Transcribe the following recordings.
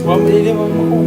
Mukhang maliliw ang ako.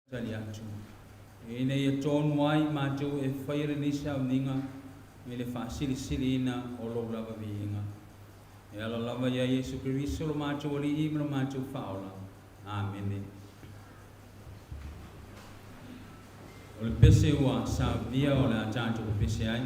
tali atu. E nei e tonu ai mātou e whaire nisa o ninga me le whaasiri siri ina o lo lava viinga. E ala lava ia Yesu Kiriso lo mātou ali ima lo mātou whaola. Amen. O le pese ua sa via o le atatou o pese ai.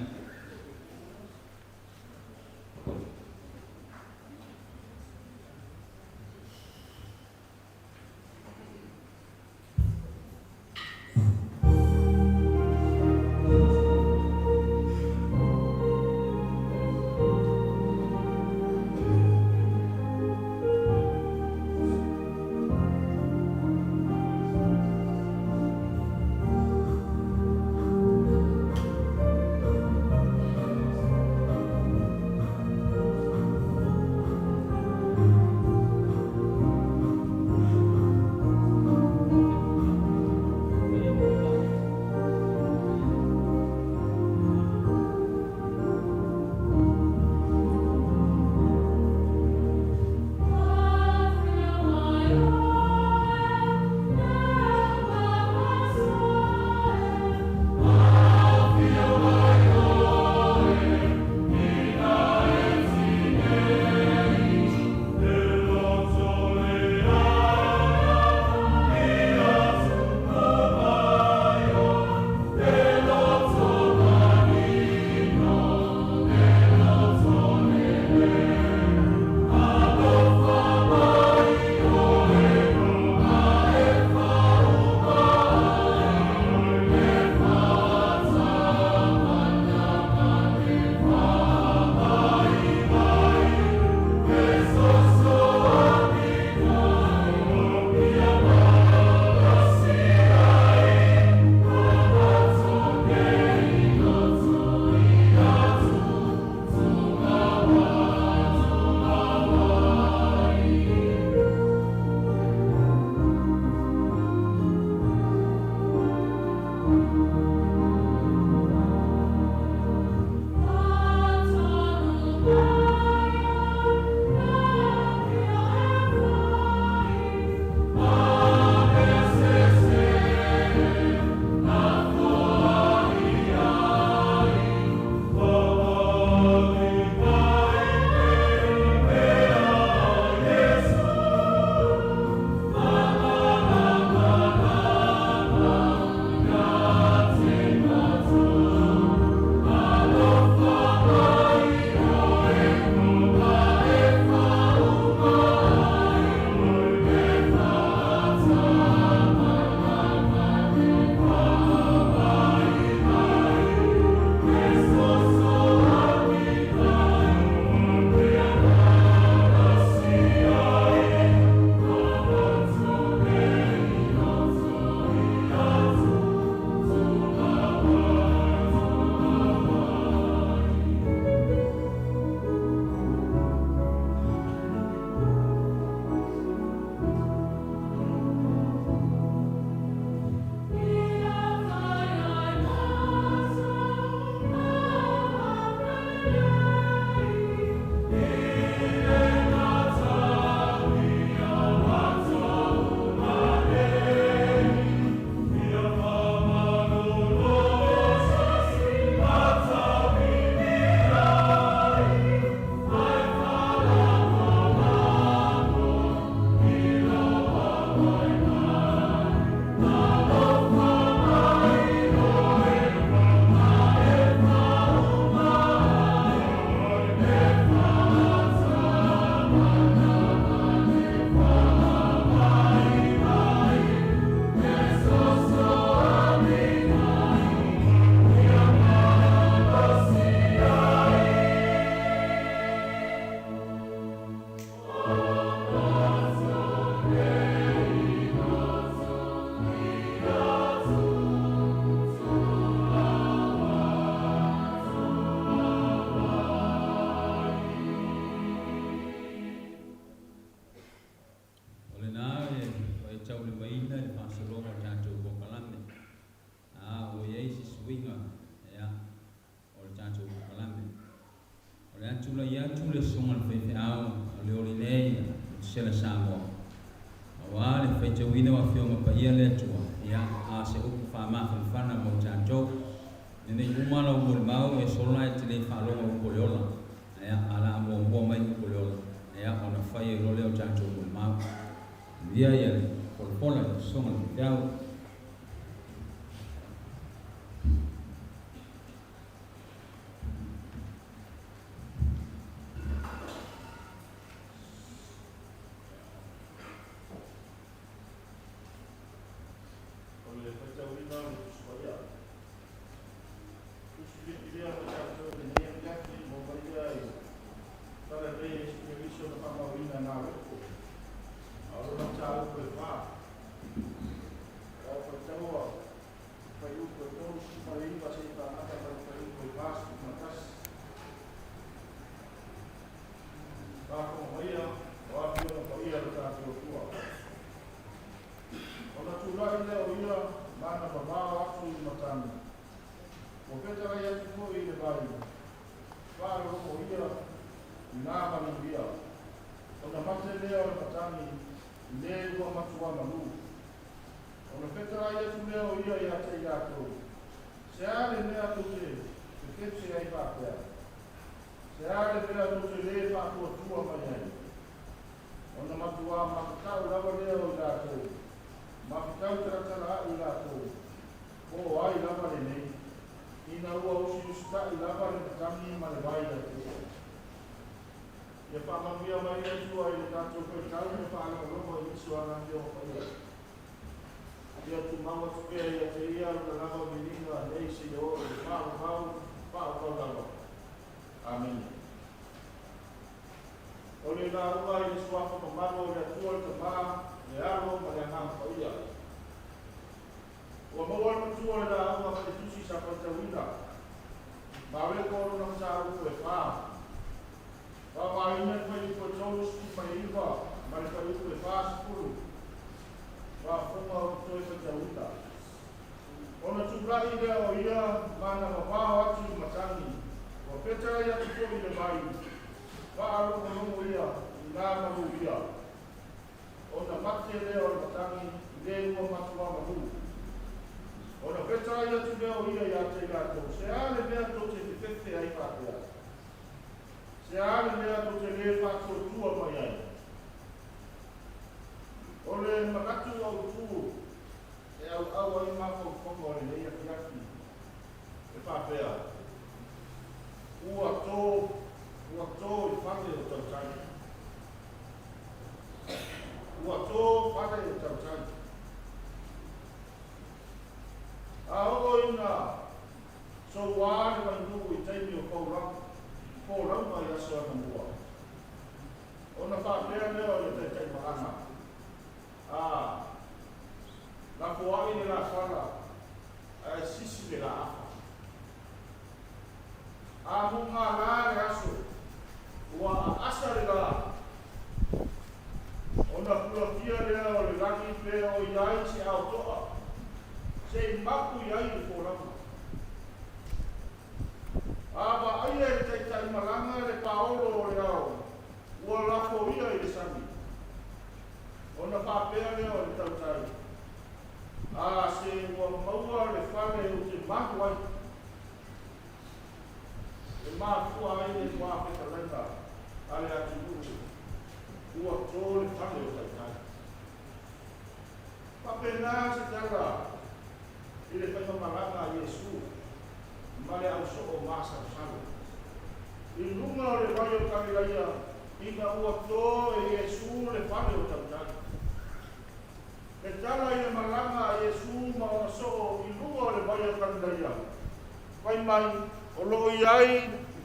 Wa le fai te wina wa fionga pa ia le tua. Ia a se upu wha whana mo janjo. Nene umala upo le mau e sola e te le whalonga upo le ola. Ia ala mua mai upo le ola. Ia ona fai e role o janjo upo le mau. Ia ia le pola songa le fiao.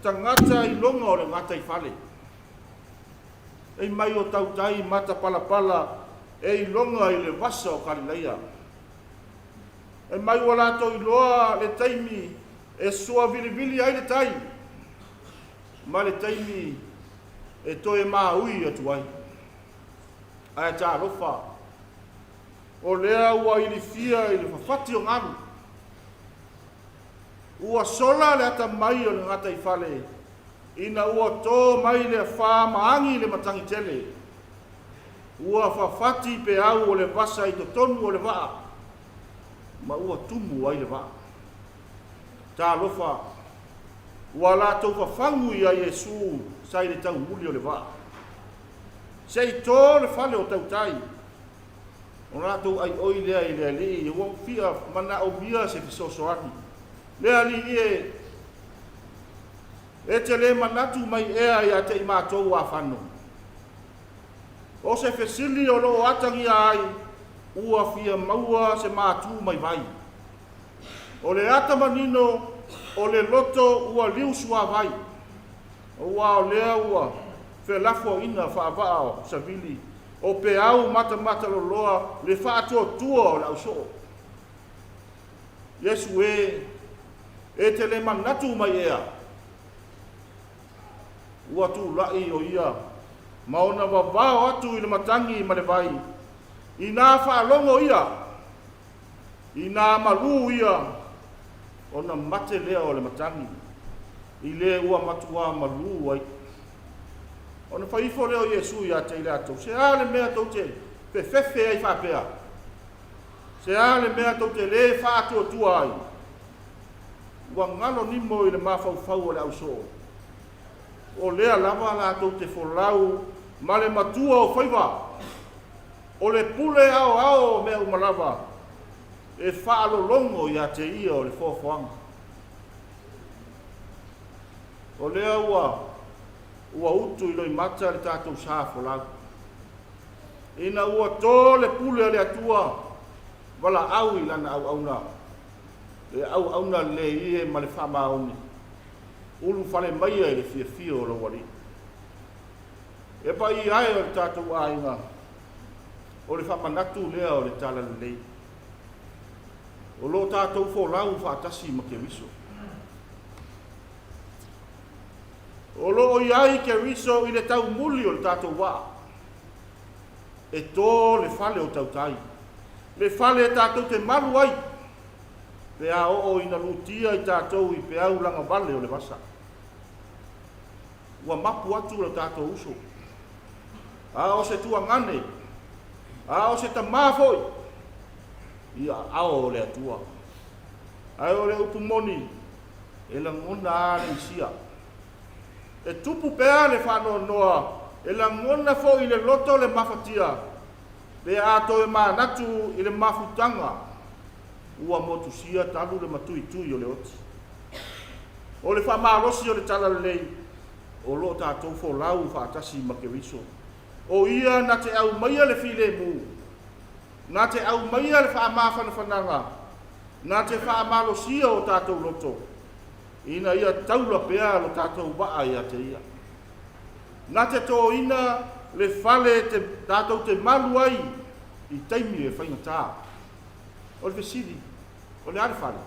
Tangata I longa o le ngata I whale. E mai o tautai mata pala e longa I le vasa o Kalileia. E mai o lato I loa le taimi e sua vili ai le tai. Ma le taimi e toe maui atu ai. Ai tā rofa. O lea ua I le fia I le whawhati o nganu. Ua sola le ata mai o le ngata I whale. Ina ua tō mai le whā maangi le matangi tele. ua whawhati pe au o le vasa i to tonu o le waa, ma ua tumu ai le waa. Tā lofa, ua la tau whawhangu i a Yesu sai le tau muli o le waa. Sei tō le whale o tau tai, o la tau ai oi lea i lea li, ua fia mana o mia se fisosoani. Lea li e te le manatu mai ea i a te i mātou a whanu. O se fesili o loo atangi ai, ua fia maua se mātu mai vai. O le ata manino, o le loto ua liu sua vai. O ua o lea ua, fe lafo ina whaavaa o savili. O pe au mata mata lo loa, le whaatua tua o lau so. Yesu e te le manatu mai ea. Ua tu lai o ia, maona wawao atu i le matangi ma le vai. I nā whaalongo ia, i nā malu ia, o na mate lea o le matangi. I le ua matua malu ai. O na whaifo leo Yesu ia te ile atou. Se ale mea tau te fefe ai whapea. Se ale mea tau te le whaatua tua ai. Ua ngalo nimo i le mawhau o le au so. O lea lava la tau te folau ma le matua o whaiva. O le pule ao mea umalava. E whaalo longo ia te ia o le whawhanga. O lea ua utu i loi mata le tātou sā folau. Ina ua tō le pule le atua wala au i lana au auna. Le au auna le ie ma le whamaoni. Ulu whale maia i le fia o la wari. E pa i ai o le tātou ainga. O le whamanatu lea o le tala lei. O lo tātou folau whaatasi ma ke wiso. O lo i ai ke wiso i le tau muli o le tātou waa. E tō le whale o tau tai. Le whale tātou te maru ai. Pe a o ina lutia i tātou i pe au langa vale o le wasa. Ua mapu atu le tātou uso. A o se tua ngane. A o se ta mafoi. Ia ao le atua. A o le upumoni. E la ngona ale isia. E tupu pea le whano noa. E la ngona fo i le loto le mafatia. Pe a to e manatu i le mafutanga. Ua motu sia talu le matui tui o le oti. O le whamalosi o le tala lei. O lo tātou fo lau whaatasi ma ke wiso. O ia na te au maia le file mu. Na te au maia le whaamawhana whananga. Na te whaamalosia o tātou loto. Ina ia taula pea lo tātou waa ia te ia. Na te tō ina le whale te tātou te malu ai. I taimi e whaingatā. O le vesili, o le are whale.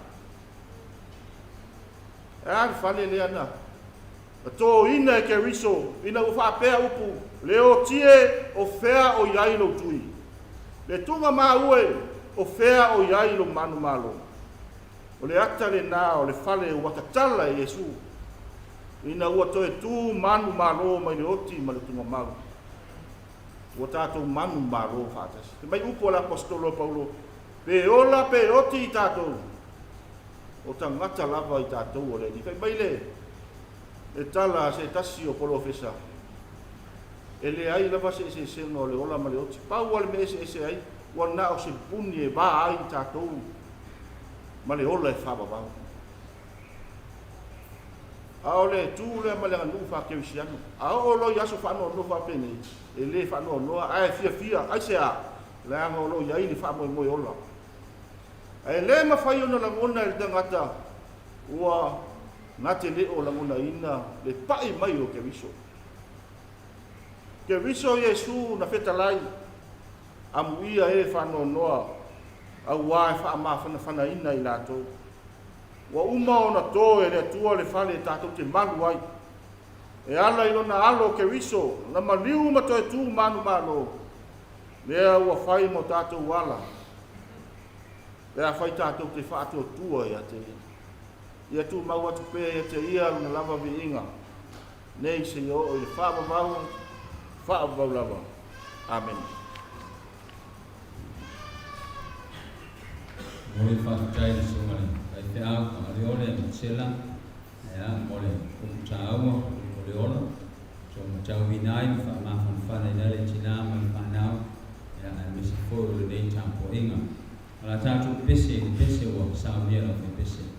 E are whale le ana. A tō ina e ke riso, ina u whapea upu, le o tie o whea o iai lo tui. Le tunga maa ue o whea o iai lo manu malo. O le ata le nā o le whale o watatala e Yesu. Ina ua toe tū manu malo mai le oti ma le tunga mau. Ua tātou manu malo whātas. Te mai upo la apostolo Paulo. Pe ola pe oti i tātou. O ta ngata lava i tātou o le. Ni whai mai le. E tala se tasi o polofesa. E le ai lava se no le ola ma le oti. Pau ale me ese ai. Ua na o se puni e ba ai i tātou. Ma le ola e whaba vau. A o le tū le ma le nganu whakewisiano. A o lo i aso whano no whapene. E le whano noa. Ai fia. Ai se a. Le anga o lo i ai ni whamoe moe ola. E le mawhai ona langona e tangata ua nga te leo langona ina le pai mai o ke wiso. Ke wiso Yesu na whetalai amu ia e whano noa au wa e wha whana ina i lato. Wa uma ona tō e le atua le whale e tātou te malu ai. E ala i lona alo ke wiso na maliu mato e tū manu malo. Lea ua whai mo tātou wala. Lea whai tātou te whaatua tua ia te ia. Ia tū mau atu pēa ia te ia luna lava vi inga. Nei se o i le whaabavau lava. Amen. Mole whakatai ni sumare. Kai te au, Ariole, Marcela, mole kumtaua, mole ona. So matau vinai, whamafan whane nere tina, mai whanau, mesi fōru le nei tampo inga. Ala tātou pese wa saunia la pese.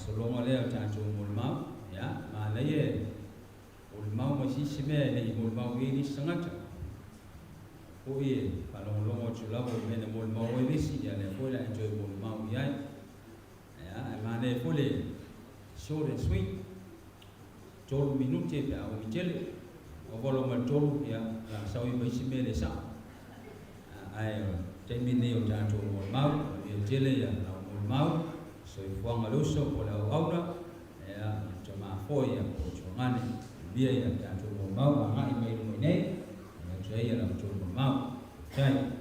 Solonga lea tātou mulmau, mā nei e, mulmau masisi mea nei mulmau e ni sangata. Ko e, palongolongo tulawo mene mulmau e nisi, ya le koe la enjoy mulmau iai. Mā nei pole, short and sweet, tolu minute pe au mitele, o volo ma tolu ya la sawi maisi mea le sa. Ai, temi nei o tātou mulmau, e tele ya la mulmau, so i fuanga luso po la aura, e a tama po ia ko ngani bia ia ta tu mau ngai mai lu nei saya ia la tu mau sai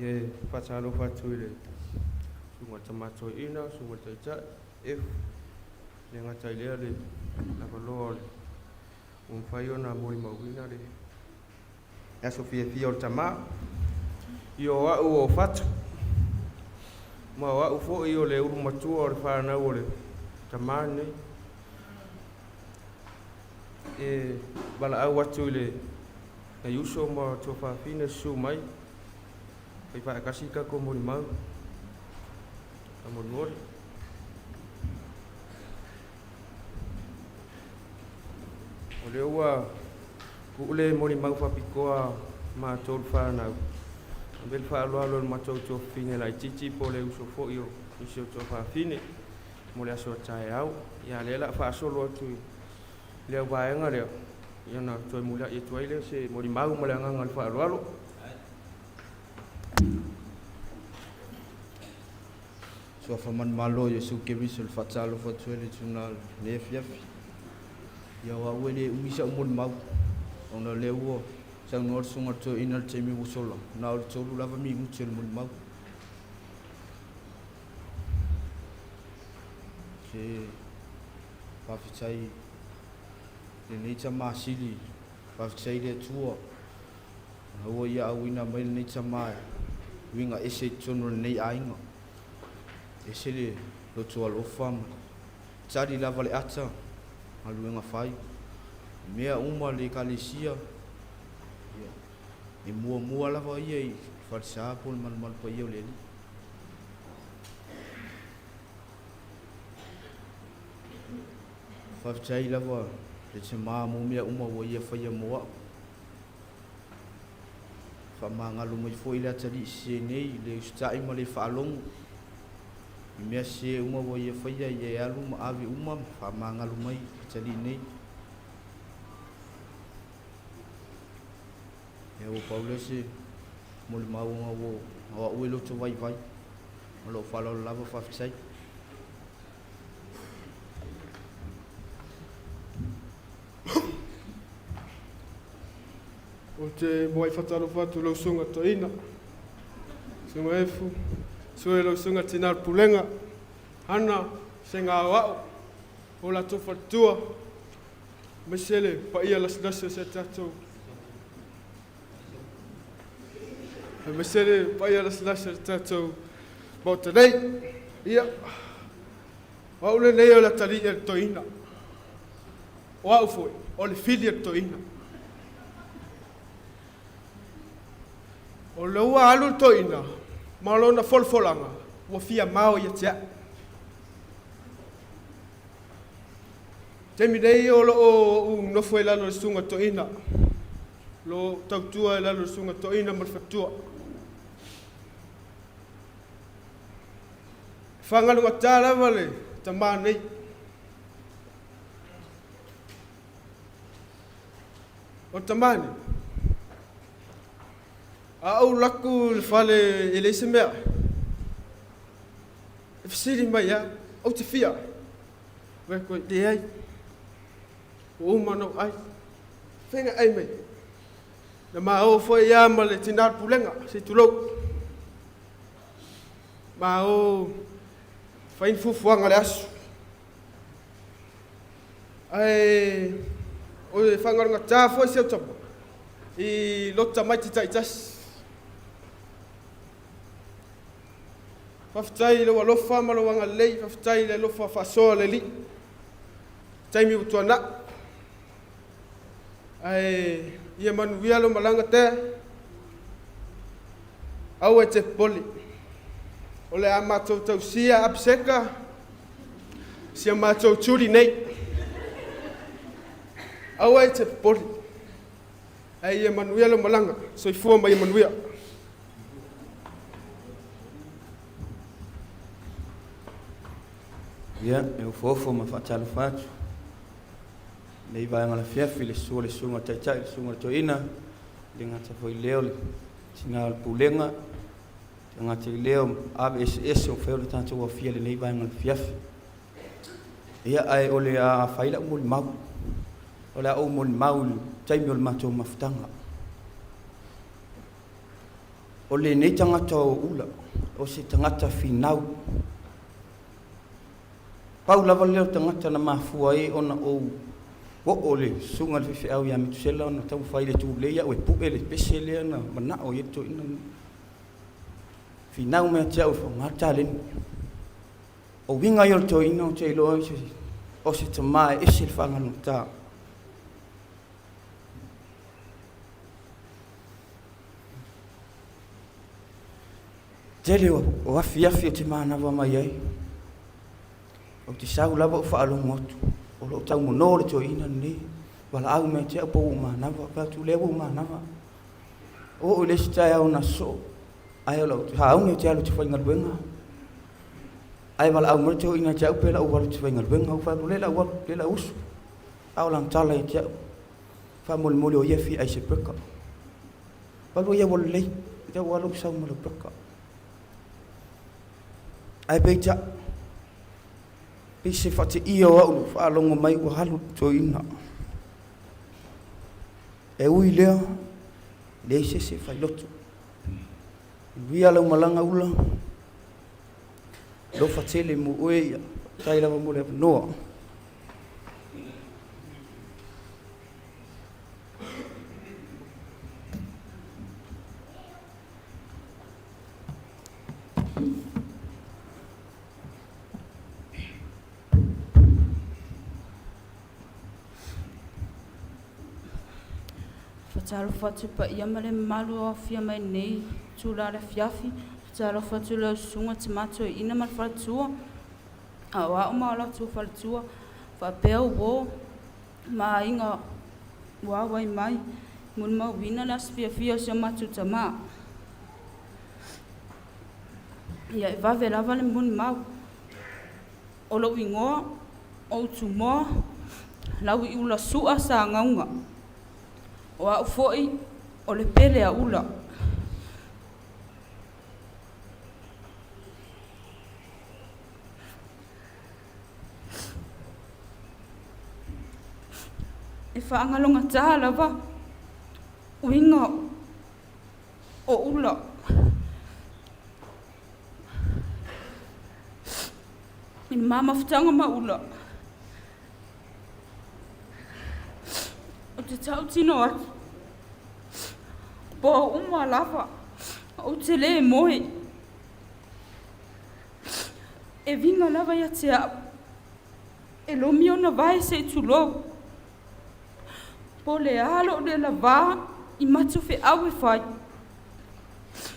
ye pasalo fatuile sunga tamato ina sunga taita if le ngata ile le la valor un faio na moi mawina le ya sofia fio tama yo wa o fat ma wa u fo io le uru matu o fa na ole tamane e bala au watuile na yuso ma tofa fine su mai pai pa kasika ko mo mau amor ngor ole wa ku le mo mau fa pikoa ma tol fa na bel fa lo ma to fine la chichi po le uso fo io iso to fa fine mo le so chai au ya le la fa so lo tu le ba nga le ya na to mo la e to ile se mo mau mo le nga fa lo so faman malo Yesu Keriso le fatalo fatuele tunal le fiafi ya wa wele umisa umul mau ona le wo sang nor sunga to inal temi usolo na o tolu lava mi mutel mul mau se pafitai le necha masili pafitai le tuo ho ya wina mai necha mai winga ese tono nei ainga esele lo tual ofam tsari lava le ata aluenga fai mea uma le kalesia e mua lava ia i farsa pol mal pa ia le faftai lava le sema mo mea uma wo ia fai moa fa manga lu mai foi la tsari se nei le stai ma le falong mea se uma wo ia fai ia alu ma avi uma fa manga lu mai tsari nei e o Paulese mo le mau nga wo o lo to vai lo falo lava faftai o te moai fataro fatu lo sunga to ina sunga efu sue lo sunga tinar pulenga ana senga wao o la to fatua mesele pa ia las se tato mesele pa ia las se tato bota dei ia wao le nei o la tali e to ina wao foi o le fili to ina o le ua alu toina ma lona folfolanga ua fia mao ia tia temi nei o lo nofo e lalo le sunga toina lo tautua e lalo le sunga toina ma le fatua whangalunga tā lava le tamā nei o tamā nei au laku le fale e leise mea e fisiri mai ya au te fia we koe te ai o umano ai whenga ai mai na ma o foi ya ma le tinar pulenga se tulou ma o fain fufuanga le asu ai o e whangarunga tā foi se utapa i lota mai te taitas faftai le walofa ma lo wanga lei faftai le lofa fasoa le li taimi utuana ai ia manuia lo malanga te au e te poli o le a matou tausia apseka sia matou turi nei au e te poli Ai Emanuia lo malanga, soifua mai Emanuia. Ia, e fofo ma whaatalo whātu. Nei vai ngala fiafi le sunga taitai, le sunga toina, le ngata foi leo le tinga al pulenga, le ngata leo ave ese o feo le tanto wa fia le nei vai ngala fiafi. Ia ai ole a whaila umul mau, ole a umul mau taimi ole mato mafutanga. Ole nei tangata o ula, o se tangata finau. Pau lava leo tangata na mafua e ona o ole sunga le fe au ya mitusela ona tau faile tu le ya o pu ele pesele na mana o yeto ina finau me tia o ngata le o winga yo to ina o te lo o se tama e se fanga no ta tele o afia te mana va mai ai o te sau lava o whaalo motu. O lo tau monore to ina ni. Wala au me te apo umanawa. Ka tu lewa umanawa. O le sitai au na so. Ai o lau te hau ne te alu te whainga luenga. Ai wala au mre to ina te au pela u walu te whainga luenga. U whalu lela walu lela usu. Au lang tala i te au. Wha mole mole o iefi ai se peka. Walu ia walu lei. Te walu sau mole peka. Ai peita. Pise fate ia o au whaalongo mai o halu to ina. E ui lea, le se whailoto. Wia lau malanga ula, lo fatele mo oe ia, tai lava mo le noa. Talo fatu pa ia male malu o fia mai nei tula le fiafi talo fatu le sunga tomato ina mal fatua a wa ma la tu fatua fa peo wo ma inga wa wai mai mun ma wina las fia se matu tama ia va vela vale mun ma o lo wingo o tu mo la wi ula sua sa ngaunga o a foi o le pele a ula. E whaangalonga taha lava uinga o ula. In mama futanga ma ula. O te tau tino atu. Po uma lava. O te le moe. E vinga lava ia te au. E lo mio na vai se tu lo. Po le alo le lava. I matu fe au e fai.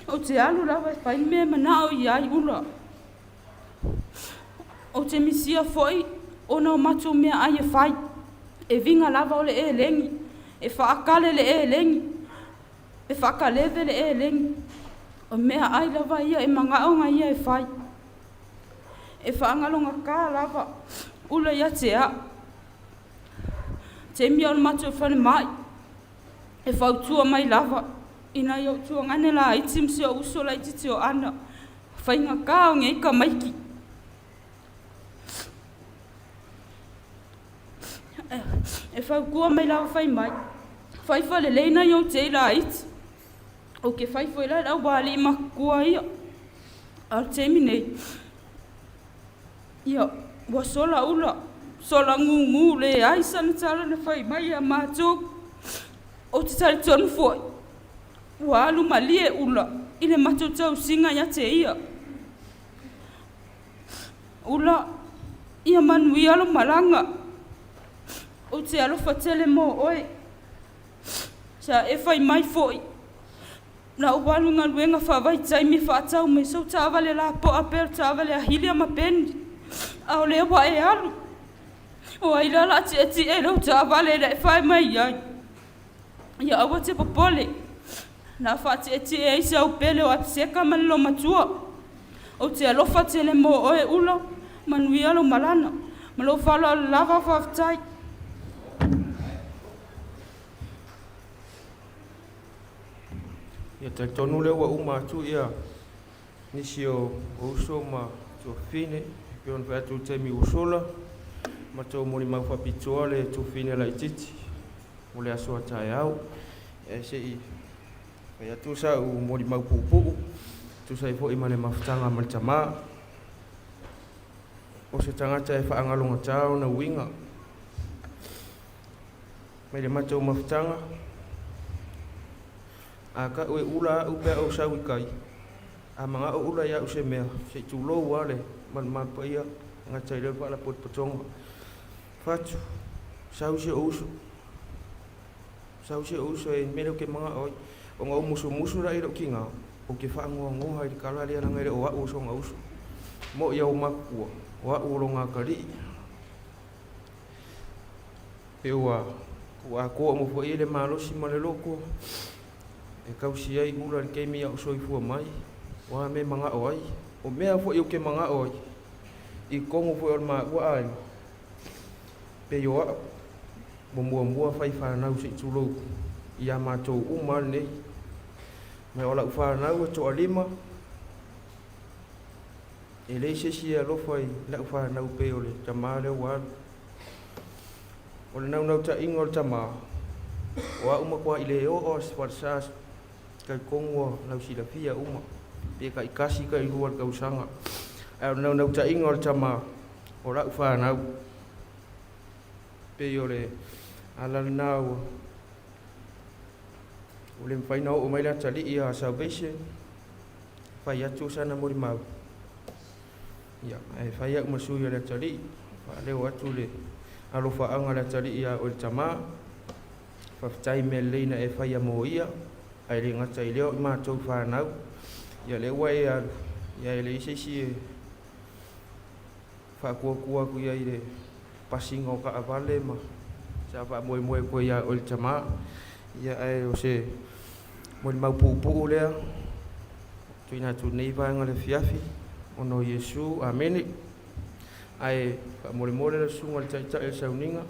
O te alu lava e fai mea manao i ai ula. O te misia foi. Ona o matu mea ai e fai. E vinga lava o le e lengi. E whaakale le e lengi. E whakaleve le e lengi. O mea ai lava ia e mangaonga ia e whai. E whaangalonga kā lava. Ula ia te a. Te mia o matu e whane mai. E whautua mai lava. Ina iau tua ngane la itim se o uso la ititi o ana. Whainga kā o ngei ka maiki. E whau kua mai lawa whai mai. Whai whale leina iau te ila iti. O ke whai whai lai lau wale ima kua ia. Al te minei. Ia, wa sola ula. Sola ngu le aisa na tala na whai mai a mātou. O te tari tonu fwoi. Wa alu malie ula. Ile mātou tau singa ia te ia. Ula, ia manui alo malanga. O te alofa tele mo oi. Sa e whai mai foi. Na uwalu ngā luenga whawai taimi whaatau me so tāwale la po apel tāwale a hili ama pendi. A o lea wa e alu. O ai la ti e rau tāwale le whai mai ai. ia aua te popole na faatietie ai se aupele o apiseka ma le lo matua o te alofa te le mo oe ula manuia lo malana ma lo falo ala lava faafetai Ia taitonu le ua uma atu ia nisi o uso ma tuafine pe ona fai atu taimi usola ma tau mori mau faapitoa le tuafine laʻitiiti mo le aso ataeau e seʻi fai atu saʻu mori mau puʻupuʻu tusai foʻi ma le mafutaga ma le tamā o se tagata e faagalogatā ona uiga mai le matou mafutaga a ka ue ula u pe o sau kai a manga o ula ya u se mea se tu lo wale man pa ia nga tai le pa la pot potong fatu sau se uso e mero ke manga o nga musu ra iro kinga o ke fa ngo hai kala le nga o wa uso nga uso mo ia o maku wa u lo nga kali e wa ko mo fo ile malo si mo le loko e kausi ai ula ke mi au soifua mai wa me manga oi o mea fo eu ke manga oi I kongo fo ma wa ai pe yo mo fai fa na usi tulo ia ma to uma ne me ola fa na o to alima ele se si lo foi la fa na pe ole tamale wa ole na ta ingol tama wa uma kwa ile o sforsa kai kongo na usi la fia uma pe kai kasi kai luar ka usanga na ta ingol tama ora fa na pe ole ala na ole fai na o mai la tali ia salvation fai atu sana mori mau ya ai fai ak masu ya la tali fa le watu le alo fa anga la tali ia o tama fa tai melina e fai mo ia ai le ngata ile ma to fa na ya le wa ya le si fa ku ya ile pasingo ka avale ma sa fa mo ko ya o tama ya ai o se mo mau pu le tuina tu nei va ngale fiafi ono Yesu amen ai fa mo le su ngal ta e sauninga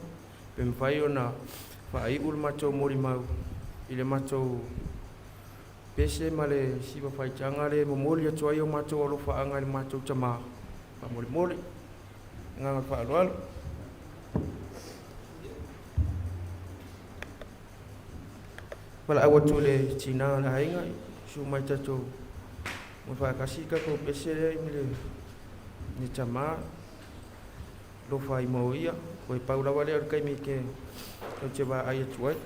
pe fai ona fa ai ul mato mo mau ile mato pese male si va fai changale mo mo le toyo mato lo fa angal mato tama fa mo ngal fa alwal wala awatu le china la inga su mai tato mo fa kasika ko pese le ni tama lo fai mo ia ko paula wale ar kai mi ke o cheba ai tuai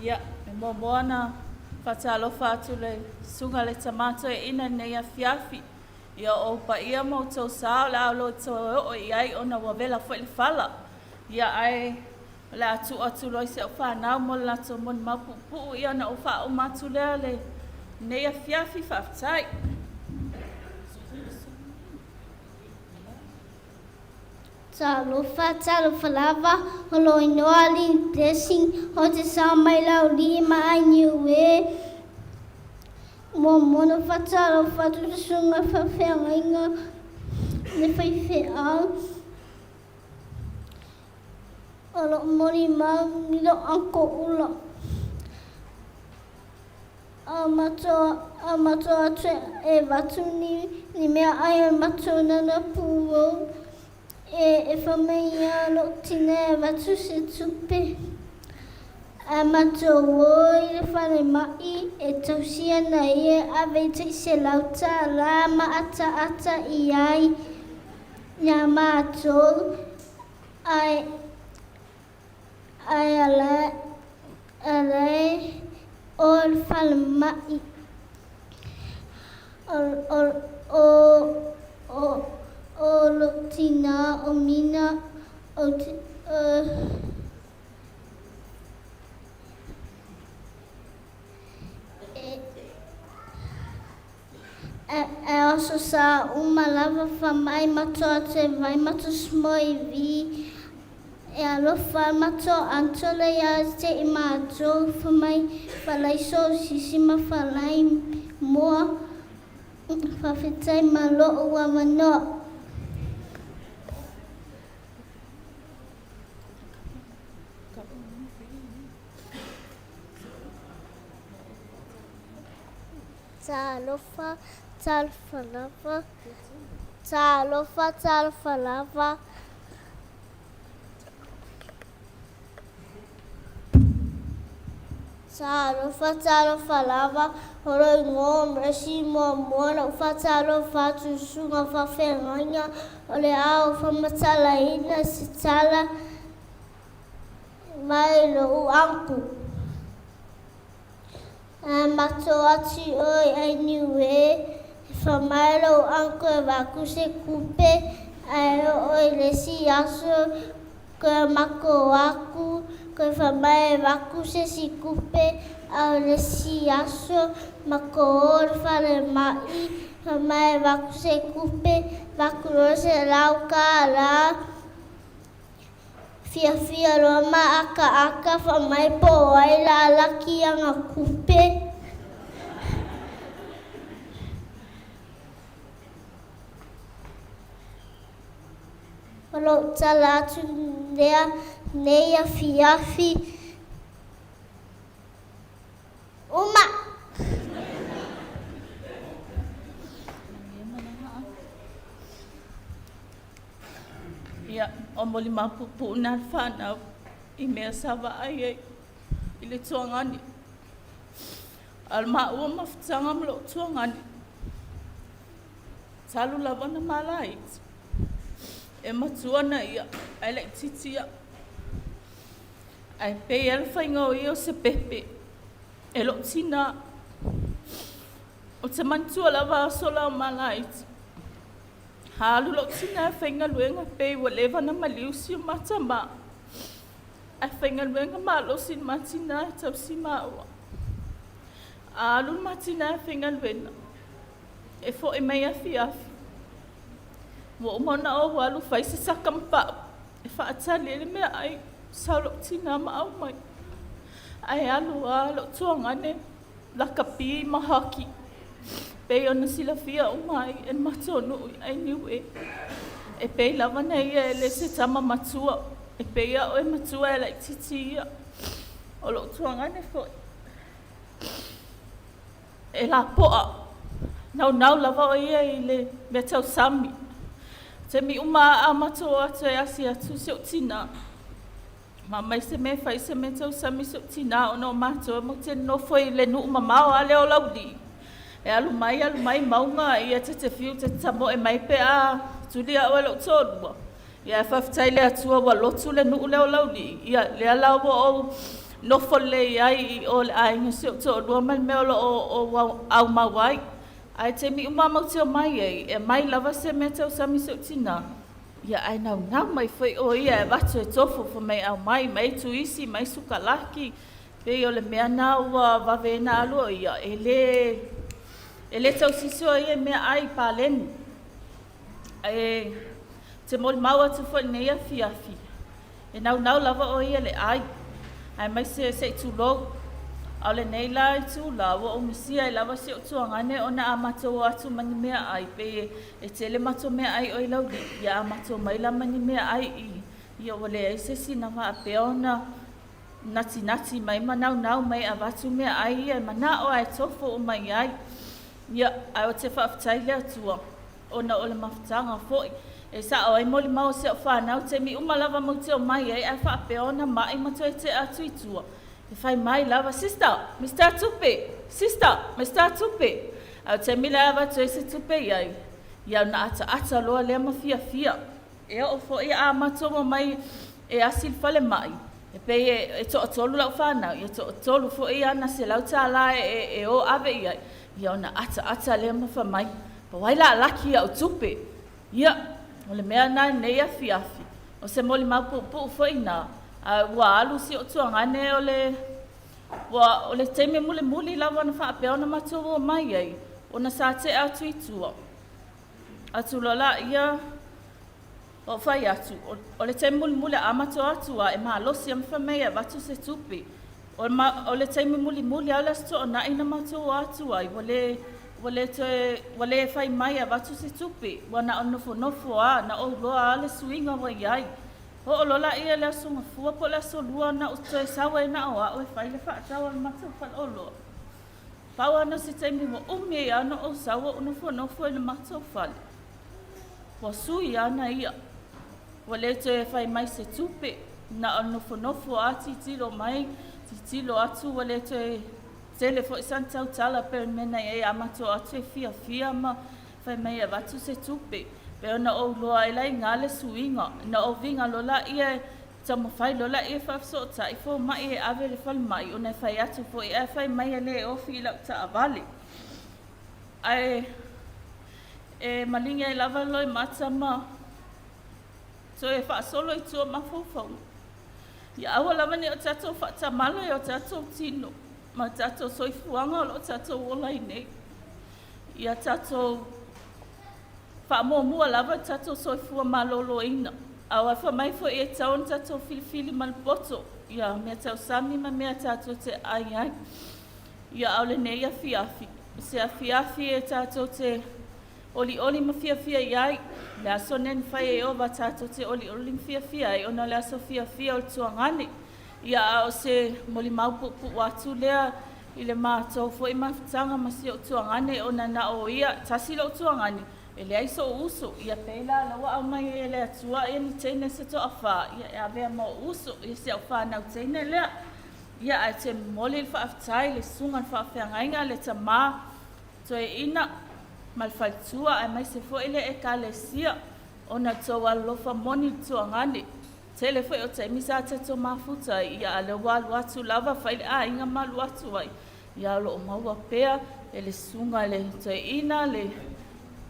Ia, e moana whatalofa atu le sunga le tamato e ina nei a fiafi. Ia o pa ia mo tau sao la alo tau o iai o na wawela fo le fala. Ia ai le atu loi se o whanau mo le lato mon mapupu ia na o wha o matu lea le nei a fiafi whaftai. Talofa lava, holo inoa li dressing, ho te sa mai lau li mai niue. Mo mono talofa tu sunga whawhenga, ne whaiwhe au. Olo mori mau nilo anko ula. Amatoa tue e watu ni mea ai mato nana puo. E whamea lo tine e watu se tupe. A mato woi le whane mai e tausia na ie ave te se lauta la ata i ai. Nya mato ai ale o le whane mai. O lo tina o mina o aso sa uma lava whamai matoa te vai mato smoi vi e alofa mato antole ia te i mato whamai whalai so sisima whalai moa whawhitai malo ua manoa. Talofa lava. Talofa lava. Talofa lava. Horo ingo mresi mo mora ufa talofa tu sunga fa feranga. Ole au fa matala ina sitala. Mai lo anku. Mato ati oi ai niue. Whamaero anko e waku se kupe. Ai oi le si aso. Koe mako aku. Koe whamae waku se si kupe. Au le si aso. Mako ori whare mai. Whamae waku se kupe. Waku ro se lauka la. Fia roma aka whamai po ai la laki anga kupe. Holo tala atu lea neia fiafi. Uma! Ia, o moli mapupu na whanau i mea sawa ai i le tuangani. Al ua mawhitanga mlo tuangani. Talu lawana malait. E matuana ia, ai lai titia. Ai pei alwhainga o ia o se pepe. E lo tina. O te mantua lava asola o malait. Halu lo tina e whainga luenga pei wa lewa na maliusi o matama. Ai whainga luenga malo sin matina e tau si maua. Alu matina e whainga luenga. E fo e mei afi afi. Wa umona o walu whaise sakampa. E whaatali ele mea ai sao lo tina ma au mai. Ai alu a lo tuangane lakapi mahaki. Pei ona sila fia o mai en matonu ai niue. E pei lava nei e le se tama matua. E pei a o e matua e lai titi ia. O lo tuangane foi. E la poa. Nau lava o ia i le me tau sami. Te mi uma a matua te asi atu se o tina. Ma mai se me fai se me tau sami se o tina o no matua mo te no foi le nu mamao a leo laudi. E alu mai maunga ia te fiu te tamo e mai pe a tulia o lo tolua. Ia e whaftai le atua wa lotu le nu leo laudi. Ia le alawa o nofo le ai o le ainga se o to lua mai me o au mawai. Ai te mi umama te o mai e mai lava se me te o sami se o tina. Ia ai nau mai foi o ia e watu e tofu fo mai au mai tu isi, mai sukalaki. Pe o le mea na ua wawe na alu o ia e le tau sisio ia mea ai pāleni. E te moli maua tu fo nei a fiafi. E nau lava o ia le ai. Ai mai se i tūlou. Au le nei la i tūla, wa o misia i lava se o tuangane o na amato atu mani mea ai. Pe e tele mato mea ai o i lauli. Ia amato mai la mani mea ai i o wale ai se si na wa a peona nati mai manau mai a watu mea ai. Ia mana o ai tofo o mai ai. Ia ai o te whaafitai lea tua. O na o le mawhitanga foi. E sa o ai moli mau se o whanau te mi umalava mau te o mai ai. Ai whaapeona mai mato e te atu i tua. E whai mai lava, sister, Mr. Tupe. Au te mi lava tu e se tupe iai. Iau na ata loa lea ma fia. E o fo ia a mato mai e asil fale mai. E pe e to tolu lau whanau. E to tolu fo ia na se lau ta la e o ave iai. Iau na ata lea ma wha mai. Pa waila laki au tupe. Ia, o le mea nai nei a fiafi. O se moli mau pu fo ina. Wa alu si o tuangane o le teime muli lava na whaapea ona matua o mai ai. O na sa te atu i tua. Atu lola ia o whai atu. O le teime muli a matua atua e maa losi am whamei a watu se tupi. O le teime muli ala sto o na ina matua atua ai. Wale whai mai a watu se tupi. Wana o nofo a na o loa ale suinga wai ai. O lola ia le sunga fua po le solua na utoe sawa na o a o fai le whaatawa mata whal o loa. Pau ana si teimi mo umi e ana o sawa o nofo e le mata o whale. Wa sui ana ia. Wa le te whai mai se tupe na o nofo a titilo mai, titilo atu wa le te tele fo isantau tala pe mena e amato atu e fia ma whai mai e watu se tupe. Pero na o loa e lai ngale suinga, na o vinga lola ia tamo fai lola ia whafsota i fo mai e ave le whal mai o na whai atu fo e whai mai e le o fi lau ta avale. Ai e malinga e lava loi mata ma so e whaasolo i tua mawhawhau. Ia awa lava ni o tato whaata malo e o tato tino, ma tato soifuanga o lo tato olai nei. Ia tato mua lava tato soifua malolo ina. Awa wha mai fo e taon tato filifili malpoto. Ia mea tau sami ma mea tato te ai. Ia aule nei a fiafi. Se a fiafi e tato te oli ma fiafia iai. Le aso nen fai e ova tato te oli ma fiafia ai. Ona le aso fiafia o tuangane. Ia ao se moli maupupu watu lea. I le mātou fo i mawhitanga masi o tuangane. Ona na o ia tasilo o tuangane. E le aiso uso, ia peila lawa au mai e le atua e ni teine se to awha. Ia e avea mo uso, ia se au wha nau teine lea. Ia ai te moli le whaafitai, le sungan whaafeangainga, le ta mā. To e ina, malwhaitua, ai mai se fo ele e ka le sia. Ona to walofa moni tua ngane. Tele fo e o te misa te to mafuta, ia ale walu atu lava, whaile a inga malu atu ai. Ia lo o maua pea, e le sunga le to e ina,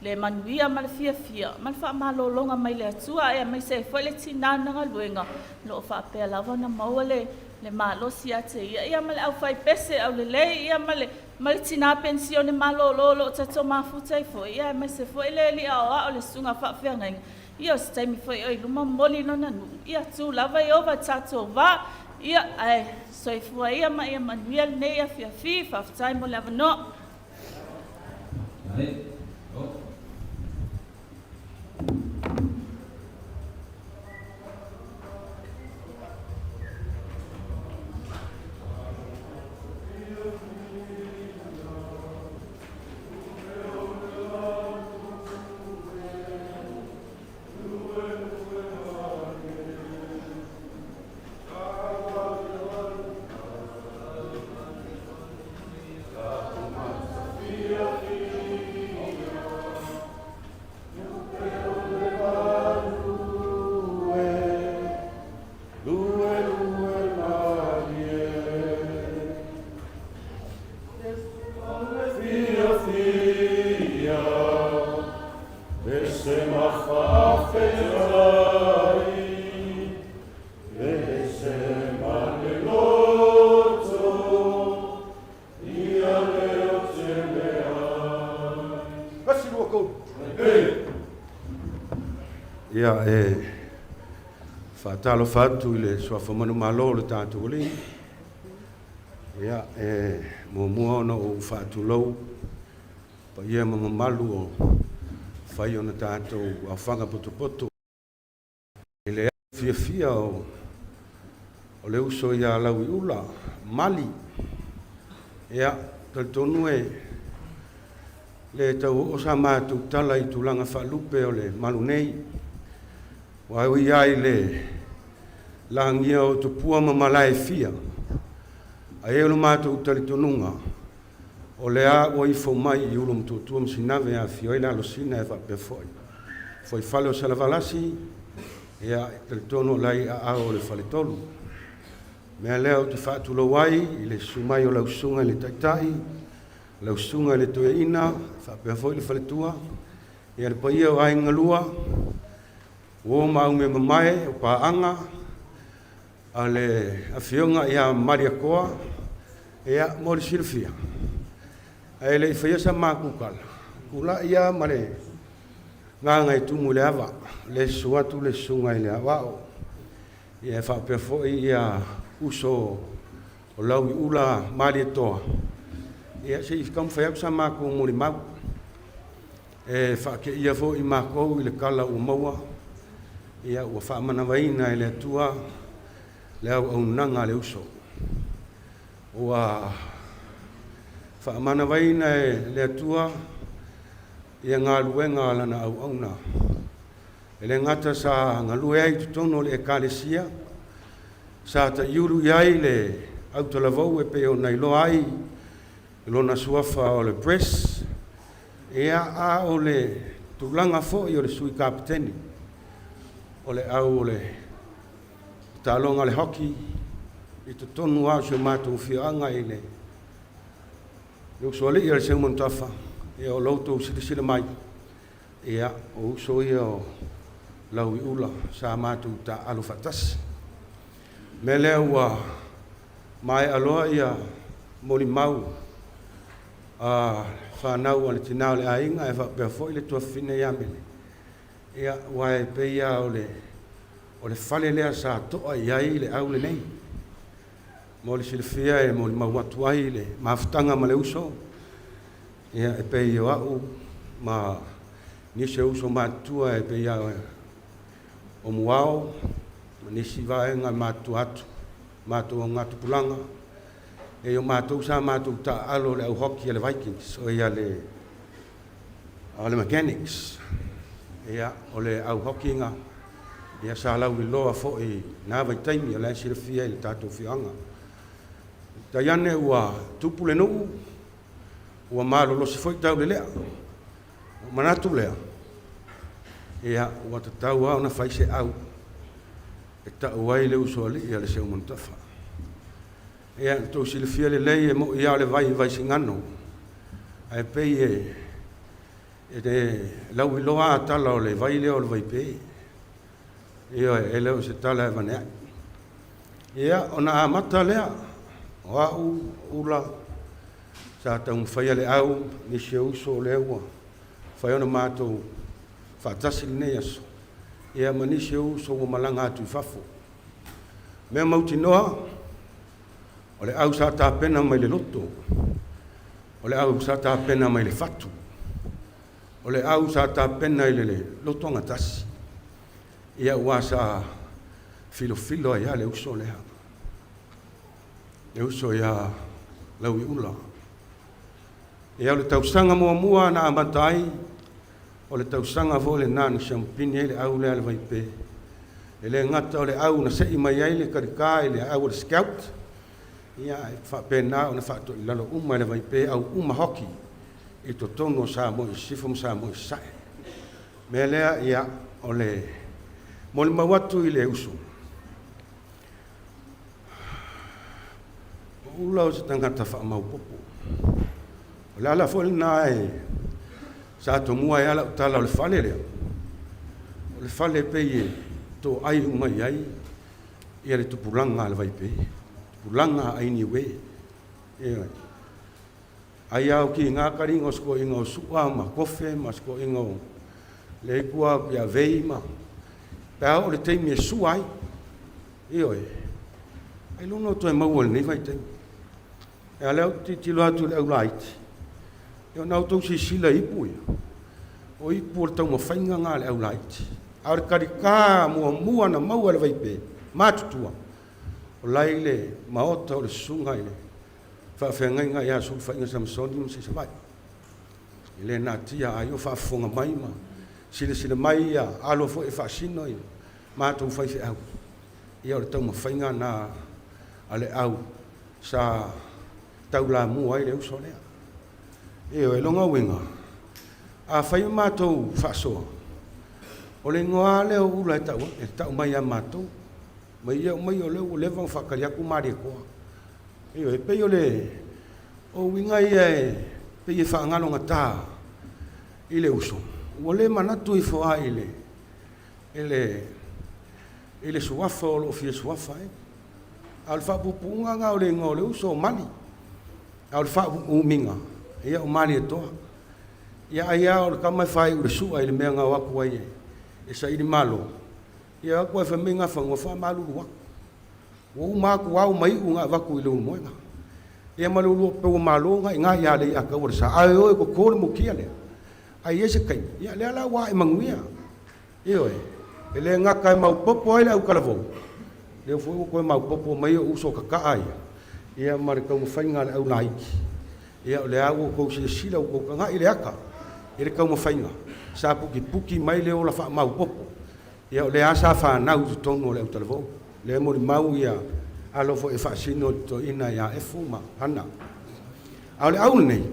le manuia ma le fia. Ma le whaamalolonga mai le atua e mai se foi le tinananga luenga. Lo o whaapea lava na maua le malosi a te ia. Ia ma le au whai pese au le lei. Ia ma le tina pensione malololo o tato mafuta i foi. Ia mai se foi le li a o le sunga whaapea ngai. Ia o se taimi foi oi luma moli no nanu. Ia tu lava i ova tato va. Ia ai soifua ia ma ia manuia le nei a fiafi. Whaafitai mo le avano. Ia whaatalo whatu I le soafa manu malo le tātou li. Ia mua ono o whatu lau. Pa ia mga malu o whai ona tātou a whanga poto. I le fia o le uso ia lau I ula. Mali. Ia tonu le tau o sa mātou tala I tulanga whalupe o le malu nei. Wa ai le langia o tupua mamalai fia. A e lo mātou tali tonunga. O le a o I fo mai I ulum tutua msinave a fia ila lo sina e whape foi. Foi fale o salavalasi. Ia tali tono lai a o le fale tolu. Mea leo te whaatulo wai I le sumai o lausunga le taitai. Lausunga le toe ina. Whape foi le fale tua. Ia le paia o ai ngalua. O mau me mamae o paanga a le afionga ia mariakoa ia mori silfia. A ele I whaia sa mākukala. Kula ia mare nganga I tumu le awa. Le suatu le sunga I le awa o. Ia whapea foi ia uso o lau I ula mari toa. Ia se I kam whaia sa māku mori mau. E whake ia foi I mākou I le kala o maua. Ia ua whaamana waina I le atua le au nanga le uso. Ua whaamana waina le atua ia ngā luenga lana au auna. E le ngata sa ngalue ai tutono le ekalesia sa ta iuru iai le au talavau e peo nei lo ai lo na suafa o le press ia a o le tulanga fo I o le sui kapiteni. O le au o le talonga le hoki I te tonu au se mātou whianga I le uso ali I le seumon tafa ia o lautou sila mai ia o uso ia o lau I ula sa mātou ta alu fatasi me lea ua mai aloa ia moli mau a whanau o le tinau le ainga e whapea foi le tuafine ia mele ia wae peia o le fale lea sa toa iai le au le nei. Mo le silfia e mo le mawatu ai le mafutanga ma le uso. Ia e peia o au ma nise uso matua e peia o muao ma nisi vaenga matu atu matu o ngatu pulanga. E o matu sa matu ta alo le au hoki e le Vikings o ia le mechanics. Ia o le au hokinga ia sa lau I loa fo I nā vai taimi ala sira fia I le tātou whianga. Taiane ua tupu le nuu ua mālo losi foi tau le lea o manatu lea ia ua tatau au na whaise au e tau ai le uso ali ia le seu montafa. Ia tau sila fia le lei e mo ia le vai singano ai pei e te lau I loa tala o le vai leo le vai pe ia e leo se tala e vanea ia ona amata lea o au ula sa tau mwhaia le au nisi uso o le ua whai ona mātou whaatasi nei aso ia ma nisi uso o malanga atu I fafo mea mauti noa o le au sa tā pena mai le loto o le au sa tā pena mai le fatu o le au sa tā pena I le lotonga tasi. Ia ua sa filo ia le uso lea. Le uso ia lau I ula. Ia o le tausanga mua na amatai o le tausanga vo le nani champini e le au lea le vaipe. E le ngata o le au na sei mai ai le karika e le au le scout. Ia e whapena o na whaato I lalo uma le vaipe au uma hoki. I to tono sa mo I sifum sa mo I sae. Mea lea ia o le mo le mawatu I le uso. O ula o se tangata wha mau popo. O le ala fo le na e sa to mua e ala utala o le fale lea. O le fale peye to ai umai ai ia le tupulanga le vai peye. Tupulanga ai ni we. Ia ai au ki ngā karingo sko ingo sua ma kofe ma sko ingo le kua pia veima Pea o le teimi e sua ai. Io e. Ai lono to e mau nei vai teimi. E a leo ti lo atu le au laiti. Io nau tau si sila ipu ia. O ipu o tau mawhainga ngā le au laiti. Aore karika mua na mau le vai pe. Mātutua. O lai le maota o le sunga ile. Whawhengai ngā ia sul whainga Samsoni mo se vai. Ile nā tia ai o whafonga mai ma. Sila mai ia alo fo e whaasino ia. Mātou whaife au. Ia o le tau mawhainga na ale au. Sa tau la mua ai le uso lea. Eo e longa winga. A whai mātou whaasoa. O le ngoa leo ula e tau mai a mātou. Mai o leo levang whakariaku maria koa. Eo e pei o le o winga ia e pei e whaangalonga tā i le uso. O le manatu i whoa i le suafa o lo fia suafa e. Al whaapupunga ngā o le ngā o le uso o mali. Al whaapuminga. Ia o mali e toa. Ia aia o le kamai whai ure sua i le mea ngā waku ai e. E sa ili malo. Ia aku e whaminga whango wha maluru waku. O māku au mai u ngā waku i leu moenga. Ia maluru o peo malo ngā i ngā ia le i aka ora sa. Ai oe ko kore mo kia lea. Ai ese kai. Ia lea la wa e manguia. Ia oe. E le ngaka e mau popo ai le au kalavou. Leo fo ko e mau popo mai o uso kaka ai. Ia mare kau mawhainga le au naiki. Ia le au ko se sila o ko nga i le aka. Ia le kau mawhainga. Sa puki mai le o la wha mau popo. Ia le asa wha nau tu tono le au talavou. Le mori mau ia alo fo e wha sino to ina ia e fuma hana. Au le au nei.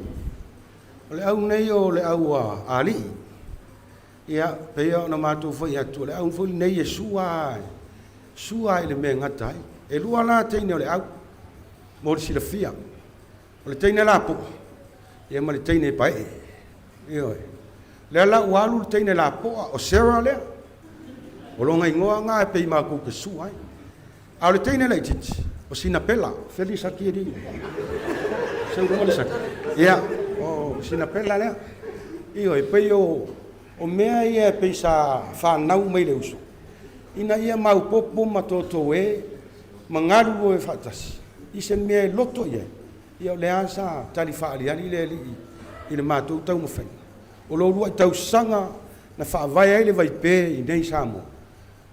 Le au nei o le au a ali. Ia pea na mātou fo ia tu le au fo nei e sua. Sua i le mea ngatai. E lua la teine o le au. Mori sila fia. O le teine la po. Ia ma le teine pae. Ia oi. Le ala ualu le teine la po o Sarah lea. O longa ingoa ngā e pei mākou ke sua ai. Au le teine lai titi. O sina pela. Feli saki e ringo. Seu mole saki. Ia. O sina pela lea. Ia oi. Pei o mea ia pei sa whanau mai le uso. Ina ia mau popo matoto e. Mangaru o e whatasi. I se mea loto ia. Ia o le asa tali whaaliani le li. I le mātou tau mawhainga. O lo rua i tau sanga na whaavai ai le vai pē i nei Samoa.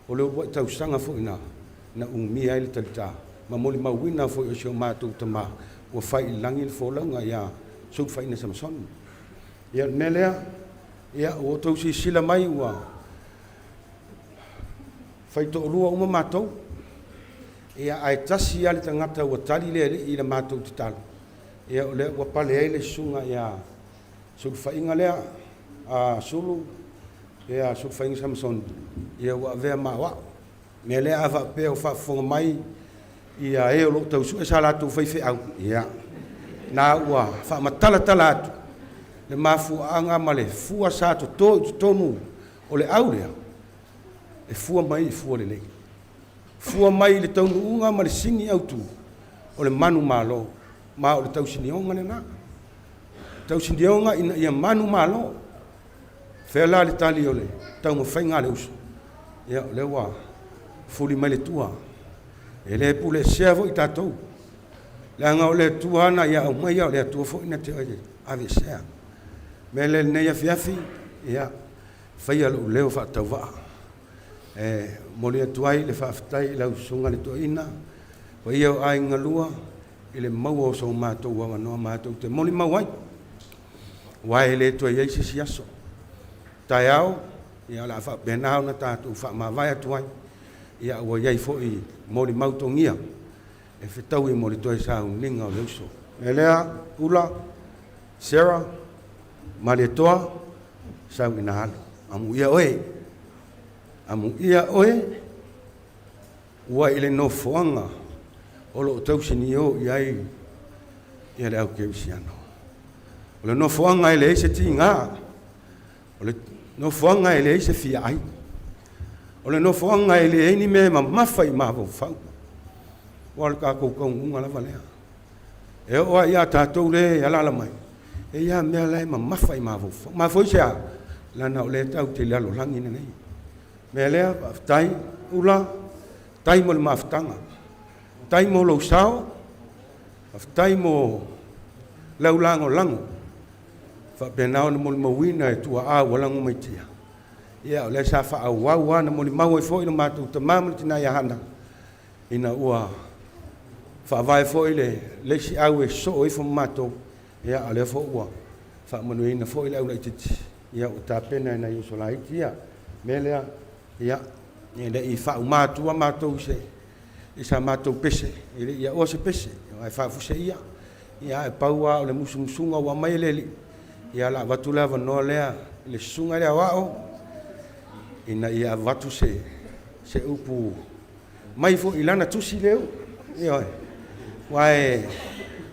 O lo rua i tau sanga fo ina na umi ai le talita. Ma moli mawina fo i o sio mātou tama. Ua whai i langi le fōlaunga ia sou whai na Samsoni. Ia melea. Ia o tau si sila mai ua. Whai to rua uma mātou. Ia ai tasi ali tangata ua tali le i le mātou te talo. Ia o le ua pale ai le sunga ia sou whainga lea. A sulu ia sou whainga Samsoni. Ia ua vea mawa. Me lea awa pēo whafonga mai. Ia e o lo tau su e sa latu whaife au. Ia. Nā ua whamatala tala atu. Le mafu anga ma le fua sa to tonu o le au lea. E fua mai fua le lei. Fua mai le taunu unga ma le singi au tu. O le manu malo. Ma o le tau sinionga le nga. Tau sinionga ina ia manu malo. Whela le tali o le. Tau mawhainga le uso. Ia le wa. Fuli mai le tua. E le pu le sevo i tatou. Le anga o le tuana ia au mai au le atua fo ina te oile. Ave sea. Me le neia fiafi. Ia. Whaia lo leo wha tau waa. Moli atuai le whaafitai lau sunga le tua ina. Wa ia o ai ngalua. I le maua o so mātou wanga noa mātou te moli mauai. Wai le tua iei si aso. Tai au. Ia la wha benau na tātou wha mawai atuai. Ia ua iei fo i moli mautongia. E whetau i moli toi sa uninga o leuso. E lea, ula, Sarah, mali toa, sau ina halo. Amu ia oe. Amu ia oe. Ua ile no foanga. Olo tausini o iai. Ia le au kewisiano. Ole no foanga ele eise ti ngā. Ole no foanga ele eise fia ai. Ole no foanga ele eini me mawhai maho whau. Wale ka kou unga lava lea. E oa ia tātou le alala mai. E ia mea lai mawhai maho whau. Ma foi sea. Lana o le tau te lalo langi nei. Me lea, tai, ula, tai mo le maafutanga. Tai mo lo sao, tai mo laulango lango. Fa penao na mo le mawina e tua a walango mai tia. Ia, o le sa fa au wau ana mo le mau e fo ina mātou tamamu le tina ia hana. Ina ua fa vai fo le si au e so o ifo mātou. Ia, ale fo ua. Fa manuina fo ile au la ititi. Ia, o ta pena ina yuso la iti. Ia, melea, ia, ia i fa umātua mātou se. Isa mātou pese. Ia, o se pese. Ia, fa fuse ia. Ia, e paua o le musunga ua mai leli. Ia, la watu lava no lea. Le sunga lea wao. Ina ia watu se upu mai fo ilana tusi leo ia wae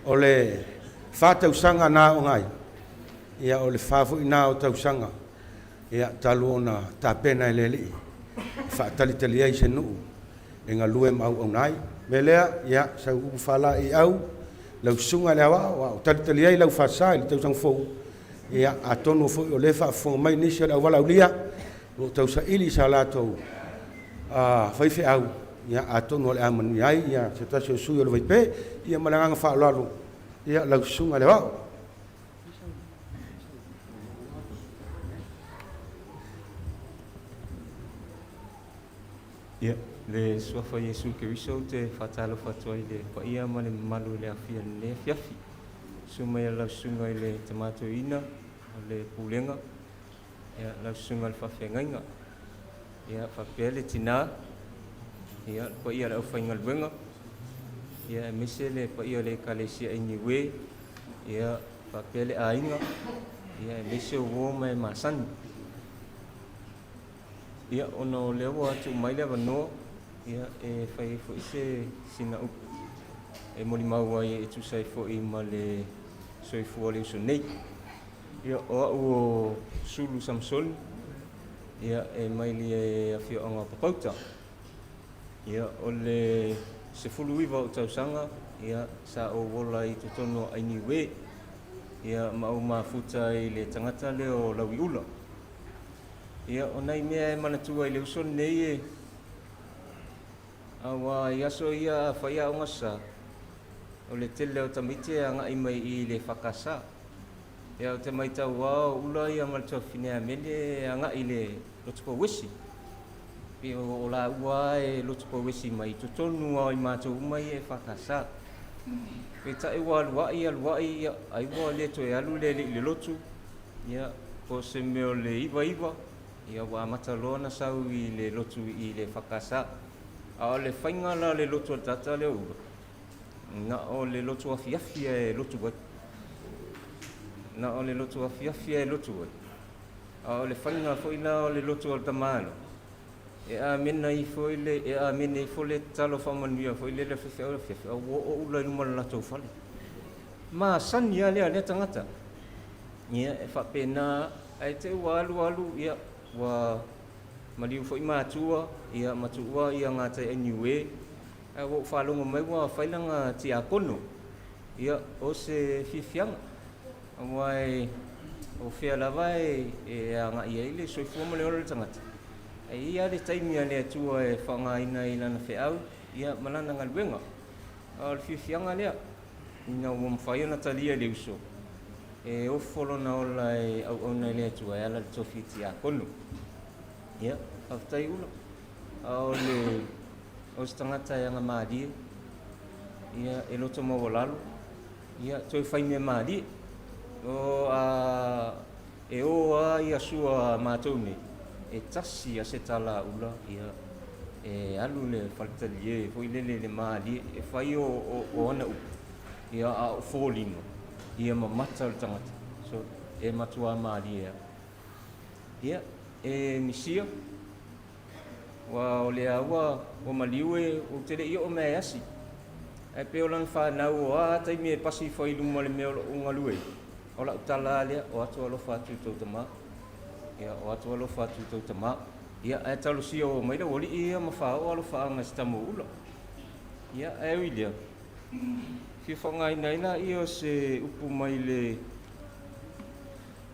ole fa tausanga na o ngai ia ole fa fo ina o tausanga ia talu ona tapena leli fa tali ai se nu enga lue mau o nai melea ia sa upu fala I au lau sunga le wa tali ai lau fa sa le tausang fo ia atono fo ole fa fo mai nisi la wala ulia o tau sa ili sa lato fai fe au ia atono le amanu ai ia se tasi o sui o le vaipe ia malanga fa lalo ia lau sunga le wao ia le suafa Yesu Keriso te fatalo fatoi le pa ia male malu le afia le fiafi sumai lau sunga I le tamato ina le pulenga ia lau sunga le whawhengainga. Ia whapele tina. Ia pa ia lau whainga luenga. Ia mise le pa ia le kalesia iniwe. Ia whapele ainga. Ia mise o woma e masani. Ia ono lewa atu maile wanoa. Ia e whai fo ise sina upu. E moli maua e tusai fo I ma le soifua le uso nei. Ia o sulu Samson ia e maili e afia anga papauta ia ole se fulu iwa o tausanga ia sa o wola I tutono ainiwe ia mau mafuta I le tangata le o lawi ula ia o nai mea e manatua I le uson nei e awa iaso ia whaia o ngasa o le tele o tamite anga I mai I le whakasa ia o te mai tau wao ula ia malatoa finea mele anga I le lotupo wesi. Pia o la ua e lotupo wesi mai tutonu au I mātou mai e whakasa. Pia tae wa aluai ia ai wa le to e alu le lotu. Ia po se meo le iwa ia wa amata loana sau I le lotu I le whakasa. A le whaingala le lotu tata le ura. Nga o le lotu afiafia e lotu wai. Na o le lotu afiafia e lotu wai. A o le whainga foina o le lotu o tamalo. E a mena I foile, e a mena I fole talo whamanuia foile le whiwhi au whiwhi. A o ula I numana lato whale. Ma sani a lea tangata. Ia e whapena, ai te ua alu ia wa maliu fo I mātua, ia matua ia ngātai aniwe. A o whalonga mai wa whailanga ti a kono. Ia o se whiwhianga. Wai o fea lava e anga ia ile soifua mo le ora tangata. E ia le taimia le atua e whangaina I lana wheau, ia malana ngaluenga. O le whiwhianga lea, ina o mwhaiona talia le uso. E o wholona ola e au auna le atua e ala le tofi ti a kono. Ia, haftai ula. O le o stangata e anga maadie. Ia e loto mawa lalo. Ia toi whaimea maadie. O e o ia sua mātoune e tasi a se tala ula ia e alu le whalitalie foi lele le maali e whai o ana upu ia a o fōlino ia mamata o tangata so e matua maali ia e misia wa o le awa o maliue o tere ia o mea asi e pe o lan whanau o a taimi e pasi whai luma le mea o ngalue o la utala lea o atu alofa atu tau tama. Ia o atu alofa atu tau tama. Ia e talo si o maida wali ia mawha o alofa anga stamo ula. Ia e wilia. Ki whangai naina ia se upu mai le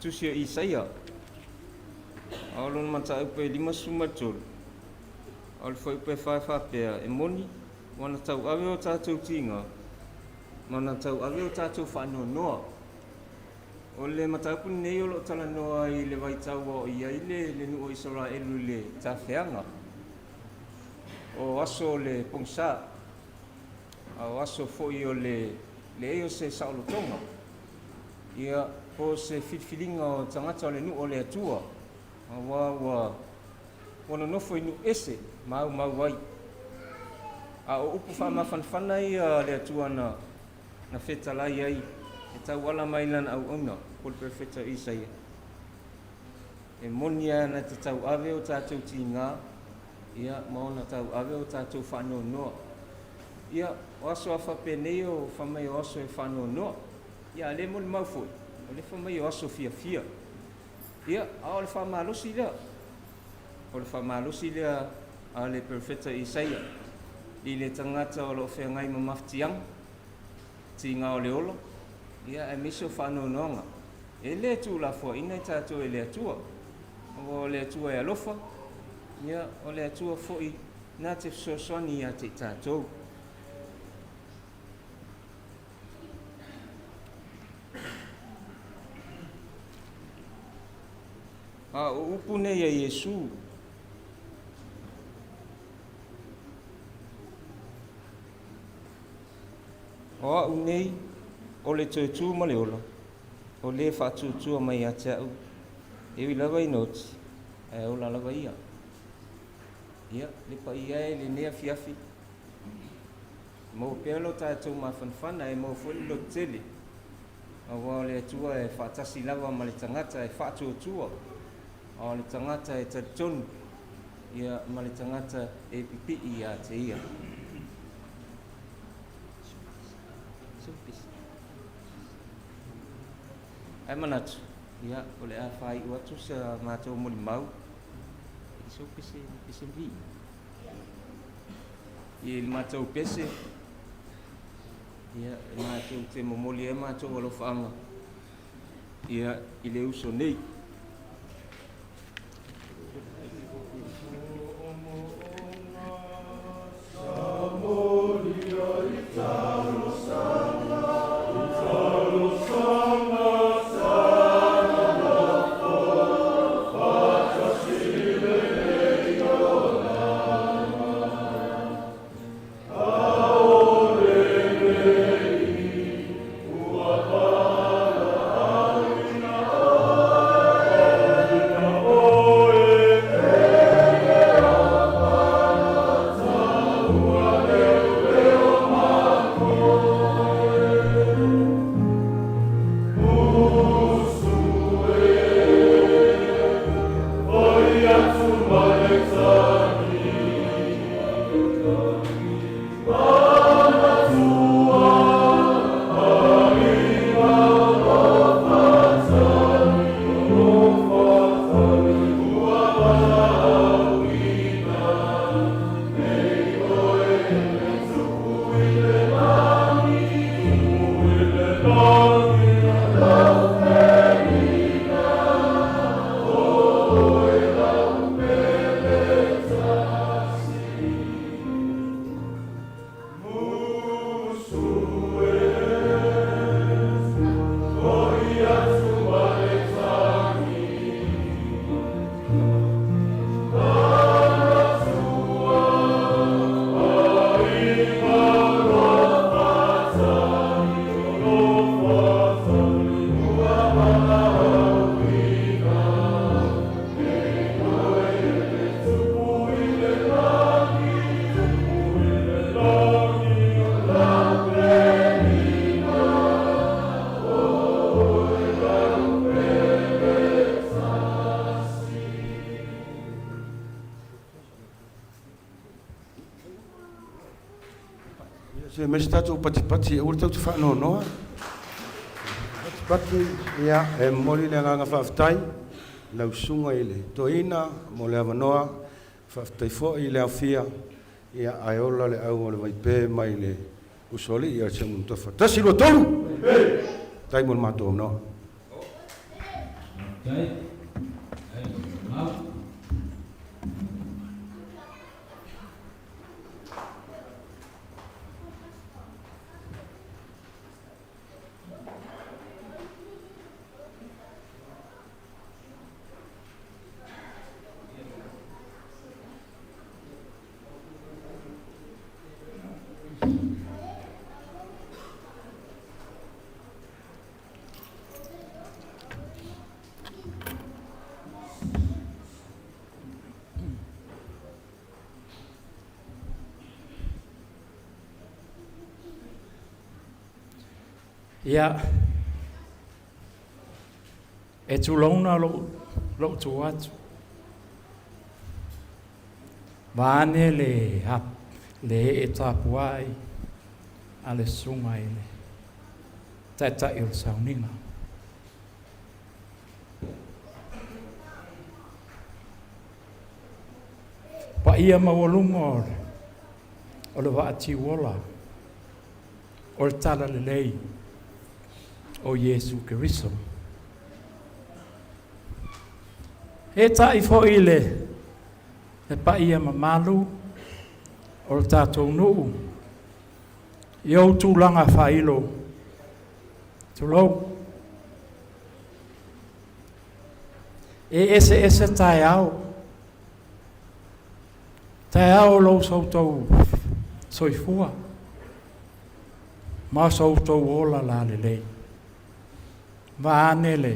tusio Isaia. Aolon mata upe 5 sumatol. o le whaipe whaiwhapea e moni, wana tau awe o tātou tinga, mana tau awe o tātou whanua noa. O le mataupu nei o lo tala noa i le waitau o ia i le nu o Israelu le tawheanga. O aso le pongsa, o aso foi o le eo se saolotonga. Ia po se whitwhiringa o tangata o le nu o le atua. Wana nofo inu ese, mau wai. A o upu whamawhanwhana i le atua na whetalai ai. E tau wala mai lana au ona, po le Profeta Isaia. E monia na te tau awe o tātou ti ngā, ia maona tau awe o tātou whanau noa. Ia o aso a whape nei o whamai o aso e whanau noa. Ia le mo le maufoi, o le whamai o aso fia. Ia a o le whamalosi lea. O le whamalosi lea a le Profeta Isaia. I le tangata o lo whengai ma maftiang, ti ngā o le olo. Ia e miso whanau noanga. E le tu la fua, ina i tātou e le atua. O le atua e alofa. Ia o le atua foi nā te sosoni a te tātou. A o upu nei a Iesu. O a unei, o le tōtū ma le ola. O le whātūtua mai a te au. Ewi lawa i noti, e ola lawa ia. Ia, le pa ia e le nea fiafi. Mau pealo tātou ma whanwhana e mau whuli lo tele. Awa le atua e whātasi lawa ma le tangata e whātūtua. O le tangata e tatonu. Ia, ma le tangata e pipi i a te ia. Ai manatu, ia, o le a whai uatu sa mātou moli mau. I so pese vi. I le mātou pese. Ia, e mātou te momoli e mātou alofaanga. Ia, i le uso nei. Se me stato pati e urta tu fa no. Pati ia e moli le nga faftai la usunga ile. Toina mo le avanoa faftai fo ile afia ia aiola le au le vai pe mai le usoli ia se mun tofa. Tasi lo tolu. Tai mo mato no. Okay. Ia, e tulauna lo tu atu. Vane le e tapuai a le sunga i le tata i o sauninga. Pa ia mawalunga o le waati wola o le tala le lei o Yesu Keriso. E tai fo i le pa ia mamalu o le tātou nuu i au tūlanga whailo tūlau e ese tai au lau sautou soifua ma sautou ola la lelei va anele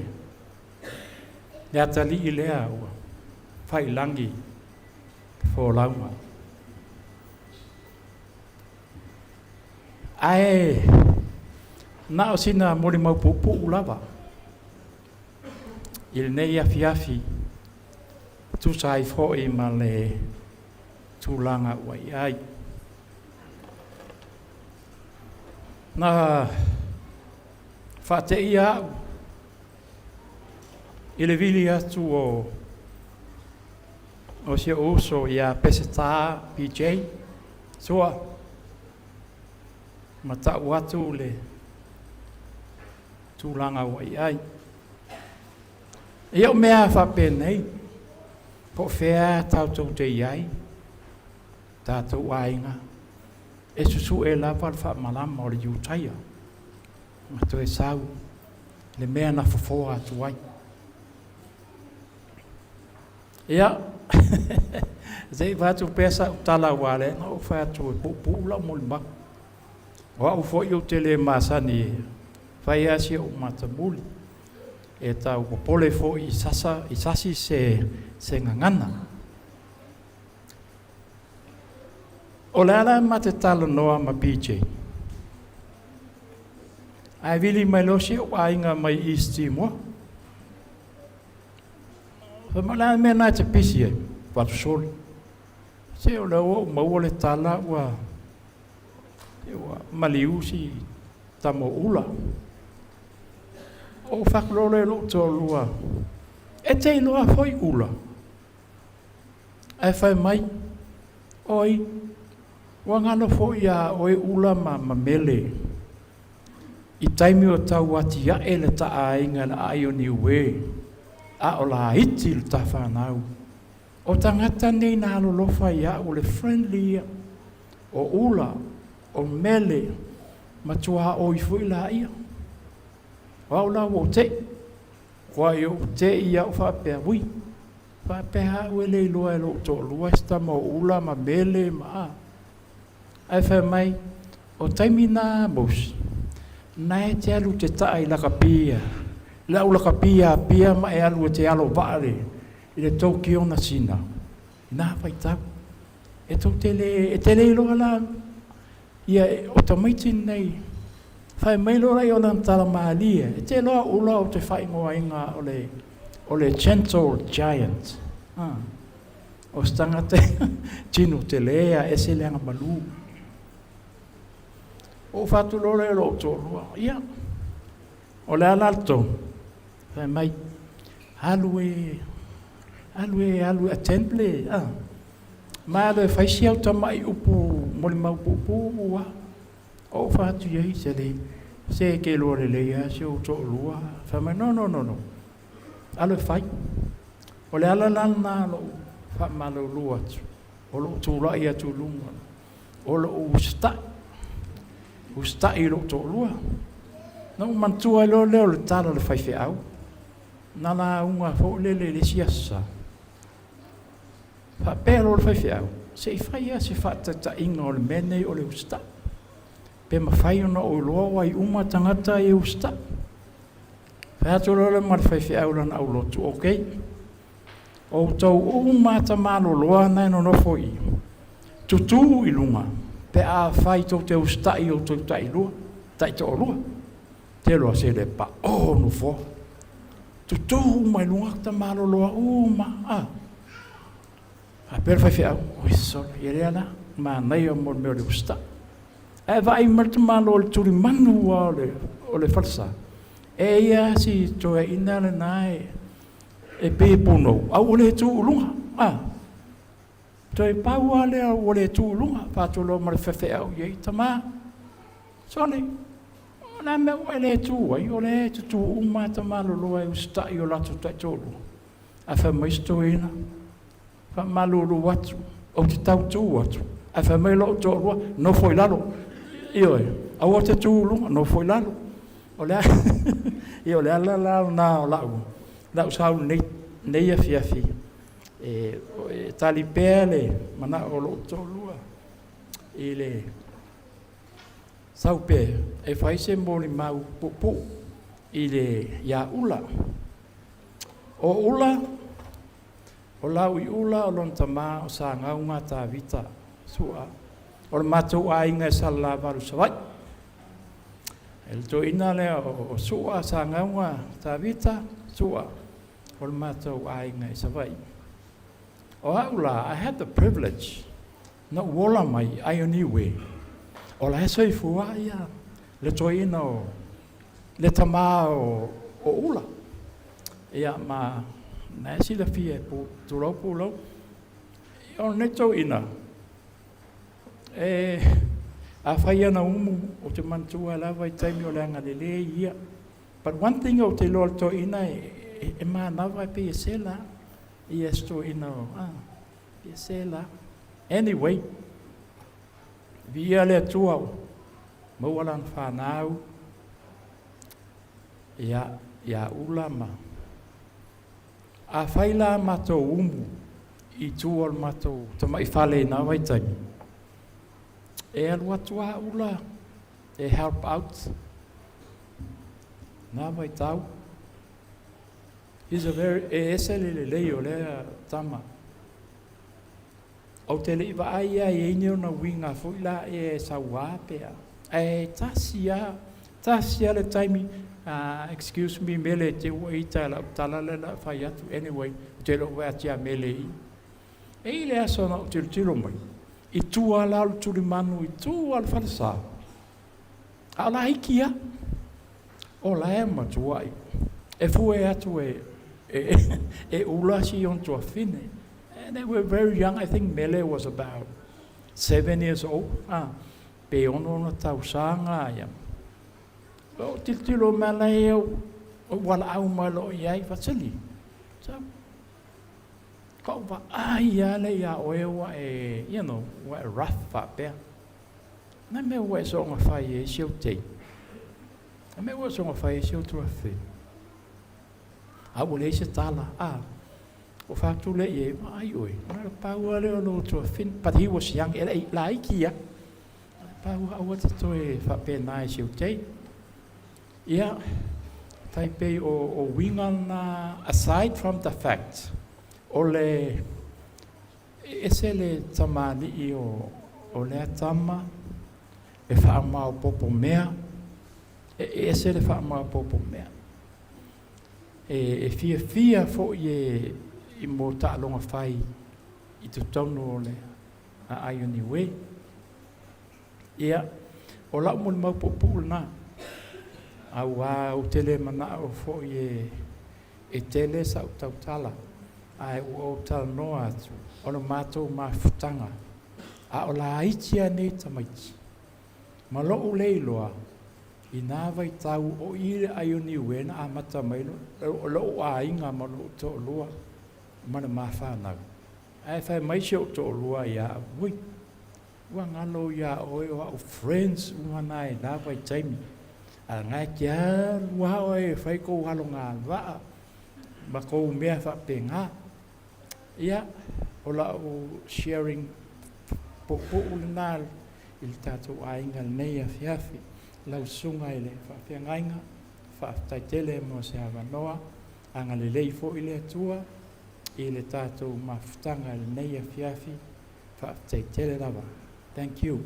ya tali ilea ua whailangi fōlauma ai na o sina mori mau pupu ulava il nei afi tu sai foi ma le tūlanga wai ai na whate ia ile vili atu o sia uso ia peseta PJ soa mata watu le tūlanga wai ai ia o mea whapenei po whea tautou te iai tātou ainga e susu e lava le whaamalama o le iutaia mato e sau le mea na fofoa atu ai ia zei vatu pesa utala wale na o whaatu e pupula mo le mako o au fo i o tele masani whai asi o matamuli e tau popole fo i sasi se ngangana o le ala ma te talo noa ma PJ. Ai vili mai losi o ainga mai East Timor. Ma la mena te pisi e, watu soli. Se o leo maua le tala ua maliusi tamo ula. O whaklole lo tolua. E te iloa foi ula. Ai whai mai. Oi. Wangano fo ia oe ula ma mele. I taimi o tau ati a ele ta ainga na ai o ni ue. A o la iti le ta whanau. O tangata nei na alo lofa ia o le friendly o ula, o mele, ma tua o i fui la ia. Wau la o te. Kwa i o te ia o whapea ui. Whapea ue le iloa e lo to luesta ma ula ma mele ma a. Ai whai mai, o taimina mos, nai te alu te tae laka pia, lau laka pia ma e alu te alo vare, i le tau ki ona sina. Nā whai tau, e tau te le iloa la, ia o ta maiti nei, whai mai loa i o lan tala maalia, e te loa ula o te whai ngoa inga o le gentle giant. O stanga te tinu te lea e se leanga malu. O fatu lore e lo tōrua. Ia. O le alalto. Whai mai. Alue a temple. Ma alo e whaisi au tamai upu moli mau pupu ua. O fatu iei se le. Se ke lore leia se o tōrua. Whai mai no. Alo e whai. O le alalana lo. Wha malo lua atu. O lo tūrai atu lunga. O lo ustai. Ustai lo tōlua. Nau mantua leo le tala le whaiwhi au. Nana unga fo le siasa. Wha pēro le whaiwhi au. Se i whaia se whaatata inga o le mene o le ustai. Pe ma whai ona o loa wai uma tangata e ustai. Whaatolo le ma le whaiwhi au lana au lotu. Okay. O tau umata malo loa nai no nofo i. Tutu i lunga. Pe a whai tau te ustai o tau tai lua. Tai tau lua. te loa se le pa o no fo tu mai lunga ta malo loa uma a per fai au o so ye ana ma nei o mo me le usta e vai mer malo le turi manu o le falsa e ia si to e ina le nai e pe pono au le tu lunga to e pau ale o le tu lunga pa to lo mar fe au ye tama sone na me o le tu ai o le tu uma tama lo lo e usta i o la tu tai tolu a fa mai sto ina fa malu lo watu o te tau tu watu a fa mai lo to ro no foi lalo io a o te tu lunga no foi lalo o le io le ala la na la usau nei a fiafi e tali pele mana o lo tolua ile saupe e fai se moli mau popo ile ya ula o lau i ula o lon tama o sa ngaunga ta vita sua o le matou ainga e sala valu savai el to ina le o sua sa ngaunga ta vita sua o le matou ainga e savai o aula I had the privilege no wola mai Ioniwe o la so i fua ia le to ina o le tama o ula ia ma na si la fie pu tu lo o ne to ina a fai ana umu o te mantua lava i taimi o le anga le ia but one thing o te lo to ina e ma nava pe e sela i esto ina pe sela anyway via le tua mo wala fa nau ya ulama a faila mato umu i tuol mato tama i fale na vai taimi e alua tua ula e help out na vai tau is a very esele le o le tama o te le va ai ai ni ona winga fuila e sawa pe e tasia le taimi excuse me mele te uita la talala la faiatu anyway te lo va tia mele e le aso no te tiro mai i tu ala tu manu i tu al falsa ala ikia o la ema tu ai e fu e atu e ula si on to fine and they were very young. I think Mele was about 7 years old pe ono na tausanga ya o titilo malai o wala au malo yai fatali so ko va ya le ya o e you know what rough fa pe na me wa so nga fa ye shote na me wa so nga fa ye shote wa fe a wole se tala o fa tu le ye ai oi na pa wa le no to fin but he was young like ya pa wa to e fa pe na shote yeah, Taipei o wingan aside from the fact, ole esele tamali I o le tama e fa ma o popo mea esele fa ma o popo mea e fia fo ye I mo ta longa fai I tu tono le a Ioniwe yeah, o la mo ma popo na awa o tele mana o fo e tele sa utala ai o tal no atu ono mato mafutanga a o la itia ne tamaiti malo o leiloa ina vai tau o ile Ioniwe na amata mai o lo a inga malo to lua mana mafana ai fai mai sho to lua ya ui wa ngalo ya o friends una e la vai taimi nga kia wa oi fai ko halonga va ba ko mea fa penga ia ola o sharing po ulnal il tatu ainga nei afiafi la sunga ile fa penga fa taitele mo se avanoa anga le lei fo ile tua ile tatu maftanga nei afiafi fa taitele lava thank you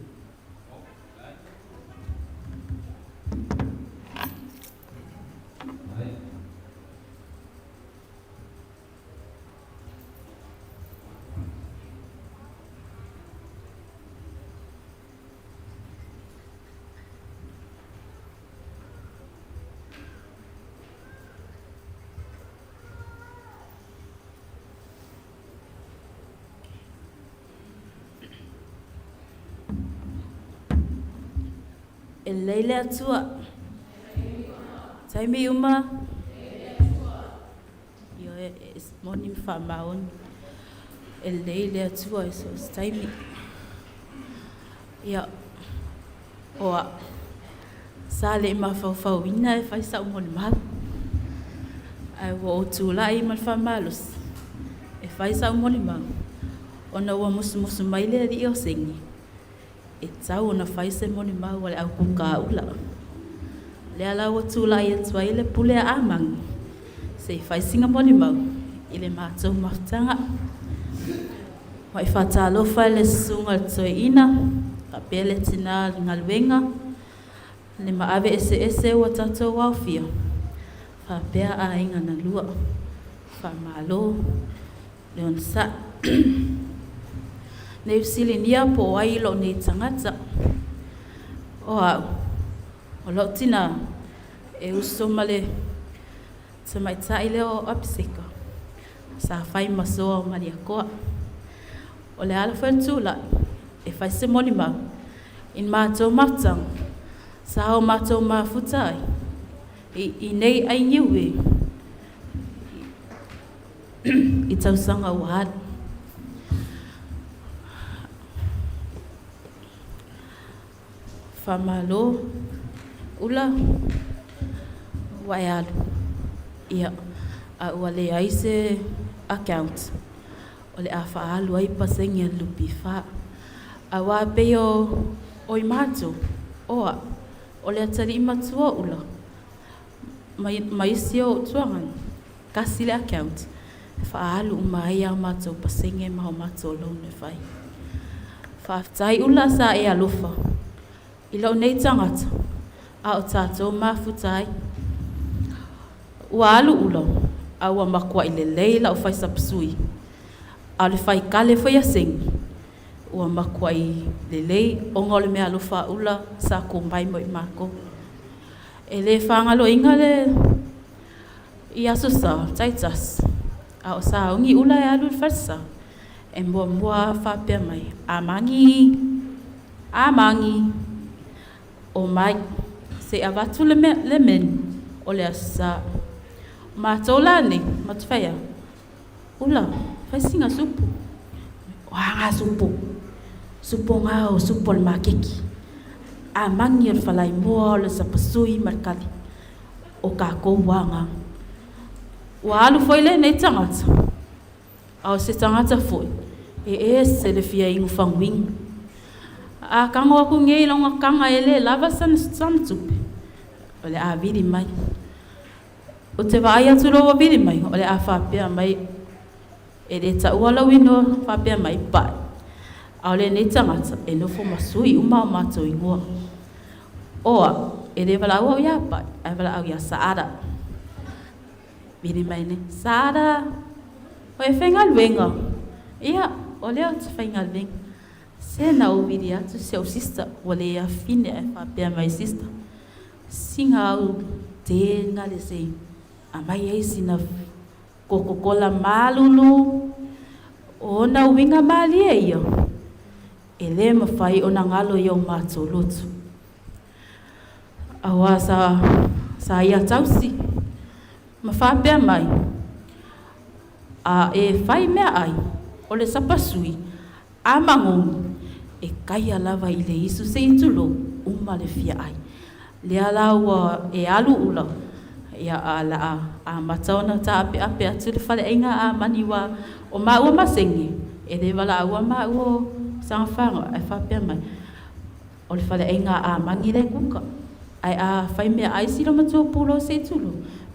e leile atua. Taimi uma. Yo es morning whamaon. E leile atua so taimi. Ia. Oa. Sale ma whauwhauina e whaisa umoni malu. Ai wo tula i mal whamalos. E whaisa umoni malu. Ona ua musu maile ri o sengi. E tau ona whaise moni mau wale au kuka ula. Le ala ua tula i atua i le pule a amangi. Se whaisinga moni mau. I le mātou maftanga. Wa i whatalofa le sunga toe ina. Ka pele tina ngaluenga. Le maave ese ua tatou wau fia. Fa pea a inga na lua. Fa malo. Le on sa. Nei silinia po ai lo nei tangata. O au. O lo tina e uso male te mai tai leo apseka. Sa fai masoa o mali akoa. O le ala whaitula e fai se moni mau. In mātou matang. Sa hao mātou mafutai. I nei ai niwe. I tausanga wahad. Famalo ula waialu ia a wale aise account ole a faalu ai pasengi lupi fa a wa peo oi mato oa ole atari matua ula mai sio tuangan kasile account faalu mai a mato pasengi ma mato lo ne fai fa tai ula sa e alufa ilo nei tangata a o tātou mafutai ua alu ulo a ua makua i le leila o fai sapsui a le fai kale fai asengi ua makua i le lei o ngole mea alufa ula sa kumbai mo i mako e le whangalo inga le i aso sa taitas a o sa ungi ula e alu farsa e mua whapea mai amangi o mai se avatu le men o le asa matola ni matfaya ula fai singa supu wanga supu ngao supu le makeki a mangi o falai mo le sapasui markali o kako wanga wa alu foi le nei tangata au se tangata foi e se le fia ingu fangwing a kanga aku ngei longa kanga ele lava san tupe ole a vidi mai o te vai atu lo vidi mai ole a whapea mai e re ta uala wino whapea mai pai a ole nei tangata e nofo masui uma o mato ingua oa e re wala ua ia pai e wala au ia saara vidi mai ne saara o e whenga luenga ia ole o te whenga luenga se na o vidi atu se o sister wale a fine e whapea mai sister singa au te ngale se a mai ei sina Coca-Cola malulu o na winga mali e ia e le mawhai o na ngalo i o mato lotu awa sa ia tausi ma whapea mai a e whai mea ai o le sapasui a mangongu e kaia lava i le isu se itulo uma le fia ai. Le ala ua e alu ula ia ala a mataona ta ape atu le fale inga a maniwa o maua masengi e le wala ua maua sanga whanga e whapea mai o le fale inga a mangi le kuka ai a whai mea ai silo matua pulo se itulo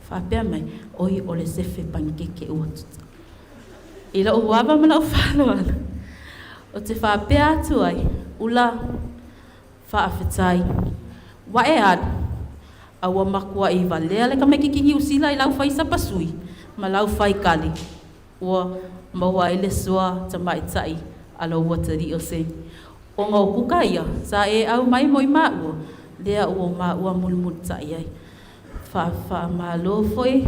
whapea mai oi o le sefe pankeke ua tuta. Ila uwaba mana o whalo ala. O te whapea atu ai, ula whaafetai. Wa e adu, a ua makua i walea le ka me kikingi usila i lau whai sapasui, ma lau whai kali. Ua maua i le soa ta maitai, alo ua tari o se. O ngau kuka ia, sa e au mai moi maua, lea ua maua mulmul tai ai. Wha malo foi,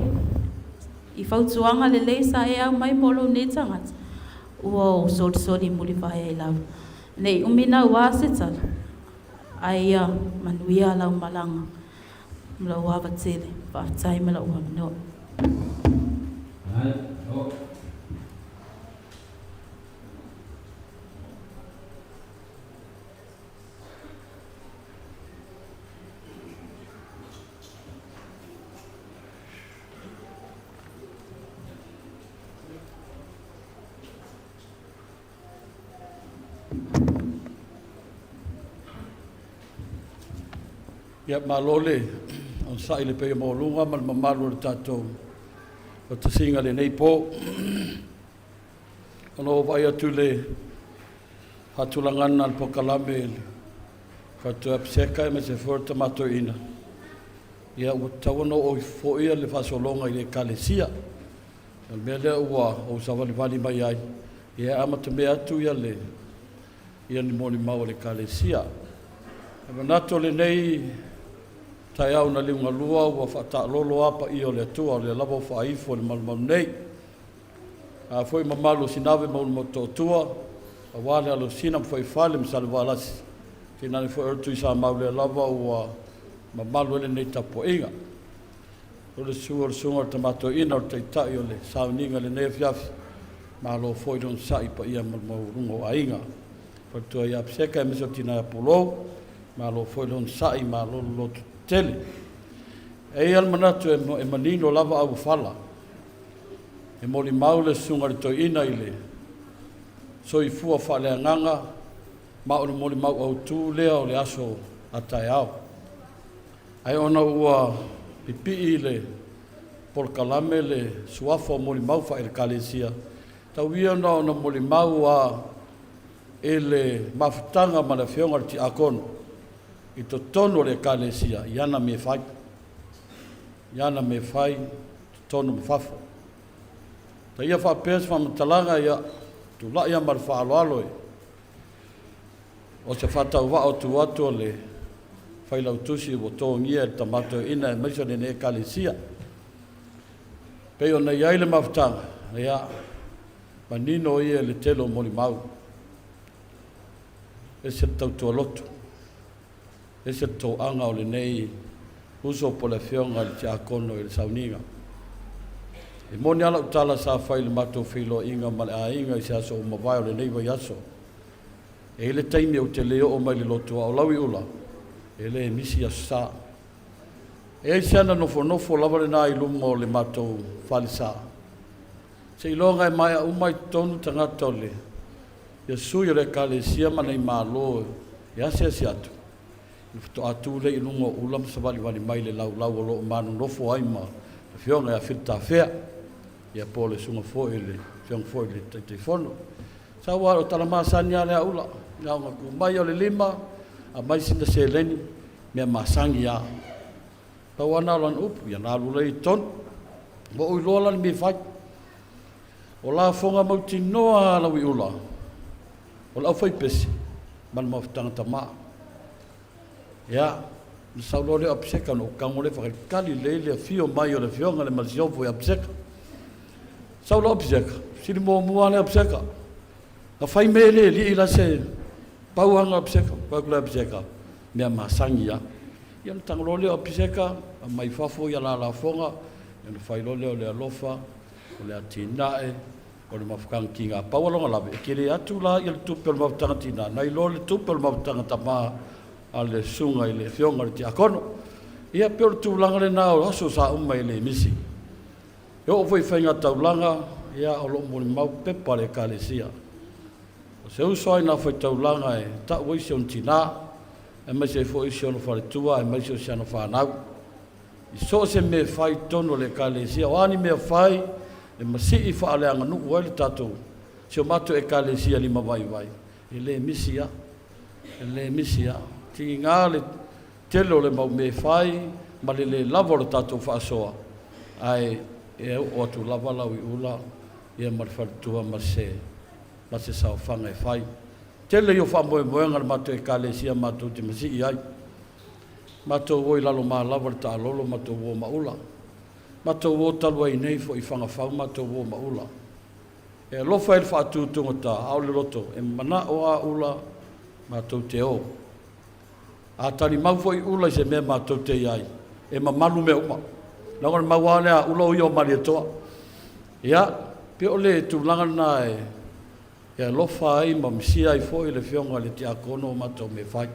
i whautuanga le lei sa e au mai molo ne tangata. Ua o soli muli vai ai lau. Nei umina ua se tala. Aia manuia lau malanga. Mla uava tele. Whaatai mala ua manoa. Ai, o. Ia malole on sai le pe mo lunga mal mamalu le tatou o te singa le nei po ono vai atu le hatulangana al pokalame fatu apseka me se forte mato ina ia o tawono o fo ia le fasolonga i le kalesia al mele o savali vali mai ai ia amata me atu ia le ia ni moni mau le kalesia avanato le nei tai au na liunga lua ua whata lolo apa i o le atua o le lava whaifo le malmau nei. A foi mamalu sinave maulu moto tua, a wale alo sinam foi fale msale walasi. Tinani foi ertu i sa mau le lava ua mamalu ele nei tapo inga. O le sunga o tamato ina o te itai o le sauninga le nei fiafi. Malo foi don sai pa ia malmau rungo a inga. Fatua ia pseka e miso tina apolo, malo foi don sai malo lotu tele. E al manatu e manino lava au fala. E moli maule sunga le toina ile. So i fua fale anganga, maule moli mau au tu lea o le aso atai au. Ai ona ua pipi ile por kalame le suafo moli mau fa il kalesia. Tau ia na ona moli mau a ele mafutanga ma le fionga ti akono. I to tono le kalesia, iana me fai. Iana me fai, tono me fafo. Ta ia wha pēs wha matalanga ia, tu la ia mar wha aloaloe. O se whatau wa o tu atu le whailau tusi o tō ngia e tamato ina e maiso ne ne kalesia. Pei o nei aile mafutanga, ia, manino ia le telo moli mau. E se tau tua lotu. Ese tō anga o le nei uso po le whionga le te akono i le sauninga. E moni ala utala sa whai le mato whilo inga ma le a inga i se aso o mawai o le nei vai aso. E le taimi au te leo o mai le lotua o lawi ula. E le misi aso sa. E ai seana nofo lava le nā i lunga o le mato whali sa. Se ilonga e mai a umai tonu tangata o le. Ia sui o le kalesia ma nei mālo e ase atu. To atu le ilungo ulam sabali wali mai le lau o lo manu nofo ai ma fionga e fita fea ia pole sunga fo ele fiong fo ele te fono sa wa o tala masanya le ula nga ku mai o le lima a mai sinda se leni me masangi ya pa wana lan up ya na lu le ton mo u lo lan mi fai o la fonga mo tinoa la wi ula o la fai pesi man mo tanga tama ya saulo le apseka no kangole fa kali le fio mai o le fionga le masio foi apseka saulo apseka sili mo mua le apseka a fai mele li ila se pauanga apseka pakula apseka me masangi ya ia tanglo le apseka mai fafo ya la fonga e fai lo le alofa o le atinae o le mafukang kinga pawalonga la ke le atula ia tupel mafutanga tina nai lo le tupel mafutanga tama ale sunga ile fionga ti akono ia pe tu langa le nao aso sa umma ile misi yo foi fenga taulanga ia o lo mo mau pepa le kalesia o se uso ina foi taulanga e ta woi se untina e mai se foi se no fare tua e mai se no fa nau i so se me fai tono le kalesia o ani me fai e masi i fa ale anga nu wale tatu se o mato e kalesia lima vai ile misia ti ngale telo le mau me fai ma le lavoro tato fa soa ai e o tu lavala wi ula e mar fartua ma se sa fanga e fai tele yo fa mo ngal mato e kalesia mato ti masi ai mato voi lalo ma lavoro ta lolo mato wo ma ula mato wo talwa i nei fo i fanga fa mato wo ma ula e lo fa il fa tu tu ta au le loto e mana o a ula mato te o A tani mau foi ula se me mātou te iai. E mamalu me uma. Langar mawale a ula ui o mari toa. Ia, pe ole tūlanga na e. Ia lofa ai ma msia ai foi le fionga le te akono o mātou me whai.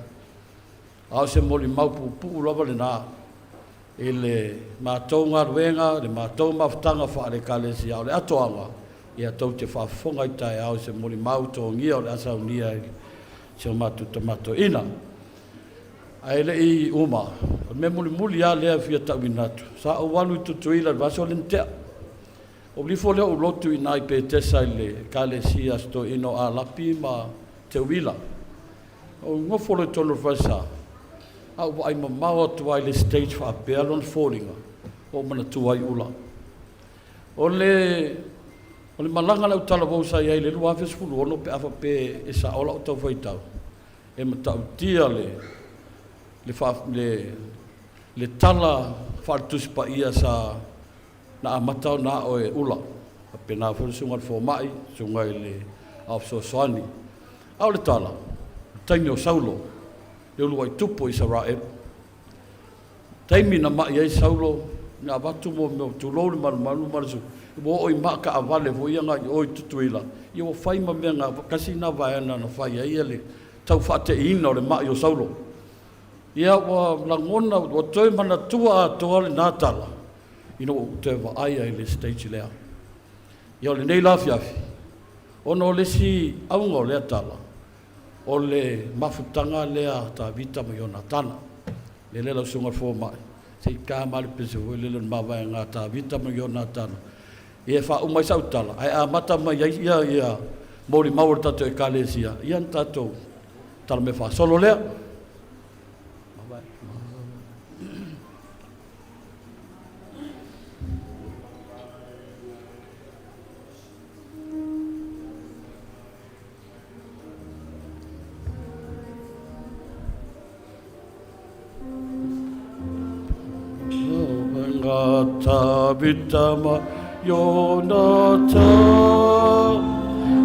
Ao se moli mau pu lava le nā. E le mātou ngā ruenga, le mātou mawhtanga wha le kalesi au le atoanga. Ia tau te whafonga i tai au se moli mau tō ngia o le asa unia i se o mātou tamato ina. Ai le i uma, me muli a lea fia tau inatu. Sa o walu i tutuila le vaso lentea. O lifo leo ulotu i nai pe tesa i le kalesi asto ino a lapi ma te uila. O ngofo le tonu vasa. Au ai mamau atu ai le stage fa apea lon fallinga. O mana tuai ula. O le malanga lau tala vausa i ai le lua fes fulu ono pe afa pe e sa ola o tau faitau. E matau tia le tala fartus pa ia sa na amatau na o e ula. Pe na fulu sunga fo mai, sunga i le afso soani. Au le tala, taimi o saulo. Le ulu ai tupo i sa rae. Taimi na mai ai saulo, nga watu mo me tulou le malu marisu. Mo oi maka avale vo ia nga oi tutuila. I o fai ma mea nga kasi na vaena na fai ai ele. Tau whate ina o le mai o saulo. Ia wa langona, wa toi mana tua a toa le nātala. Ino o te wa ai ai le stage lea. Ia o le nei lafiafi. Ono le si aunga o lea tala. O le mafutanga lea ta vita mo yona tana. Le lela sunga fo mai. Se ka mali pese ho le mawai nga ta vita mo yona tana. Ia fa umai sautala. Ai a mata mai ia mori maur tato e kalesia. Ia tato tala me fa solo lea. Ta vitama yonata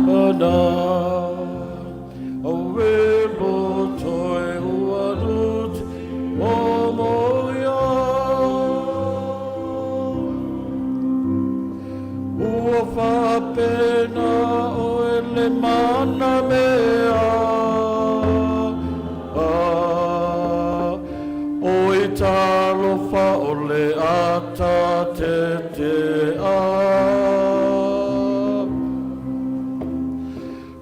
ana awelo toi uarut omoya ufa pena oele mana mea oitalo fa ole ata te a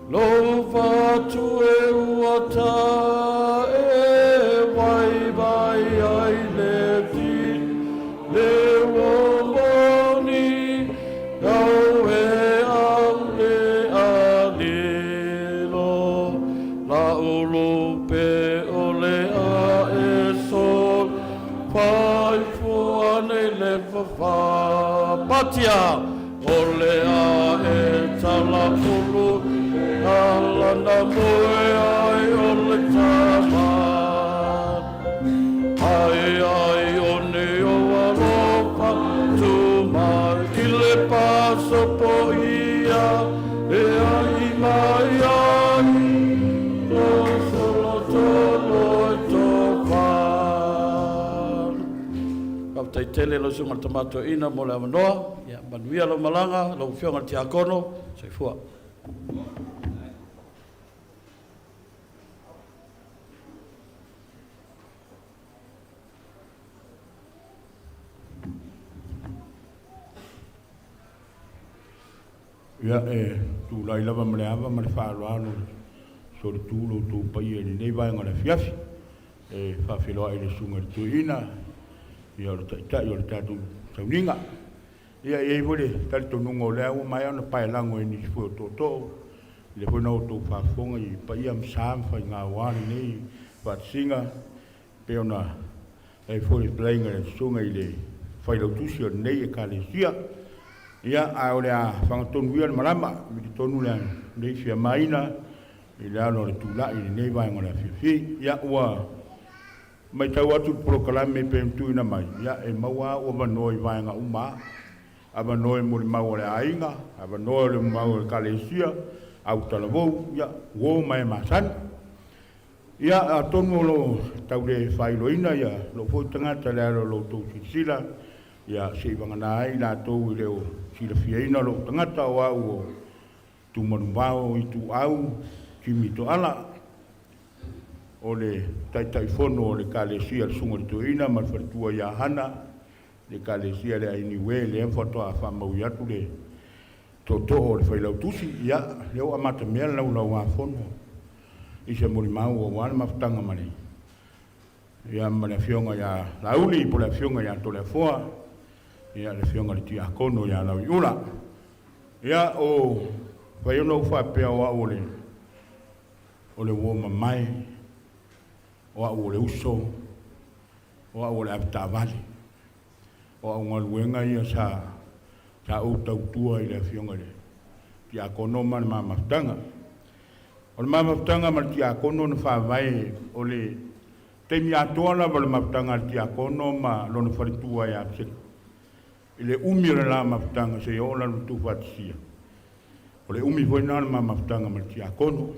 lova tu e uata e vai ai le ti le uomoni au e alilo la ulupe ole a e sol pai fuane le fa patia ole a e tala pulu ala na moe ai ole tama ai one o alofa tu mai ile paso po ia e ai mai ai lo solo tolo tai tele lo sunga tamato ina mo le manoa ya manuia lo malanga lo fionga ti akono sai fua ya tu lai lava mleava ma fa loano so tu lo tu pai ni nei vai ngana fiafi fa filo ai le sunga tu ina ia o ta tu sauninga ia e vole tal to nungo le o mai ona pai lango ni fo to le fo no to fa fonga i pai am sam fa nga wa ni fa singa pe ona e fo le playing le sunga ile fa lo tu sio nei e kalesia ia a ole a fa to nuia malama mi to nuia nei fia maina ile ano le tu la ile nei vai ngona fi ia wa mai tau atu proklame pe tu ina mai ya e maua o manoi vai nga uma aba noi mo mau le ainga aba noi le mau le kalesia au talavo ya wo mai masan Ia a tonu lo tau le whailoina ia lo fo tangata le aro lo tau sila ia se wangana ai la tau i leo sila fiaina lo tangata o au o tu manumao i tu au ki mito ala o le tai fono o le kalesia le sunga le tuina ma wharitua ia hana le kalesia le aini we le emfato a whamau iatu le toto o le whailau tusi ia leo amata mea lau lau a fono i se mori mau o wana mawhtanga mani. Ia mani fionga ia lauli, po le fionga ia to le foa, ia le fionga le tia kono ia lau iula. Ia o whaiono uwha pia o au o le uoma mai, o au o le uso, o au o le apita vali, o au ngaluenga ia sa o tautua i le fionga le tia kono mani ma mawhtanga. O le mamafutanga ma le tiakono na whawai o le teimi atoana ma le mamafutanga le tiakono ma lona wharitua ia psik. I le umi le la mamafutanga se o la nutu whatisia. O le umi fwena le mamafutanga ma le tiakono.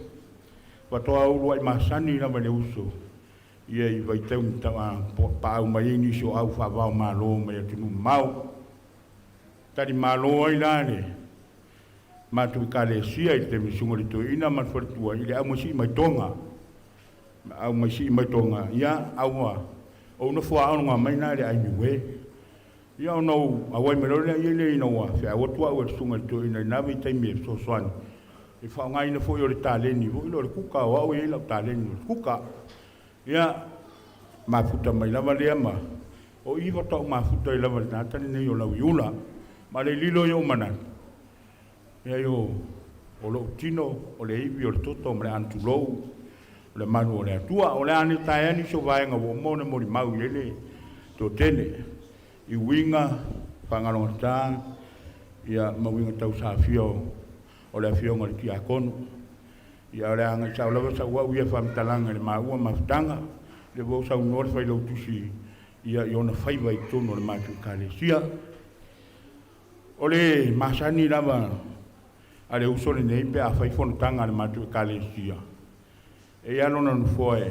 Watoa uru ai masani na ma le uso. Ia i vaitau ni tawa pāu mai ni so au whawao malo mai atunu mau. Tari malo ai nane. Ma tu kalesia i te misunga li tuina ma wharitua i le au masi mai tonga. Au masi mai tonga. Ia aua. O na fua aunga mai na le aini we. Ia o nau awai me role i le ina ua. Fea watua ua sunga li tuina i nawe i taimi e so soani. I whao ngai na fo i o le tāleni. Vo i lo le kuka o au i lau tāleni. Kuka. Ia ma futa mai lava lea ma. O iwa tau ma futa i lava le natani nei o lau iula. Ma le lilo i o manani. Ia yo o lo tino o le iwi o le toto o le antulou o le manu o le atua o le ane taeani so vaenga o mone mori mau lele to tene i winga whangaronga tā ia mawinga tau sa fio o le fionga le kia kono ia o le anga sa ulawa sa ua uia whamtalanga le maua mawhtanga le vau sa unore whai lau tusi ia i ona whaiva i tono le matu kalesia o le masani lava ale usole nei pe a fai fontanga le matu kalesia e ia lona no foi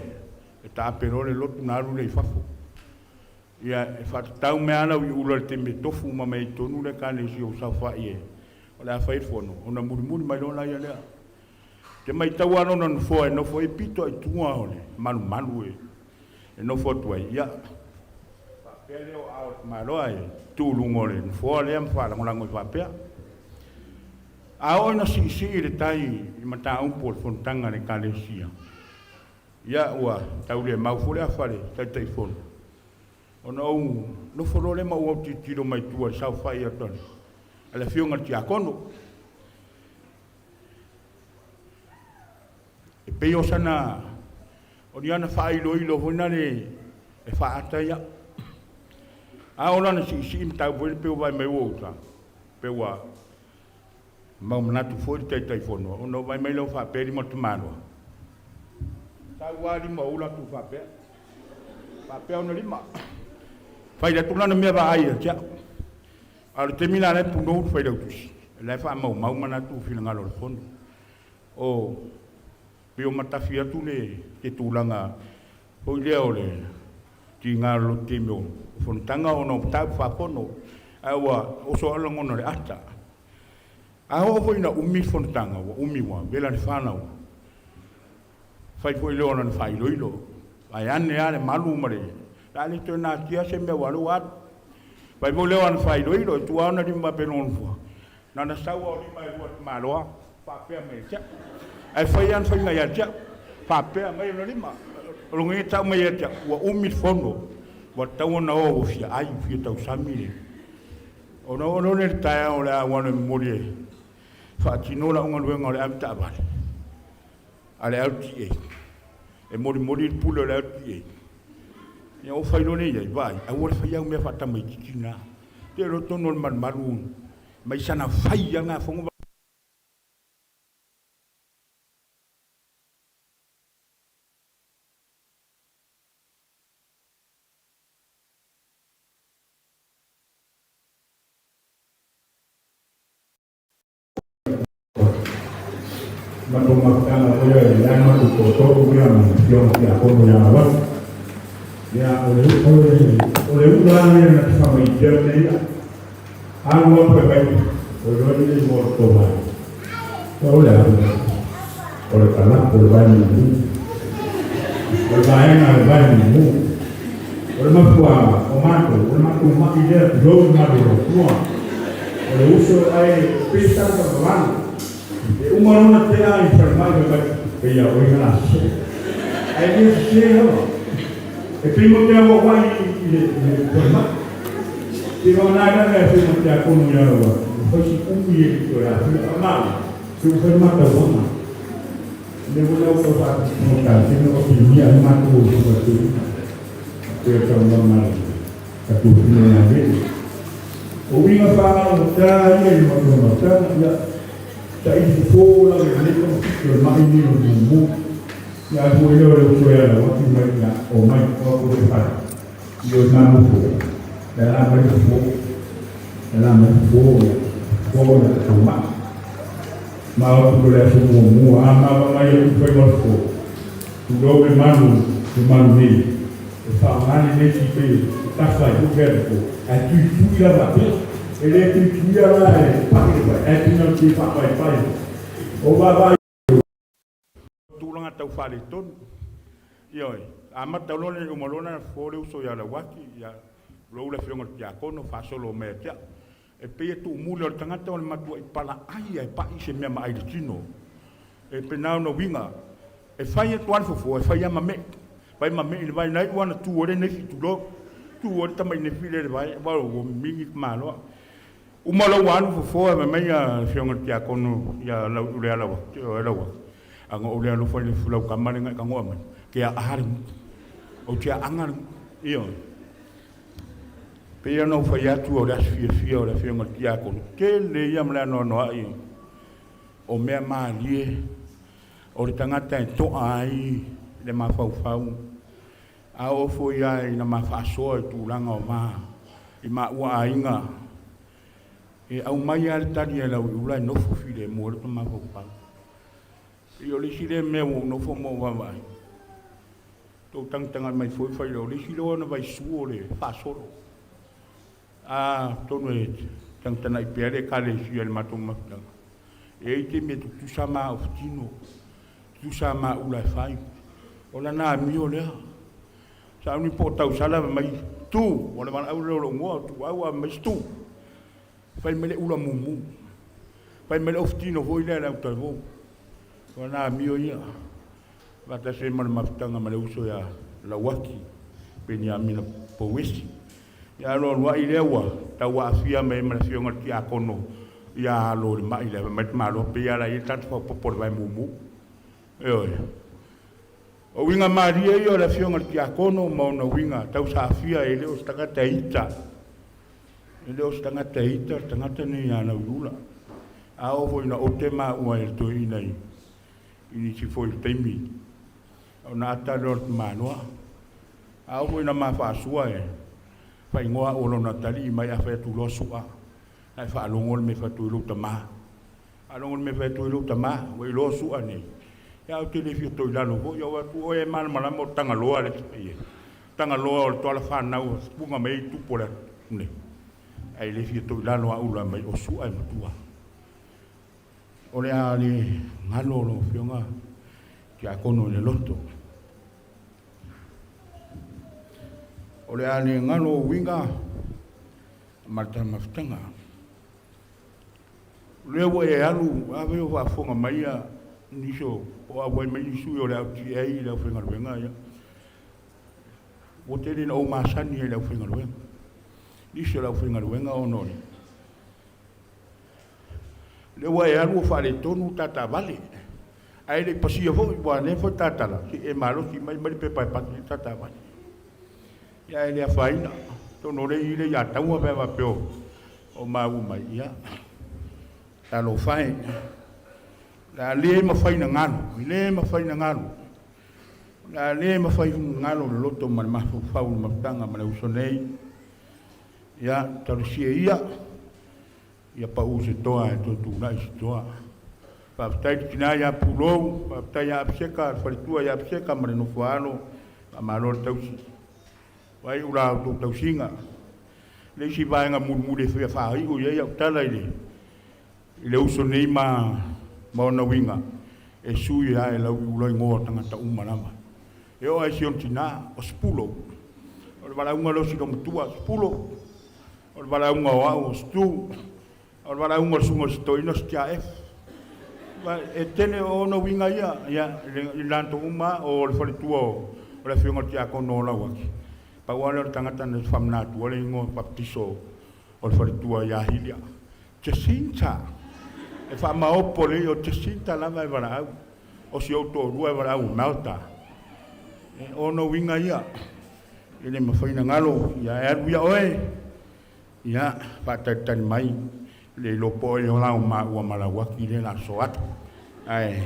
e ta perole lotu na rule i fafo ia e fa tau me ana u ulo te me tofu ma me tonu le kalesia o sa fa ie o la fai fono ona muri mai lona ia le te mai tau ano no foi no foi pito i tua ole malu e no fo tua ia pa pele o out maloai tu lungole no foi le am fa la ngol fa pe a ona si le tai i mata un por fontanga le kalesia ia ua tau le mau fole a fale tai fon ona o no folo le mau o tiro mai tua sa fai aton ala fionga ti akono e pe o sana o diana fai lo ilo hona le e fa ataia a ona na si tau po pe vai mai outa pe wa mau manatu foi tai fono o no vai mai lo fa peri mo tomano tau wali mo ula tu fa pe ona lima fai da tuna na me va ai ja al terminar e puno fai da tusi le fa mau manatu fina ngalo fono o pe o matafia tu le te tulanga o le ole ti ngalo te mo fontanga o no tau fa fono awa o so ala ngono le ata aho foi na umi fontanga wa umi wa vela ni fana wa fai foi le ona fai loilo ai ane ale malu mare dali to na tia se me walu wat fai foi le ona fai loilo tu ona di ma penon fo na na sawa ni mai wat maloa pa pe me cha ai fai an fai na ya cha pa pe me no ni ma lo ngi ta me ya cha wa umi fono wa tau na o fia ai fia tau samile ono ne ta o la wana morie fatino la unga luenga le am tabal ale alti e mori pulo le alti e o fai lo nei vai a ora fai au me fata mai kina te ro tono man marun mai sana fai nga fongo Matungakana oya yana kutoto ya msio ya kono ya watu ya ole ulani na kama ijerne ya anu apa baik ole ni morto mai ole kana ole bani mu ole bani mu ole mafua omato ole matu makide do maduro tua ole uso ai pista kwa bani umaruna tena informasi ke ya oina ai ni sio e primo che avevo qua le ti non hai da primo che con un euro poi si cumbi ya ma si fermata buona ne volevo fare un calcio non ho più mia ma tu per tornare a tu fine a vedere o vino a fare un taglio e non Jadi sekolah mereka bermain di rumah. Ya boleh orang tua yang waktu mereka omai kau berdepan. Dia nama tu dalam mereka dalam rumah. Mau tu boleh semua ama yang famous tu. Tu doi malu ni. Seorang ini siapa tak saya juga tu. Aku juga apa? Ele é que ia lá, é que não tinha pai. O babai. Tulang atau faliton. Yoi, amat tau lone umalona fole uso ya la waki ya lo la fiong ya kono fa solo metia. E pe tu mulo tangata o matua ipala ai ai pa ise me mai dino. E pe na no winga. E fai tuan fo e fai mame. Vai mame il vai nai wana tu ore ne fi tu lo. Tu ore tamai ne fi le vai va o mingi malo. Umalo wan fo me me ya fiong ya kono ya la ule ala wa anga ule ala fo le fulau kamare ngai ka ngoma ke a hari o tia angar io pe ya no fa ya tu o das fi o la fiong ya kono ke le ya mla no ai o me ma lie o le tangata to ai le ma fau a o fo ya ina ma fa so tu langa o ma I ma wa inga e au mai al tani la ula no fo file mo le ma fo pa io le sile me no fo mo va vai to tang mai fo fa io le sile no vai su le fa solo to no tang i pere ka le si el matoma e te me tu sama oftino tu sama ula fai ola na mi ole sa un porta usala mai tu ona van au lo ngo tu au mai tu fai mele ula mumu fai mele oftino voi le au tavo ona mi oia va ta se mal maftanga male uso ya la waki Benjamin Powesi ya lo wa ilewa ta wa fia me me fio ngati akono ya lo ma ile ma lo pe ya la i tat por vai mumu o winga maria io la fio ngati akono ma no winga ta sa fia ile o stanga taita ile o stanga taita stanga tani ya na ula a o foi na o tema o el to inai ini si foi temi ona ta lord manua a o foi na ma fa sua fai ngoa o lona tali mai a fa tu lo sua ai fa longol me fa tu lu tama a longol me fa tu lu tama o lo sua ni ya o te le fi to la no yo wa tu o e mal mala mo tanga lo ale tanga lo o to la fa na o punga mai tu pola ne ai le fi to la no a ula mai o sua mai tua o le ali ngalo lo fionga ki a kono le loto o le ali ngalo winga marta maftanga le wo e alu ave o va fonga mai a niso o a voi mai su o le ti ai le fonga wenga ya o te le o masani le fonga wenga niso le fonga wenga o no le wo e alu fa le tonu tata vale ai le pasia fo bo ne fo tata la e malo si mai mai pe pa tata vale ya ele faina to no le ile ya tau pe va pe o ma u mai ya ta lo fai la le ma fai na ngano le ma fai na ngano la le ma fai ngano lo to ma ma fa u ma tanga ma u sonei ya ta lo si ia pa u se toa to tu na si toa Whaftai tina ia pulou, whaftai ia apseka, whalitua ia apseka, marino whaano, a maror tausi. Wai ura o tausinga. Le si vaenga murmure whea whaai o ia tala ile. Ile uso nei maona winga. E sui ia e lau uloi ngoa tangata umanama. E o ai sion tina, o spulo. O le wala unga losi do matua, spulo. O le wala unga o au, o stu. O le wala unga sunga stoino stia F. E tene o no winga ia i lanto uma o le whalitua o le whiunga tia kono o lawaki. Pa wale o tangata na whamnatu, o le ingo baptiso o le whalitua ia hilia. Jacinta, e wha maopo le o Jacinta lama e wala au, o si auto rua e wala au Malta. O no winga ia, i le mawhaina ngalo, ia e aru ia oe, ia pataitani mai, le lopo e o lau ma ua malawaki le na soatu. Ai,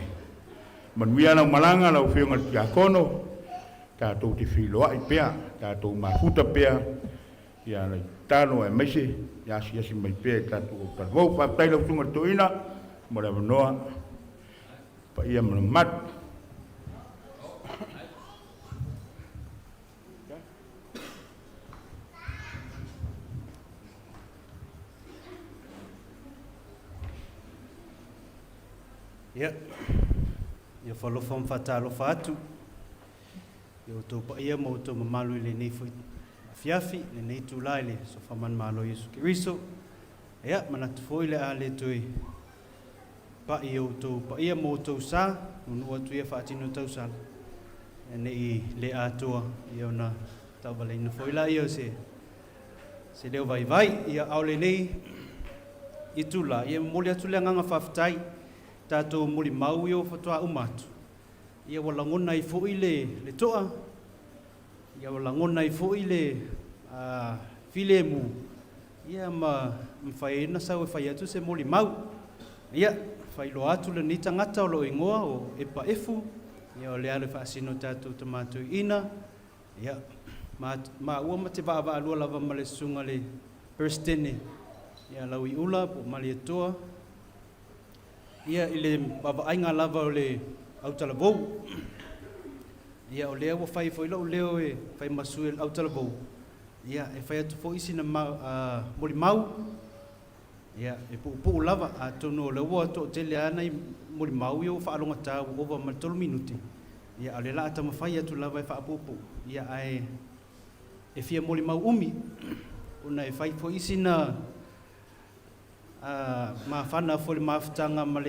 manuia lau malanga lau whiunga tia kono, tātou te whiloa i pēa, tātou mafuta pēa, ia lai tāno e meise, ia si mai pēa tātou o tarvou, whaptai lau tunga toina, mo rewa noa, pa ia mana mat. Ia, ia whalofa mwhatalofa atu. Ia tō pa ia mo tō mamalu i le nei fwit fiafi, le nei tūlai le so whaman malo Yesu Kiriso. Ia, manatu fwoi le a le tui pa ia o tō pa ia mo tō sā, unua tu ia whaatino tau sā. E nei le a toa, ia ona tau wale ina fwoi la ia se leo vai vai, ia au le nei i tūla, ia moli atu le nganga whaftai, tātou muli mau i o whatua umatu. Ia wala ngona i fo i le toa. Ia wala ngona i fo i le file mu. Ia mwhaena sau e whai atu se muli mau. Ia, whai lo atu le ni tangata o lo ingoa o epa efu. Ia o le ale whaasino tātou tamatu ina. Ia, ma ua ma te waa alua lava ma le sunga le perstene. Ia lau i ula po mali atoa. Ia i le ainga lava o le Autalavou. Ia o lea wa whai fwoi lau leo e whai masu e Autalavou. Ia e whai atu fo isi na moli mau. Ia e pu lava a tono o leo ato o te lea ana i moli mau i o whaalonga tāu ova ma 3 minuti. Ia o le la ata mawhai atu lava e whaapupu. Ia e fia moli mau umi. Una e whai fo isi na ma whana fo le mawhitanga ma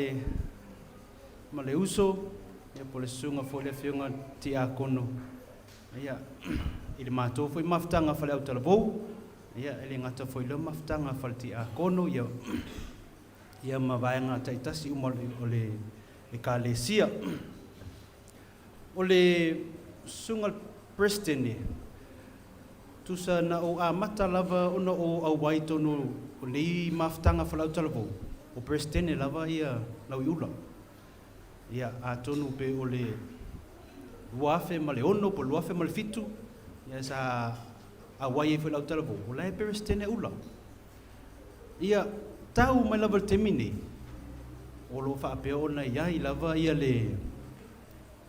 le uso. Ia po le sunga fo le whiunga ti a kono. Ia, i le mātou fo i mawhitanga whale Autalavou. Ia, e le ngata fo i le mawhitanga whale ti a kono. Ia ma vaenga taitasi uma o le kālesia. O le sunga Prestene. Tusa na o a mata lava ona o au waitono o le mawhitanga whale Autalavou. O Prestene lava ia lau i ula. Ia a tonu pe o le luafe ma le ono po luafe ma le fitu. Ia sa a wai e whela Autalavou. O lai Prestene ula. Ia tau mai lava temine. O lo whaapea ona iai lava ia le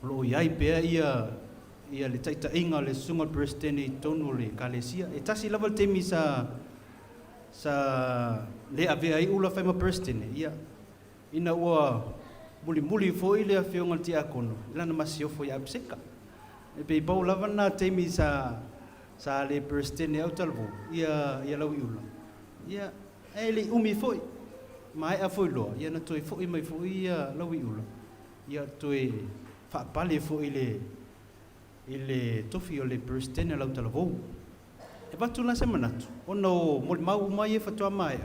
lo iai pea ia le taita inga le sunga Prestene i tonu le kālesia. E tasi lava temi sa le avea i ula whaima Prestene. Ia ina ua muli foi le whiunga ti a kono. Lana masiofo i apseka. E pei pau lava na teimi sa le Prestene Autalavou. Ia lau i ula. Ia e le umi foi. Ma e a foi loa. Ia na toi foi mai foi ia lau i ula. Ia toi whaapale foi i le tofi o le Prestene Autalavou. E watu la se manatu. Ona o moli mau mai e whatua mai.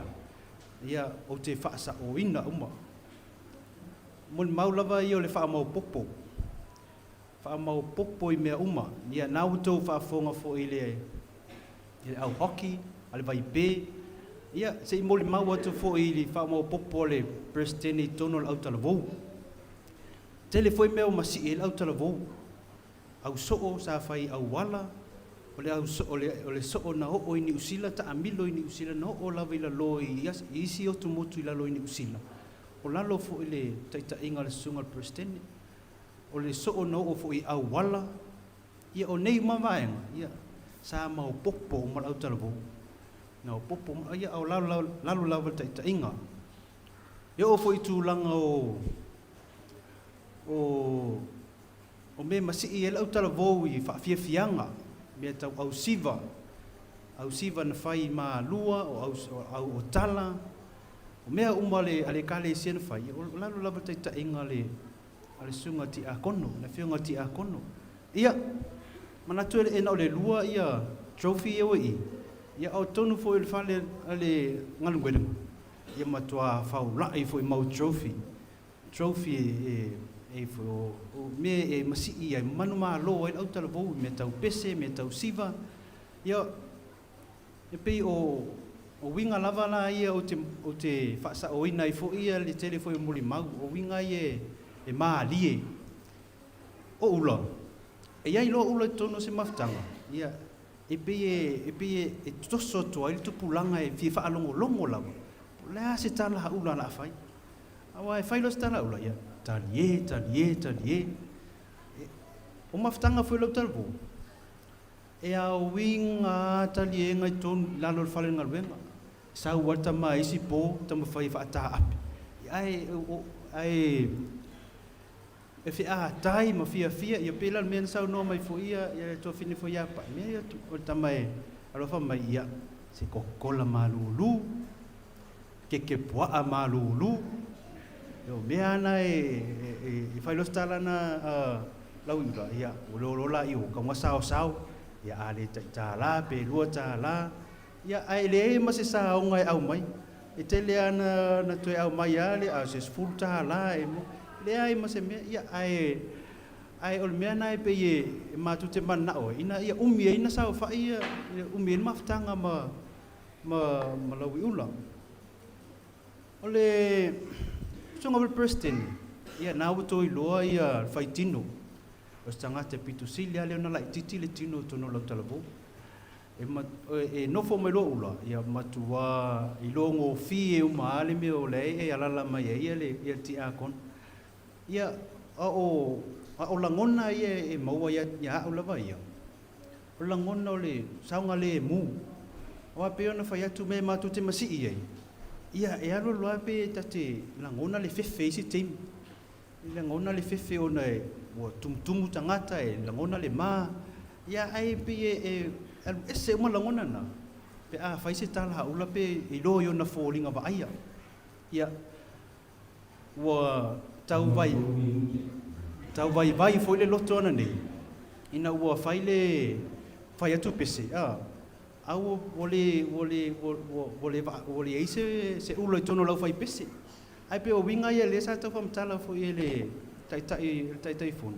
Ia o te whaasa o ina uma. Mon mau lava i o le wha mau popo. Wha mau popo i mea uma. Ia nau tau wha whonga fo i le au hoki, ale vai pē. Ia, se i moli mau atu fo i le wha mau popo le Prestene i tono le Autalavou. Tele foi mea o masi e le Autalavou. Au soo sa whai au wala. O le soo na ho i ni usila, ta amilo i ni usila, na ho lava i la lo i isi o tu motu i la lo i ni usila. o lalo fo ile taita inga le sunga le presidente o le so no o fo I au wala ia o nei mavaenga ia sa mau popo ma au talavo na popo ia au lalo taita inga ia o fo I tūlanga o me masi I ele au talavo I whaafiafianga me tau au siva na whai ma lua o tala o mea umale ale kale sian fai o lalu lava taita inga le ale sunga ti a kono na whiunga ti a kono ia manatu ele ena o le lua ia trophy ewa ia au tonu fo ele fale ale ngalungwele ia matua fau lai fo I mau trophy e fo me e masi ia manu ma lo ele au tala vou me tau pese me tau siva ia e pei o winga lava la ia o te whaasa o ina I fo ia le tele fo I muli mau o winga e maa lie o ula e iai loa ula tono se maftanga ia e pei e toso toa ili tupulanga e fie whaalongo longo lava lea se tala ha ula la fai awa e whailo se tala ula ia talie o maftanga fo ilo talvo e a winga talie ngai ton lalo le whale ngaluenga sa wata ma isi po tama whai whaata api ai e fia tai ma fia ia pela men sau no mai fo ia to fini fo ia pa me ia o tamai alo fa mai ia se kokola malulu ke poa malulu yo me ana e fai lo stala na lau ila ia o lo la i o ka sao ia ale ta la pe lo ta la ia ai le ma se sa o ngai au mai e tele ana na to au mai ale a se full ta la e le ai ma se me ia ai ol me na pe ye ma tu te man na o ina ia ina sa fa ia ma ftanga ma la wi ula ole songa vel preston ia na o to I loa ia fai tino o stanga te pitu silia le na la titi le tino to no la talabo e no fo me lo ula ia matua I longo fi e uma ale me o le e ala la mai ia le ia ti a kon ia o langona ia e maua ia o lava ia o langona o le saunga le mu o a pe ona fai atu me matu te masi ia e alo loa pe tate langona le fefe isi teim langona le fefe ona e o tumtumu tangata e langona le ma ia ai pe ese uma langona na pe a fai se tala haula pe I lo yo na falling ava ia ia wa tau vai foi le loto na nei ina ua fai atu pese au vole ise se ulo tono lau fai pese ai pe o winga ia le sa tau famtala foi ele tai fon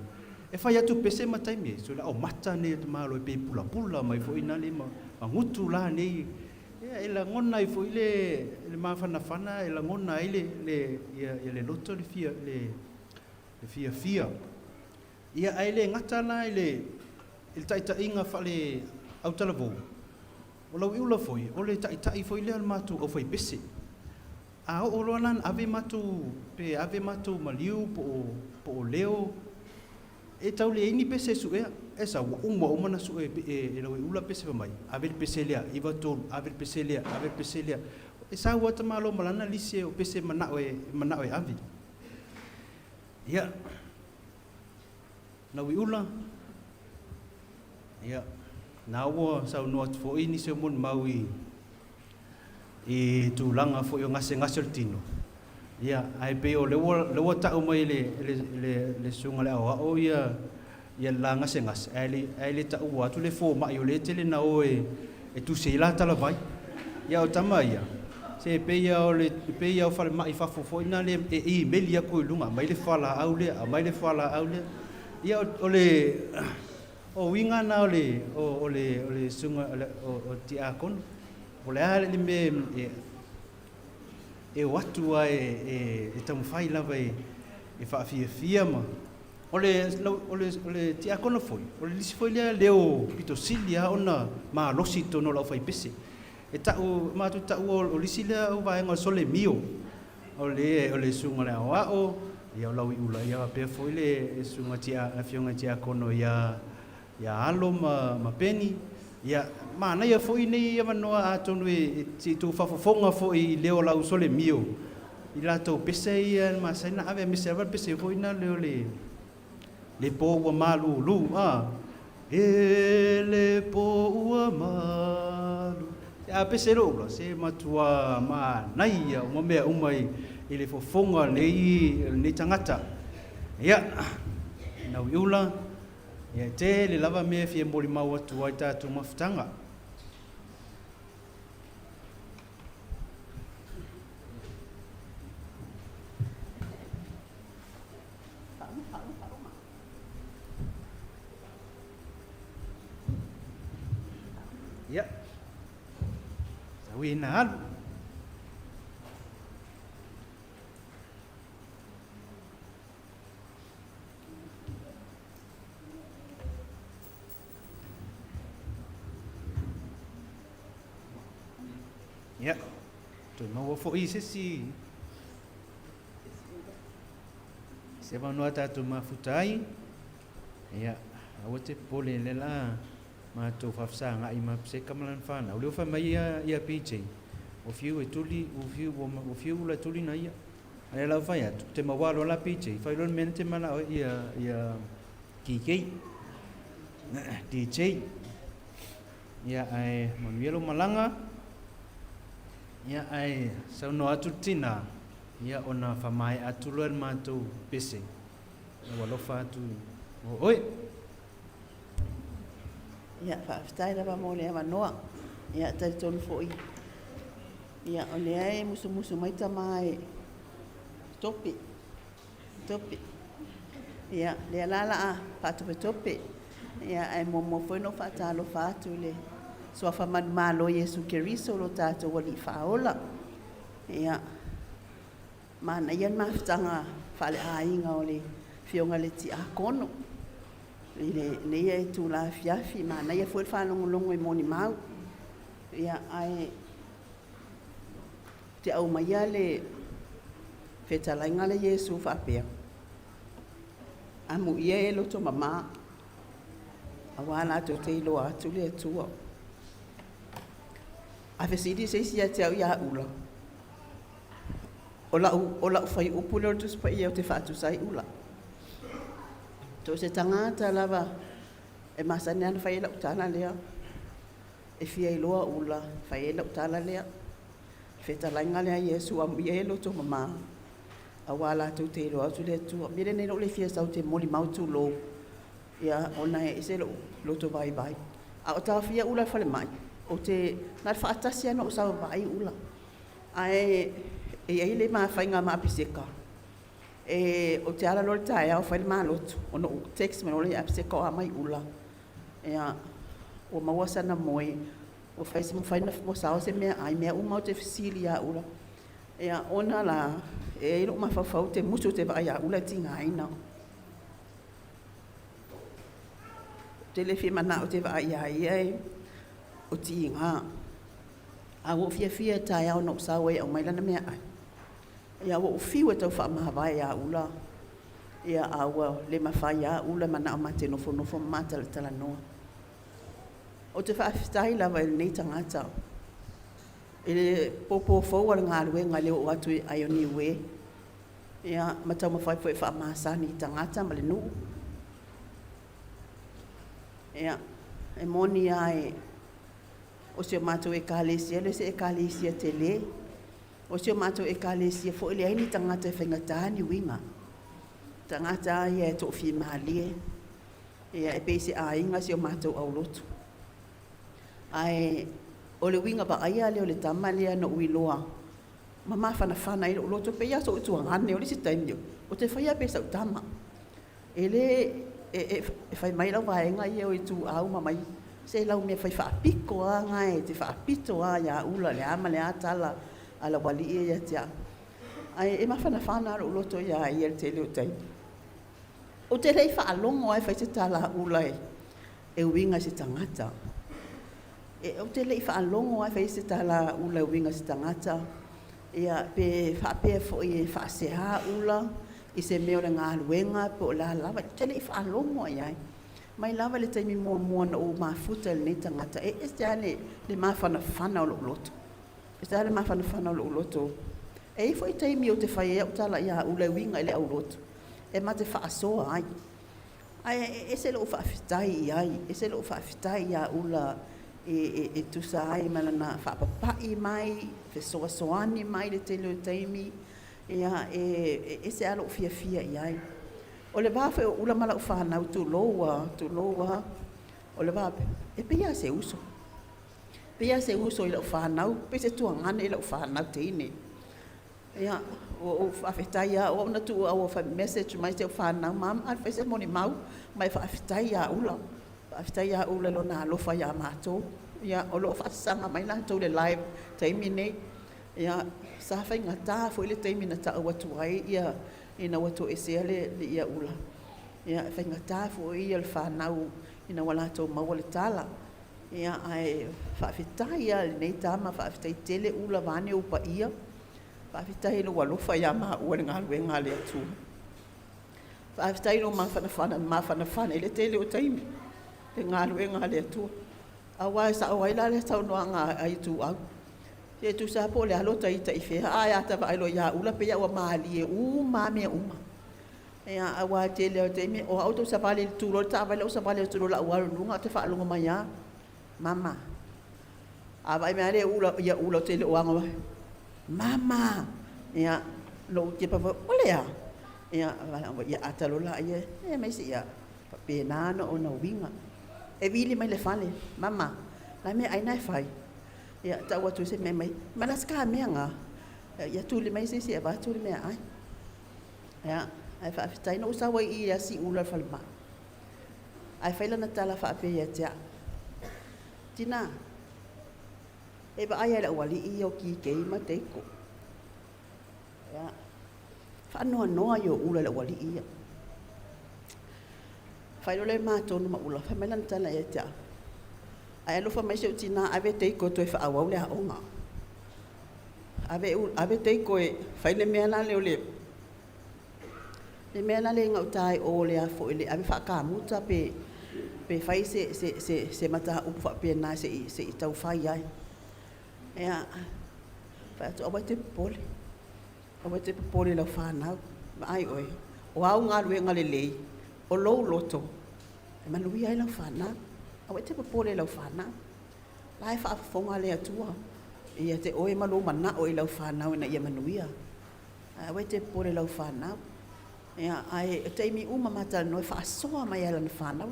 e fai atu pese matai me so la o mata ne te malo pe pula mai foi na le ngutu la nei e la ngona I foi le mafana e la ngona ile le loto le fia ia ai le ngata la ile taita inga fale au talavo o lau iula foi o le taita I foi le al matu o foi pese a o lo lan ave matu maliu po o leo e tau le ini pese su e sa uma na su e lau iula pese mai ave pese lea iva tolu ave pese lea e sa wata malo malana lise o pese mana o ave ia na wiula ia na wo sa no fo ini se mon maui e tulanga fo yo ngase tino ia ai pe o le ta o mai le sunga le o ia la ngase ai le ta o atu le fo ma yo le tele na o e tu se la tala vai ia o tamaia se pe ia o fal mai fa fo ina le e melia ko lunga mai le fala au le ia o winga na o le sunga o ti akon o le ale me e watu e tamu fai lava e fa fia ma o le ti akon foi o le lisi foi le o pitosilia ona ma losi to no la fai pese e ta o ma tu ta o lisi le o vai ngol sole mio o le sunga le o ia lau i ula ia pe foi le sunga tia a fionga tia kono ia alo ma peni ia mana ia foi nei ia manoa a tonu e tu fafofonga foi leo lau sole mio i lato pese ia ma sai na ave me serva pese foi na le po ua malu lu le po ua malu a pese lo se matua ma nai ia uma mea umai i le fofonga nei tangata ia na uila ia te le lava me fie moli mau atu ai tātou mafutanga ia sawi na halu ya tu mau fo isi si seba no ata tu mafutai ya awote pole lela ma tu fafsa nga ima se kamalan fana o le fa mai ia PJ o fiu e tuli o fiu la tuli na ia ai la fa ya te mawalo la PJ fa lon mente mana ia kiki DJ ya ai monmielo malanga ia ai sa no atu tina ia ona fa mai atu luan matu pese o lo fa tu oi ia fa stai la mo le manoa ia ta tonu foi ia o le ai musu mai ta mai topi ia le la pa topi ia ai mo foi no fa ta lo fa tu le so fa man malo Yesu Keriso lo tato wali faola ia mana yan maftanga fale ainga ole fionga le ti akono le ia tu la fiafi mana ia foi fa longo e moni mau ia ai te au mai ale feta la ngale Yesu fa pe amu ia lo to mama awala to te lo atu le tuo a fesidi se sia te ia ula ola fai upulo tu spa ia te fatu sai ula to se tangata lava e masane an fai la utana lea e fia iloa ula fai la utala lea feta la ngale Yesu am ia lo to mama awala tu te lo atu le tu mire ne lo le fia sau te moli mau tu lo ia ona e se lo to bye a o ta fia ula fale mai o te na fatasi no sa vai ula ai e le ma fainga ma piseka o te ala lol tai au fai ma lot o no text me no le apseka a mai ula ia o ma wasa na moi o fai se mo fai na mo sa o se me ai me uma o te fisilia ula ia ona la e no ma fa te muso te vai a ula tinga ina telefima na o te vai ai o tinga a wo fia tai au no sa we o mai lana me ai ia wo fiu e tau fa ma vai a ula ia a wo le ma fa ya ula mana ma te no fo mata le tala no o te fa stai la vai nei tangata ele popo fo wa nga le nga le o atu ai oni we ia mata ma fa fa ma sa ni tangata ma le no ia e moni ai o se mato e kalesia le se e kalesia tele o se mato e kalesia fo le ai tangata fenga tani winga tangata ia to fi mali ia e pese ai nga se mato au lotu ai o le winga ba ai le o le tamale no uiloa mama fana i lotu pe ia so tu ngane o le se taimio o te faia pe sa tama ele e fai mai la vai nga ia o tu au mamai se lau me fai fa piko nga e te fa pito ya ula le ama le atala ala wali ia tia ai e ma fana ro loto ya ia te le tai o te rei fa longo ai fai te tala ula e winga se tangata e o te rei fa longo ai fai se tala ula winga se tangata Ia pe whapea fo i whaaseha ula, i se meo le ngā luenga po la lava, tele i whaalongo ai. Mai lava le taimi mua na o mafuta le nei tangata, e stane le mawhanawhana o loto. E stane le mawhanawhana o loto. E fo i taimi o te whaia utala ia ula winga i le au loto. E ma te whaasoa ai. Ai, e se lo whaafitai ai, e se lo whaafitai ia ula e tusa ai mana na whaapapai mai, fe soa soani mai le te leo taimi, ia e se alo fia iai. O le wafe o ula mala u whanau tu loa, o le wape, e pia se uso. Pia se uso i lau whanau, pe se tuangane i lau whanau te ine. Ia, o whawhetai ia, o na tu au o message mai se o whanau, mam, a whaise moni mau, mai whawhetai ia ula. Whawhetai ia ula lo na alofa ia mātou. Ia, o lo whaasanga mai na tau le live taimi nei. Ia, sa whai ngata, fo ile taimi na ta watu ai, ia, ina watu esea le ia ula. Ia, whai ngata, fo ia le whanau, ina wala tau maua le tala. Ia, ai, whawhetai ia, le nei tama, whawhetai tele ula vane upa ia. Whawhetai no walofa ia maa ua ngā luenga le atu. Whawhetai no mawhanawhana, ele tele o taimi. Le ngā luenga le atu. Awa sa awai la le tau noa ngā ai tu au. Se tu sa po le halota i ta i whea, ai ata wa ailo ia ula pe ia ua maali e uma mea uma. Ea awa te leo te ime, o auto sa pale le tūro, ta awai leo sa pale le tūro la uaru nunga, te whaalunga mai ia. Mama. Awa i mea le ia ula te leo anga wai. Mama. Ea, lo te papa, ole ia. Ea, ia atalola ia, ea maisi ia, penano o na winga. E vili mai le fale, mama, la mea aina e fai. Ia ta watu se me mai, mana ska mea nga. Ia tuli mai se e ba tuli mea ai. Ia, ai fa afitai no usawa i ia si ula falma. Ai faila na tala fa ape ia tia. Tina, e ba ai ala wali i o ki kei ma teiko. Ia, fa noa yo ula la wali ia. Failo le mātou ma ula, whamela ntana e tia. Ai alofa mai se utina, ave teiko toi whaawau le haonga. Ave teiko e, whaile mea na leo le. Le mea na le ngau tai o le afo ele, ave whaakamuta pe whai se mata upa pe na se i tau whai ai. Ea, whai atu awa te pole. Awa te pole lau whanau. Ma ai oi. O au ngā luenga le lei. O lou loto, e manui ai lau whana, awa te papore lau whana, lai whaafonga le atua, ia te oe malo mana o i lau whanau ina ia manuia, awa te papore lau whanau, ia ai teimi uma mata noi whaasoa mai ala na whanau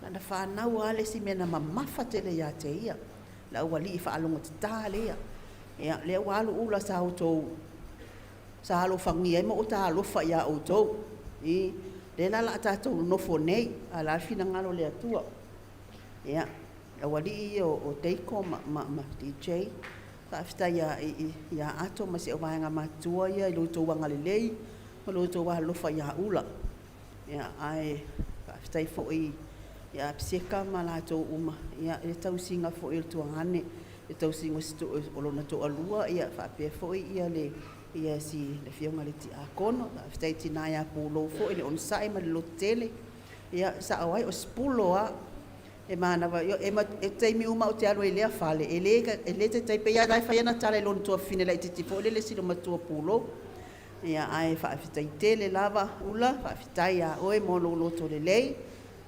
lana whanau a le si mena mamafa te le ia te ia, la wali i whaalonga te tā lea, ia lea walu ula sa autou, sa alo whangia ima o tā alofa ia autou, i le la la tātou nofo nei a la fina ngalo le atua ia a wali i o teiko ma DJ whaafita ia ato ma se o vaenga matua ia i luto wanga le lei ma luto wa lofa ia ula ia ai whaafita i fo i ia pseka ma la tau uma ia e tau singa fo i tuangane e tau singa situ o lona to alua ia whaapea fo i ia le ia si le fionga le ti akono, whai tina ia pūlo fo, ele on sae ma le lotele, ia sa awai o spulo a, e manawa, e teimi uma o te alo e lea whale, e le te teipe ia rai whai ana tala e lona tua fine lai titi fo, le silo matua pūlo, ia ai whaafitai tele lava ula, whaafitai a oe molo loto le lei,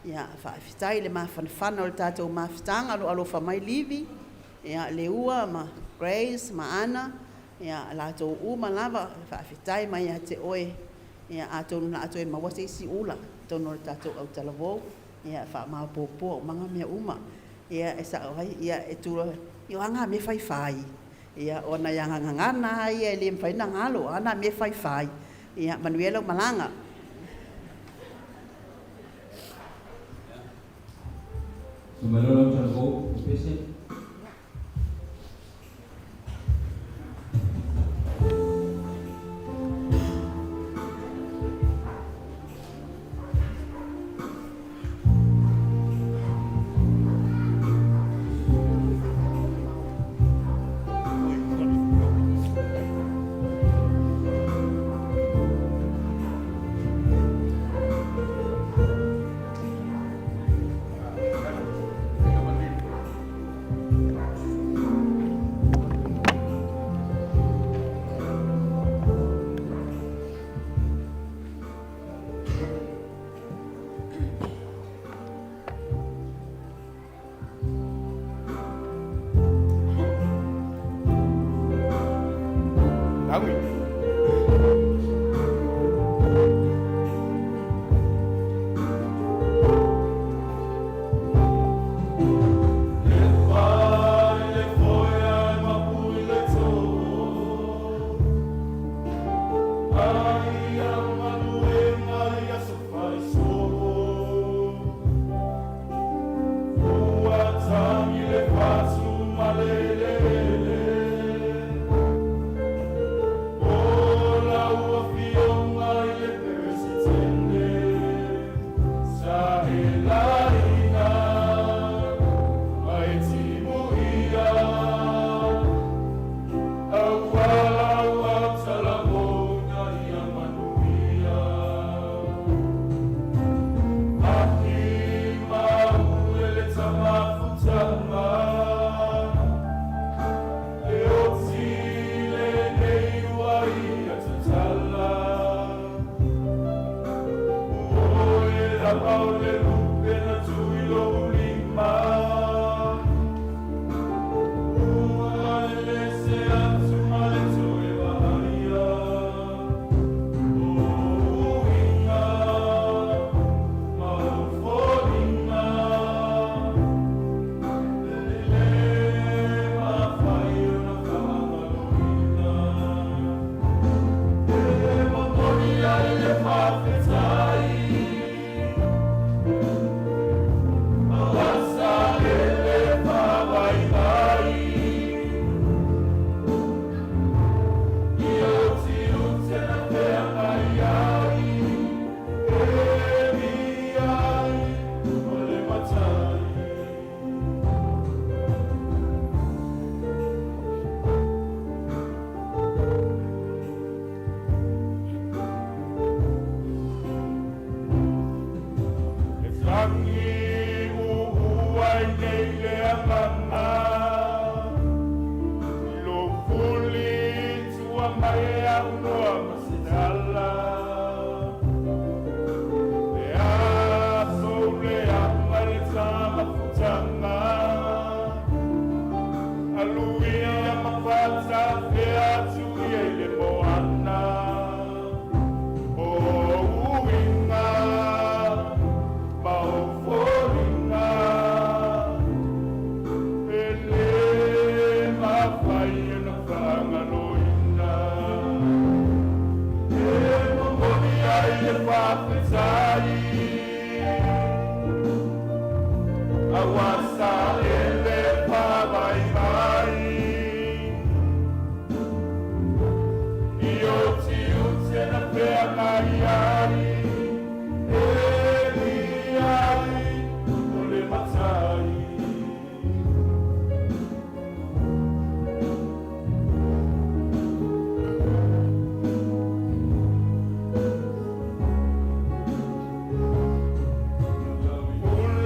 ia whaafitai le mawhanawhana o le tātou mawhitanga, alo whamai livi, ia le ua ma Grace, ma Ana, ia latou uma lava whaafitai mai a te oe ia atou na atou e mawase isi ula tono le tatou au talavou ia whaamaupopo o manga mea uma ia e sa awai ia e tura i o anga me whai ia o na ianga ngangana ia e le mwhaina ngalo ana me whai ia Manuela Malanga Numerolo talavou, pese. Awi.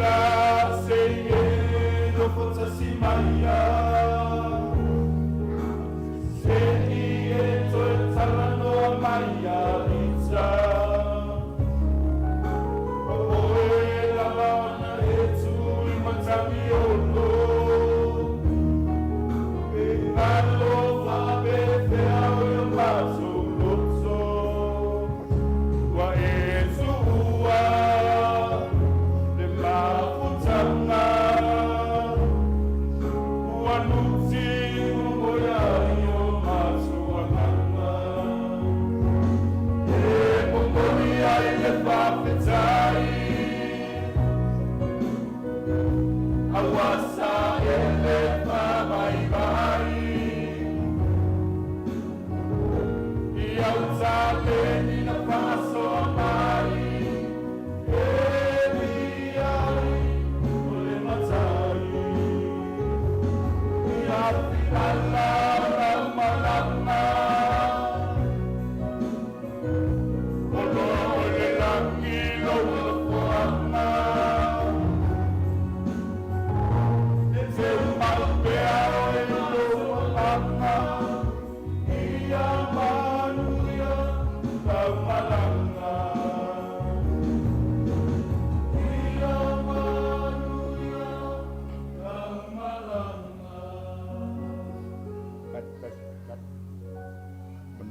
Ula say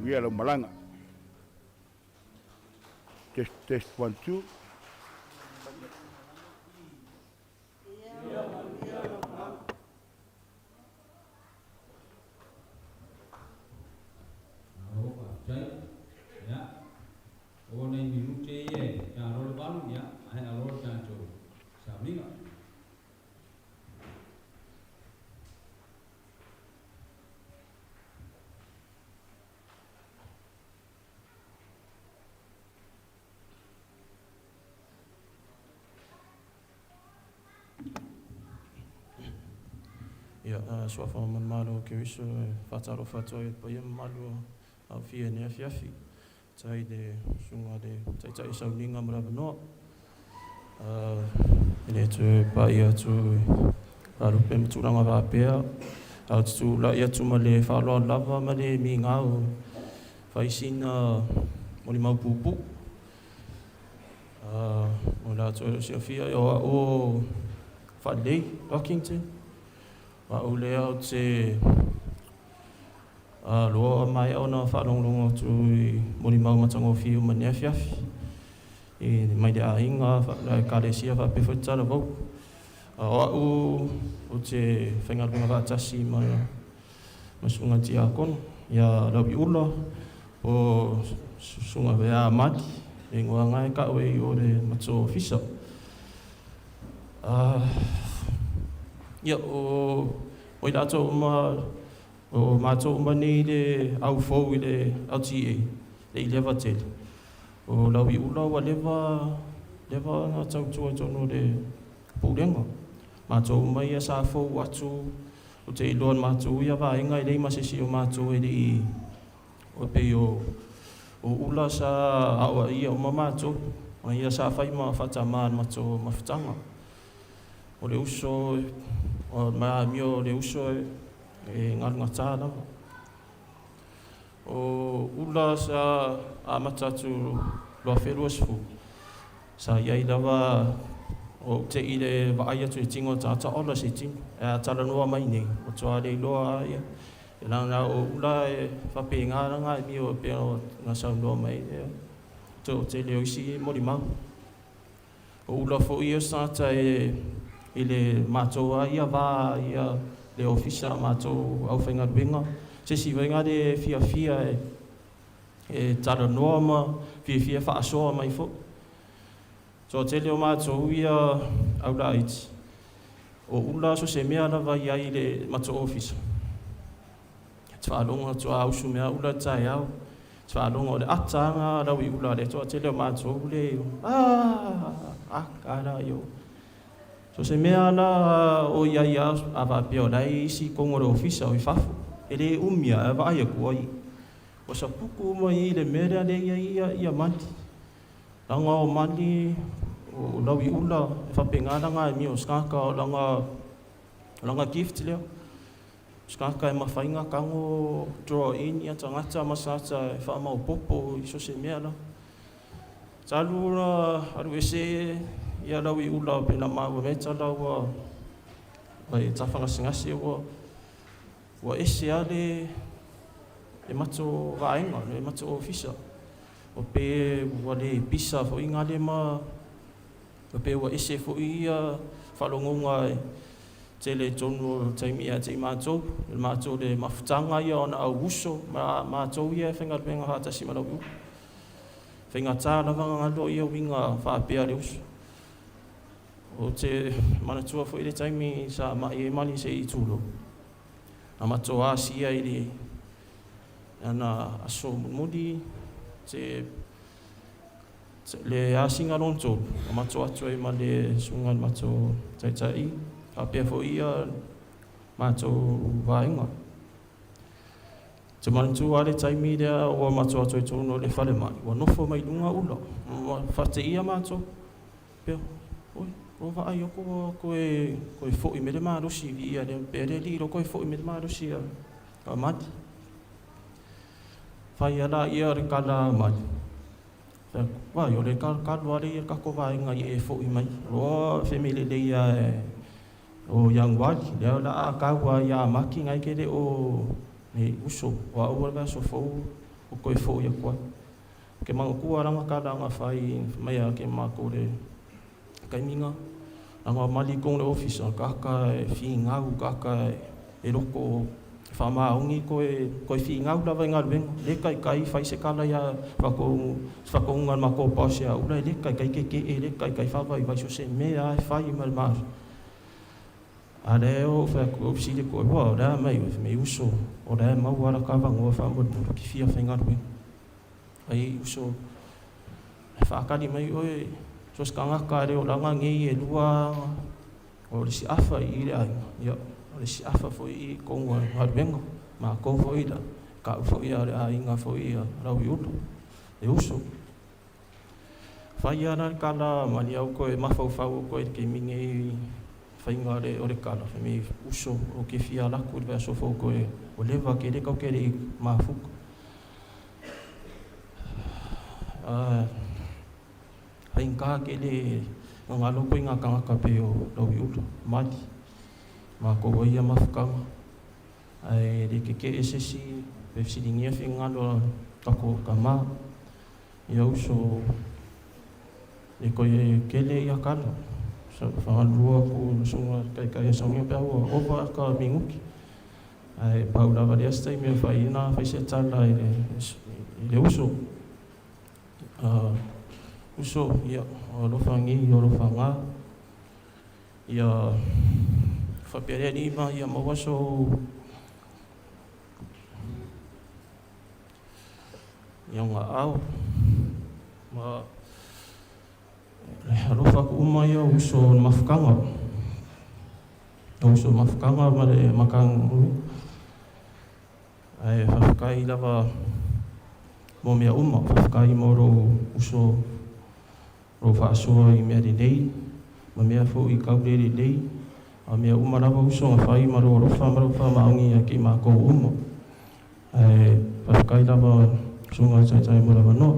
ia lau malanga. Test 1 2. O nei minute e ya rol balu ya ai alor chancho saminga Ya, so fa man malo ke wiso fataro fatoi pa yem malo au fie ne fiafi. Tai de sunga de tai sau ninga mara no. Ele tu pa ia tu aru pem tu ranga va pea. Au tu la ia tu male fa lo lava male mi ngau. Fai sina moni mau pupu. Ola tu se fia o fa lei Rockington. Wa ule au te loa mai au na wharongongo tu mori mau matango whiu mani a whiawhi. I mai de a inga, kare sia wha pewhutara vau. O te whengarunga whatasi ma sunga ti a kono. Ia rawi ula o sunga wea mati. E ngua ngai ka ue i ore mato whisa. Ia o i rato o mātou mani le au fau i le au tia le i lewa tele. O lau i ula wa lewa ngā tautua tono le pūrenga. Mātou mai a sa fau atu o te iloan mātou ia wā inga i le masisi o mātou e le i o pe o ula sa awa ia o ma mātou. Ma ia sa whai ma whata maan mātou mawhitanga. O le uso o maa mio le uso e ngarunga tāna. O ula sa a matatu loa wherua sifu. Sa iai lawa o te ire waai atu e tingo tāta ola se tingo. E a tala noa mai nei. O toa rei loa aia. E langa o ula e whape ngāranga e mio e pēno ngā sau noa mai. Tō te leo isi mori mau. O ula fo ia sāta e le mātou a ia wā ia le ofisa mātou au whainga ruenga. Se si wainga de fia e tara noa ma fia whaasoa mai fo. So te leo mātou ia au la iti. O ula so se mea lawa ia i le mātou ofisa. Tawalonga toa ausu mea ula tai au. Tawalonga o le atanga rau i ula le toa te leo mātou le akara yo. So se mea la o ia a va peo lai isi kongore ofisa o i whafu. E le umia e va aia kua i. O sa puku mai i le mea le ia mandi. Langa o mandi o lau i ula e whapengāranga e mi o skaka o langa gift leo. Skaka e mawhainga kango draw in ia tangata masata e whaamau popo i so se mea la. Talura aru e se ia lau i ula pe la maua meta lau ai tawhanga singasi wa ese ale e mato vaenga, e mato ofisa. O pe wa le pisa fo inga le ma o pe wa ese fo ia whalongonga te le tonu taimi a te mātou. Le mātou le mawhutanga ia ona au uso mātou ia whengar penga hātasi malau u. Whenga tā lavanga ngalo ia winga whaapea le uso. O te manatua fo i le taimi sa mai e mani se i tūlo. Na mato asia i le ana aso mudi le asinga lonto. Na mato atu e ma le sungan mato taitai. A pia fo ia mato vaenga. Te manatua a le taimi lea o mato atu e tono le whale mai. Wa nofo mai lunga ula. Whate ia mato. Pia, oi. O vai ko koe fo i me le marosi ia le pere li ro koe fo i me le marosi a mati. Fai ala ia re kala mati. Vai o le kala le ka ko vai nga e fo i mai. O family le ia o young wali le la ka wa ia maki ngai ke le o ne uso wa o ba so fo o koe fo ia koe. Ke mga kua ranga ka ranga whai mai a ke mako le kaiminga. Ranga mali kong le ofisa, kaka e whi ngau, kaka e roko whamaungi koe whi ngau lawa i ngā ruenga. Le kai whai se kala ia whakaunga mako pause a ula, le kai ke kai whawai vai so se mea e whai i malmaru. A reo whako sile koe wā, o rea mai me uso, o rea mau ara ka wangoa whamuru ki whia whainga ruenga. Ai uso, e whaakari mai oe, so skangaka reo ranga ngei e lua, o le si awha i re ainga, o le si awha fo i konga ngā ruenga, ma kou fo i da, ka u fo i a re ainga fo i a rau i uto, e uso. Whai ana kala, mani au koe mawhau koe ke mingi whainga re o re kala, me uso o ke whia laku le so fo koe, o lewa ke re kau ke re mafuka. Hainga ke le ngā loko i ngā kangaka pe o lau i uto, mati, ma koua ia mawhukanga. Ai re ke esesi, pe siringia whi ngalo tako ka mā, ia uso le koe kele ia kala. Whangalua ko sunga kai e songia pe aua, owa ka minguki. Ai paulawa le astai mea whai ina, whai se tala i le uso. Uso, ia, o lofangi, o lofanga. Ia, whaperea nima, ia mawaso. Ia ngā au. Ma, alofa ku uma ia uso mafukanga. Uso mafukanga ma le makang ui. Ai, whawhakai lava mo mea uma, whawhakai mo ro uso ro whaasua i mea rinei, ma mea fo i kaure rinei, a mea uma rawa uso ngā whai ma ro rofa maungi a ki mā kou uma. Ai, whawhakai lava sunga tai mo rawa no.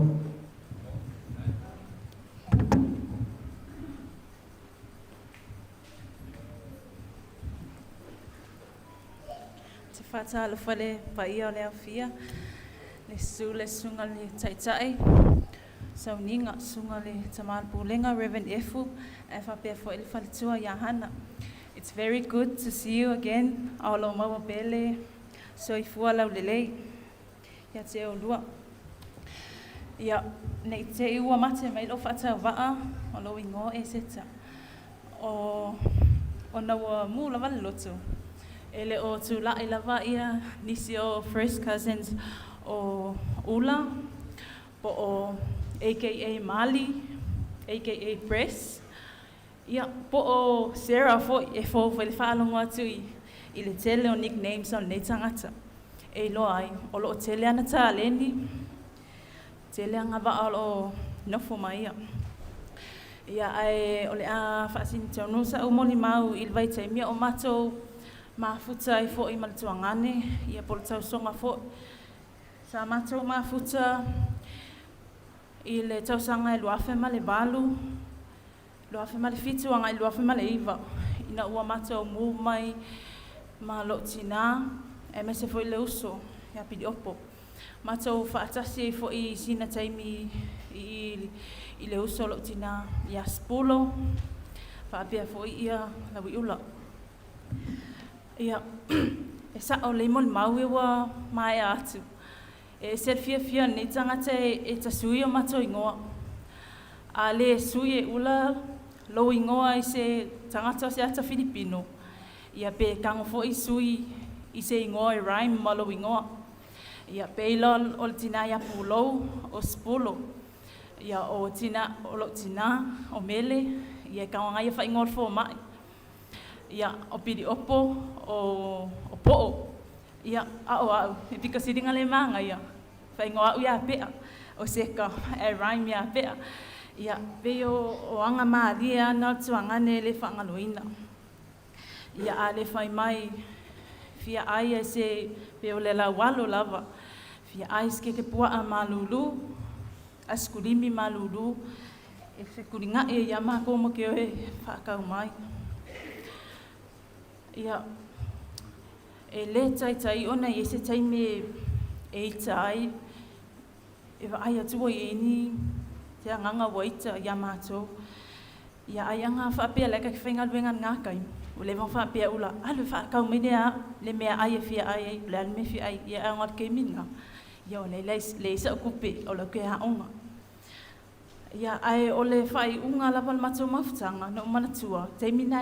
Te whata ala whale pa ia o leo fia, le sunga le tai. Sau ninga sunga le tamal pulenga Reverend Efu, e whapea fo ili whalitua ia hana. It's very good to see you again, aolo maua pele, so I fua lau lelei, ia te o lua. Ia, nei te iua mate mai lo whata waa, o lo ingo e seta. O naua mū la wale lotu. Ele o tu la i lava ia, nisi o first cousins o Ula, po o AKA Mali, AKA Press. Ia, po o Sarah fo e fo le whaalongo atu i le tele o nicknames o nei tangata. E lo ai, o lo o tele ana ta aleni, tele anga wa o nofo mai ia. Ia ai o le a whaasin te onusa o moli mau i le vai taimia o matou mafuta i fo i malatuangane, ia polo tau songa fo. Sa matou mafuta i le tausanga i luafe ma le balu, luafe ma le fituanga i luafe ma le iwa. Ina ua matou mu mai ma lo tina, e me se fo i le uso, ia pidi opo. Matou whaatasi fo i sina taimi i le uso lo tina ia spulo, whaapia fo i ia lawi ula. Ia, e sa o le mol mau e wa mai atu. E ser fia nei tangata e tasui o mato ingoa. A le sui e ula lo ingoa i se tangata se ata Filipino. Ia pe kango fo i sui i se ingoa e rhyme ma lo ingoa. Ia pe ilo o le tina ia pulo o spulo. Ia o tina o lo tina o mele. Ia kawanga ia fa ingoa fo mai. Ia o pidi opo o po'o. Ia au, e pika siringa le manga ia. Whaingoa au ia pea, o seka e rhyme ia pea. Ia peo o anga maaria ana tuangane le whangaloina. Ia a le whai mai, fia ai e se peo le la walo lava. Fia ai ske ke pua a malulu, a skulimi malulu. E se kuringa e ia mako mo ke oe whakau mai. Ia, e le tai ona i se taime e tai e wa ai atu i ni te nganga waita ia mātou. Ia ai anga whaapea leka ki whainga luenga ngākai. O le whaapea ula, alu whaakau menea le mea ai e fia ai, le alu me fia ai, ia ai ngat kei minga. Ia o le isa o kupe o le kea haonga. Ia ai o le whai unga lapa le matou mawhitanga no manatua, te mina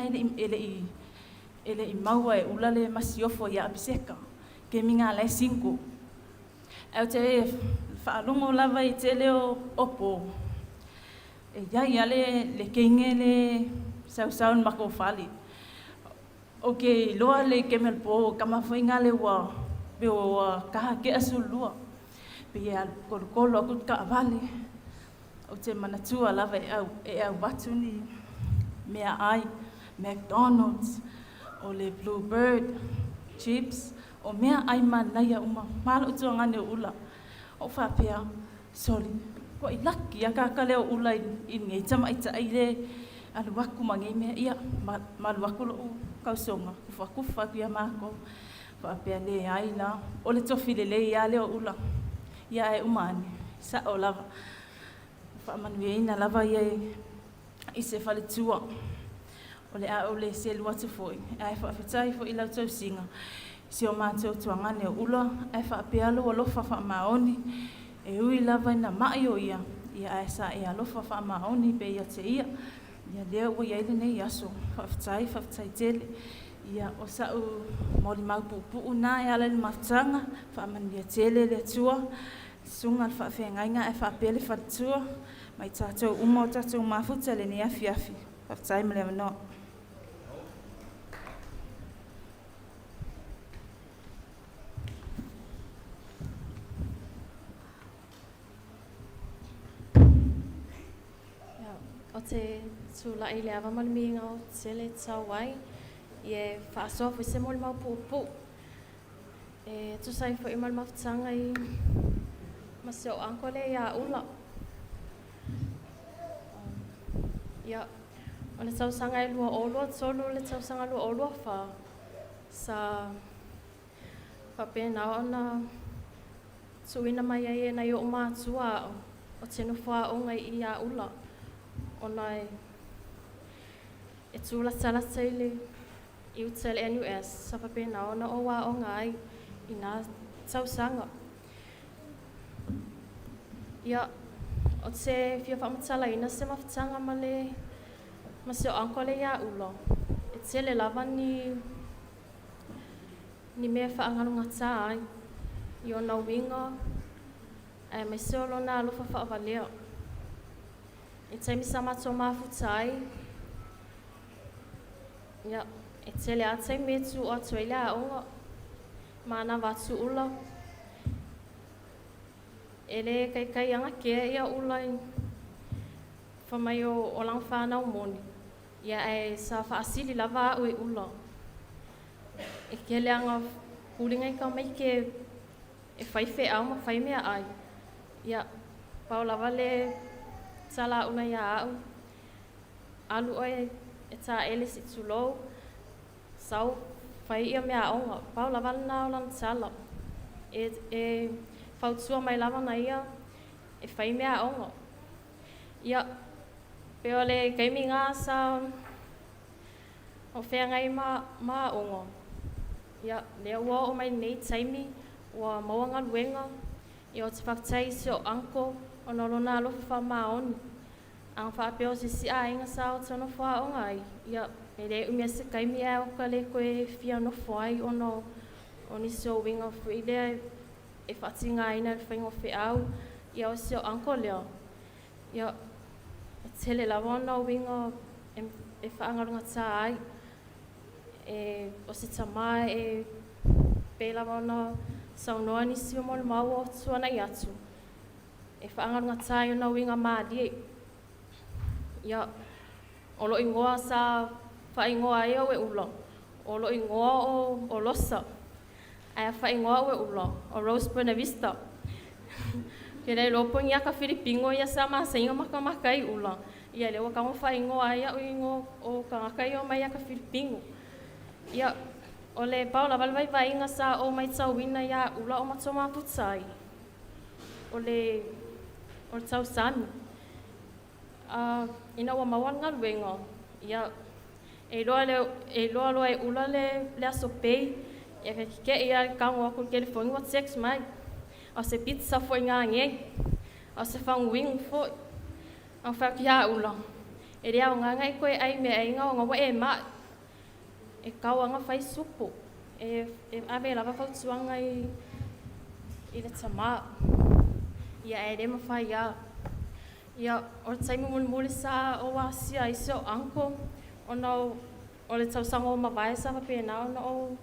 ele i maua e ula le masiofo ia abiseka, ke minga le 5. Au te whaalongo lava i te leo opo. E ia le keinge le sau mako whali. O ke loa le kemel po kamawhainga le wa pe o kaha ke asu lua. Pe ia kolo akut ka avale. O te manatua lava e au watu ni mea ai, McDonald's, o le Bluebird, chips, o mea ai manaya uma, malo utua ngane ula. O whapea, sorry, ko i laki a ka leo ula i ngei tama i ta aile aluaku mangei mea ia, maluaku lo kausonga, kufa kuia mako, whapea le ai la, o le tofile le ia leo ula, ia e umane, sa o lava. Whaamanueina lava ia i se whale tua. O le se luatu foi. Ai whaafetai fo i lau tau singa. Se o mātou tuangane o ula. Ai whaapea alo alofa whaamaoni. E ui lava ina mai o ia. Ia ai sa e alofa whaamaoni pe ia te ia. Ia leo ua iaile nei aso. Whaafetai tele. Ia o sa u mori maupupu na e ala ni mawtanga. Whaamanuia tele le tua. Sunga al whaafengainga e whaapea le whatua. Mai tātou uma o tātou mafuta le ni afi. Whaafetai mele manoa. O te tūlai le awa maluminga o te le tauai, i e whaasofu i se moli mau pupu. E tusai fo i mali mawhitanga i maseo anko le ia ula. Ia, o le tausanga e lua olua, tolu le tausanga lua olua wha. Sa whapena ona tuina mai e na i o mātua o tenu whaonga i ia ula. Ona e tūla tala teile i utele NUS sa papena ona o wā o ngai i nā tausanga. Ia, o te fia whamatala ina se mawhitanga ma le maseo anko le ia ulo. E tele lava ni mea whaanganu ngata ai i o na winga e mai seo lona alufa whaawalea. E taimi sa mato mafutai. Ia, e tele a taimi e tu o atuele a onga. Mana watu ula. E le kai anga kea ia ula i whamai o lang whanau moni. Ia e sa whaasili lava au e ula. E ke le anga hulinga i ka mai ke e whaife au ma whaimea ai. Ia, pau lava le tala una ia au. Alu oe e tā eles i tulou. Sau whai ia mea aonga. Pau lava na o lan tala. E whautua mai lava na ia. E whai mea aonga. Ia, peo le kaimi ngā sa o whea ngai ma aonga. Ia, lea ua o mai nei taimi. Ua mauanga luenga. Ia o te whaktai se o anko. O na lona alofa whamaoni. Ang whaapeo se si a inga sa o tono wha o ngai. Ia, me le umia se kaimi e o ka le koe fia no whai o no o ni so winga fui lea e whati ngā ina le whaingo whi au. Ia o se o anko lea. Ia, e tele lawa o no winga e whaangarunga tā ai. E o se tamai e pe lawa o no saunoa ni si o mole mau o tuana i atu. E whaangarunga tai o na winga maali. Ia, o lo ingoa sa whaingoa e o e ulo. O lo ingoa o losa. Ai whaingoa o e ulo. O Rose Buena Vista. Ke rei lopo ngia ka Filipingo ia sa maa inga maka i ula. Ia lewa ka mo whaingoa ia o ingo o ka ngakai o mai ka Filipingo. Ia, o le paula valvai vai inga sa o mai tau wina ia ula o matoma putai. o le tau sami. Ina ua mawal ngā luenga, ia e loa loa e ula le aso pei, ia ka kike ia kango aku ke le whangi wa text mai, o se pizza fo i ngā ngei, o se whanguingu fo, au whau ki a ula. E rea o ngā ngai koe ai mea e ngā o ngā wa e maa, e kau anga whai supu, e awe lava whau tuanga i le tama, ia e rema whai ia. Ia, o taimu muli sa o wasia i se o anko, o le tausanga o mawai sa whapena, o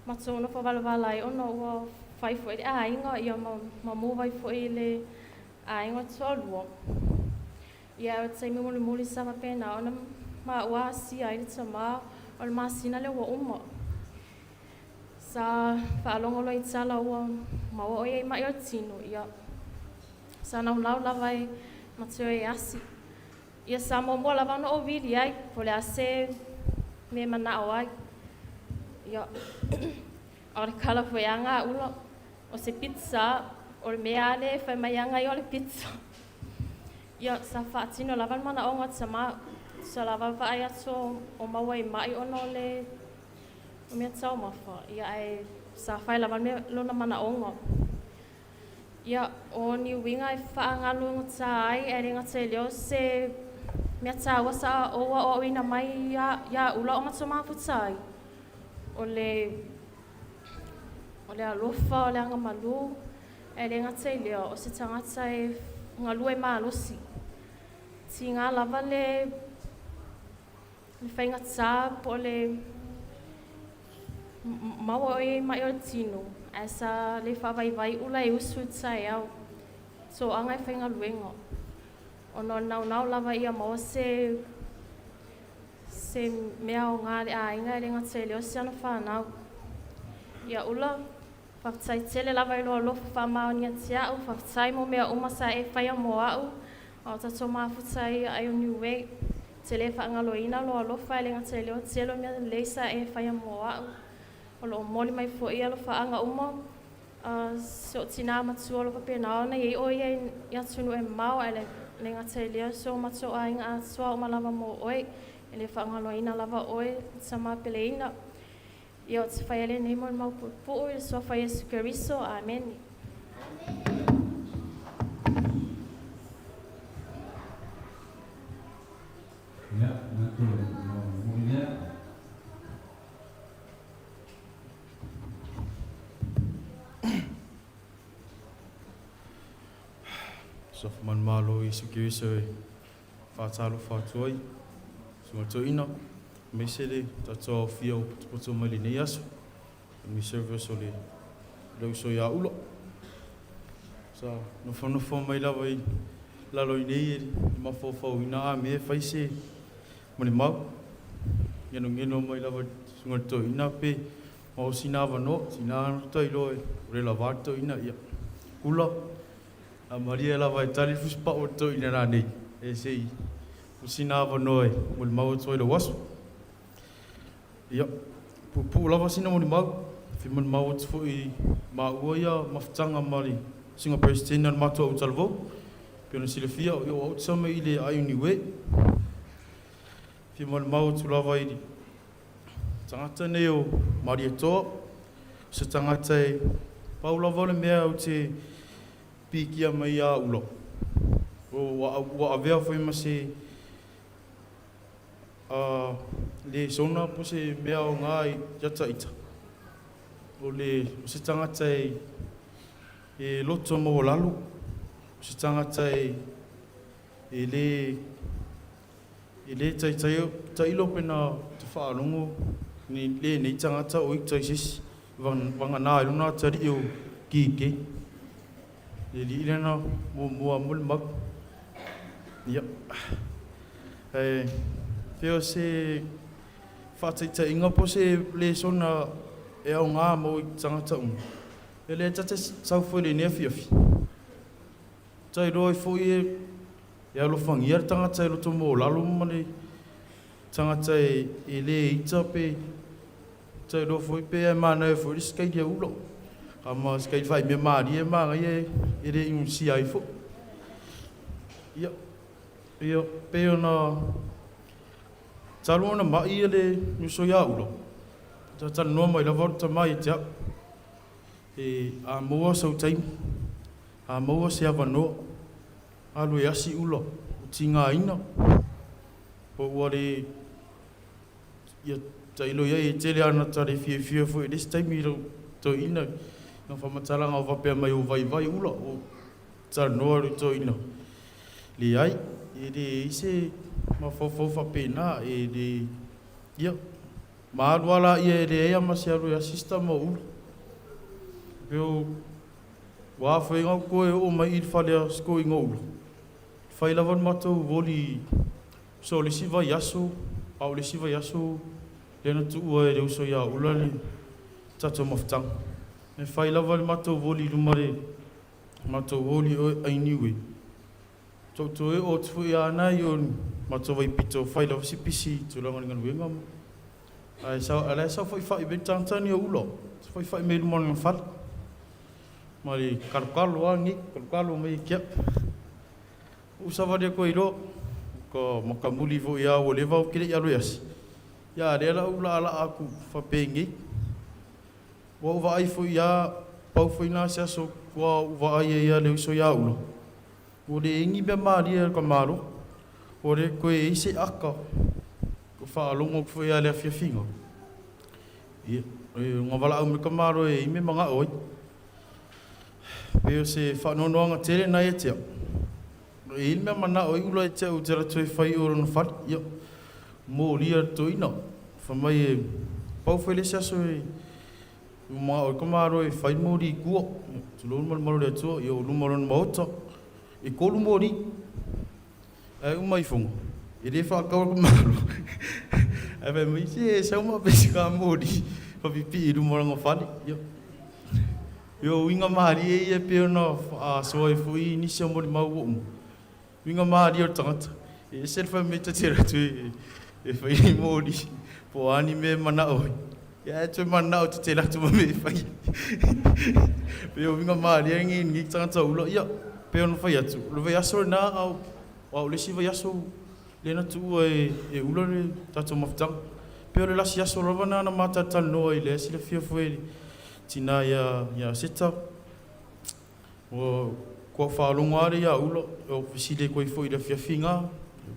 matona whawalawalai, o ua whai fo i le ainga, ia ma mowai fo i le ainga tolua. Ia, o taimu muli sa whapena, o ma wasia i le tama, o le masina le ua uma. Sa whaalongo lo i tala ua maua o i mai o tino, ia. Sa nau lau lawai, mateo e asi. Ia sa mua lava no o vili ai, po le ase me mana o ai. Ia, o le kala fo anga ula, o se pizza, o le mea ale fai mai anga i o le pizza. Ia, sa whaatino lava mana o ngat sama, sa lava vai ato o maua i mai o no le o mea tau mawha. Ia ai, sa whai lava me lona mana o ngat. Ia, o ni winga e whaangalu ngata ai, e ringa te leo se mea tāua sa oa o ina mai ia ula o mato mafutai. O le alofa, o le anga malu, e ringa te leo, o se tangata e ngalu e maalosi. Ti ngā lava le whainga tā, po le maua o i mai o tino. Asa le whawaiwai ula e usu tai au. So angai whainga luenga. O no nau lava ia maua se mea o ngā le a inga e ringa te leo se ana whanau. Ia ula, whawtai tele lava i loa lofa whamao ni atia au, whawtai mo mea umasa e whaia mo au, o tato mafutai ai o New Way. Tele whaangaloina loa lofa e ringa te leo telo mea leisa e whaia mo au. O loo moli mai fo ia lo whaanga uma, se o tina matua lo papenao na iei o ia i atunu e mau e le ngata lea so matua a inga atua o malava mo oe, e le whaanga loina lava oe sama peleina. Ia o te whaiele nei mo mau pupu i le soa whaia sukeriso, amen. Ia, ngatu, mulia. Sofa man malo i sukeriso e whaatalo whaatuai. Sunga toina, me se le tatoa o fia o poto mai le nei aso. Mi service o le lauso i a ula. Sa, no whanofo mai lawa i lalo i nei e mawhawhau ina a me e whaise mani mau. Ngeno mai lawa sunga toina pe o sina wano, sina anota i loe, ure la vato ina ia. Kula. A Maria la vai tali fuspa o to ina ra nei e sei usina va noi mul mau toi lo was ia pu la vasina mul mau fi mul mau fu i ma uia maftanga mari singa president na mato o talvo pelo silfia o o tsama ile ayuni we fi mul mau tu la vai tangata nei o Maria to se tangata Paula vole mea o te pikia mai a ulo. O avea foi ma se le sona po se mea o ngai yata ita. O le se tangata e loto mo lalu. Se tangata e le tai lo pena te whaalongo ni le nei tangata o i tai sis wanga nā runa tari o ki. Le lina mo mul mag. Ia. Feo se whataita inga po se le sona e au ngā mo i tangata E le tate sau foi le nea fiafi. Tai roi foi e alofangia tangata e roto mo lalo mane tangata e le ita pe tai roi foi pe e mana e foi riskai dia ulo. Kama skai fai me mari e manga e re un si ai fo. Ia pe ona talona mai ele nuso ya ulo. Ta no mai la volta mai ja. E a moa so tai. A moa se avano. Alu e asi ulo. Tinga ina. Po wari ia tailo ia e tele ana tare fia fo this time iro to ina. No fa matalanga o vape mai o vai ulo o ta no to ina. Li ai e de ise ma fo fa pena e de ia ma wala ia de ia ma se aru assista mo ulo. Eu wa foi ngau ko o mai il fale sko ingolo. Fai la von mato voli so le siva yaso au le siva yaso le na tu e le uso ya ulali tato moftang. E fai la von mato voli lumare mato voli o ai niwe. To e o tu ya na yo mato vai pito fai la sipisi tu longa ngan wenga. Ai sa fai betang tani ulo. Fai me mon fal. Mari kalkalo angi kalkalo mai kia. Usava de koiro ko makamuli vo ia o leva o kile ia loias. Ya de la ula ala aku fa pengi. Wa vai fo ia pau fo ina se so wa vai ia le so ia ulo. O de ingi be mari ko malo. O de ko e se aka. Ko fa longo fo ia le fia fingo. Ia ngavala o ko malo e me manga oi. Peo se fa no nga tele na e te. Il me mana o ulo e te o te ratoi fai o no fa. Yo. Mo lia to ina. Fa mai pau fele se so e ma o komaro e fai mori ku. Tu lo mo le to yo lu mo no moto. E ko lu mori. E o mai fongo. E de fa ka ko maro. E be mi se uma pesca mori. Fa pipi lu mo no fa. Yo. Yo winga mari e pe no a so fui ni se mo mau mo. Winga mari o tangata. E se fa me te tira tu e fai mori. Po ani me mana o. Ya tu mana o te tira tu me fai. Pe o winga mari ngi ngi tangata ulo ya. Pe no fai atu. Lo vai aso na au le si vai aso le na tu e ulo le tatu maftang. Pe o le la si aso lo na mata tan no ile si le fia foi. Tina ya seta o ko fa longa ya ulo o fisile ko foi da fia finga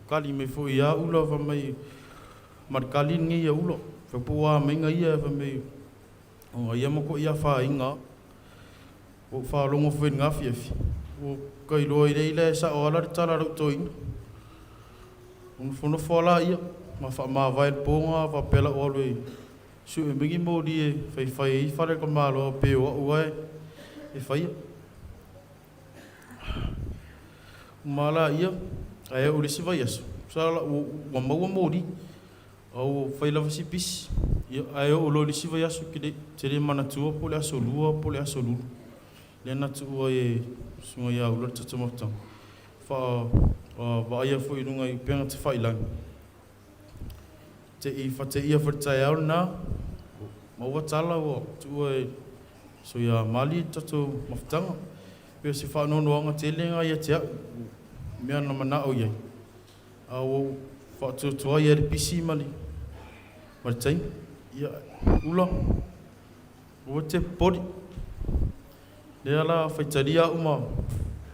kali me foi ya ulo va mai markali ngi ya ulo fa puwa menga ia va mai o ia mo ko ia fa inga o fa longa foi nga fia o kai lo ile sa o la tala ro toin un fono fola ia ma vai ponga va pela o lui su e mingi modi e fai fare ko malo pe o uai e fai mala ia ai o lesi vai aso sala o mau modi au fai la vasi pis ia ai o lo lesi vai aso kide tere mana tu po le aso lu le na tu e sunga ia o lo tata mata fa va ia foi nunga i penga te fai lang te I fate ia fatai au na ma ua tala o tu e so ia mali tatu maftanga pe se fa no no te lenga ia te mea na mana o ia au fa tu ia pisi mali martai ia ula o te podi le ala faitaria uma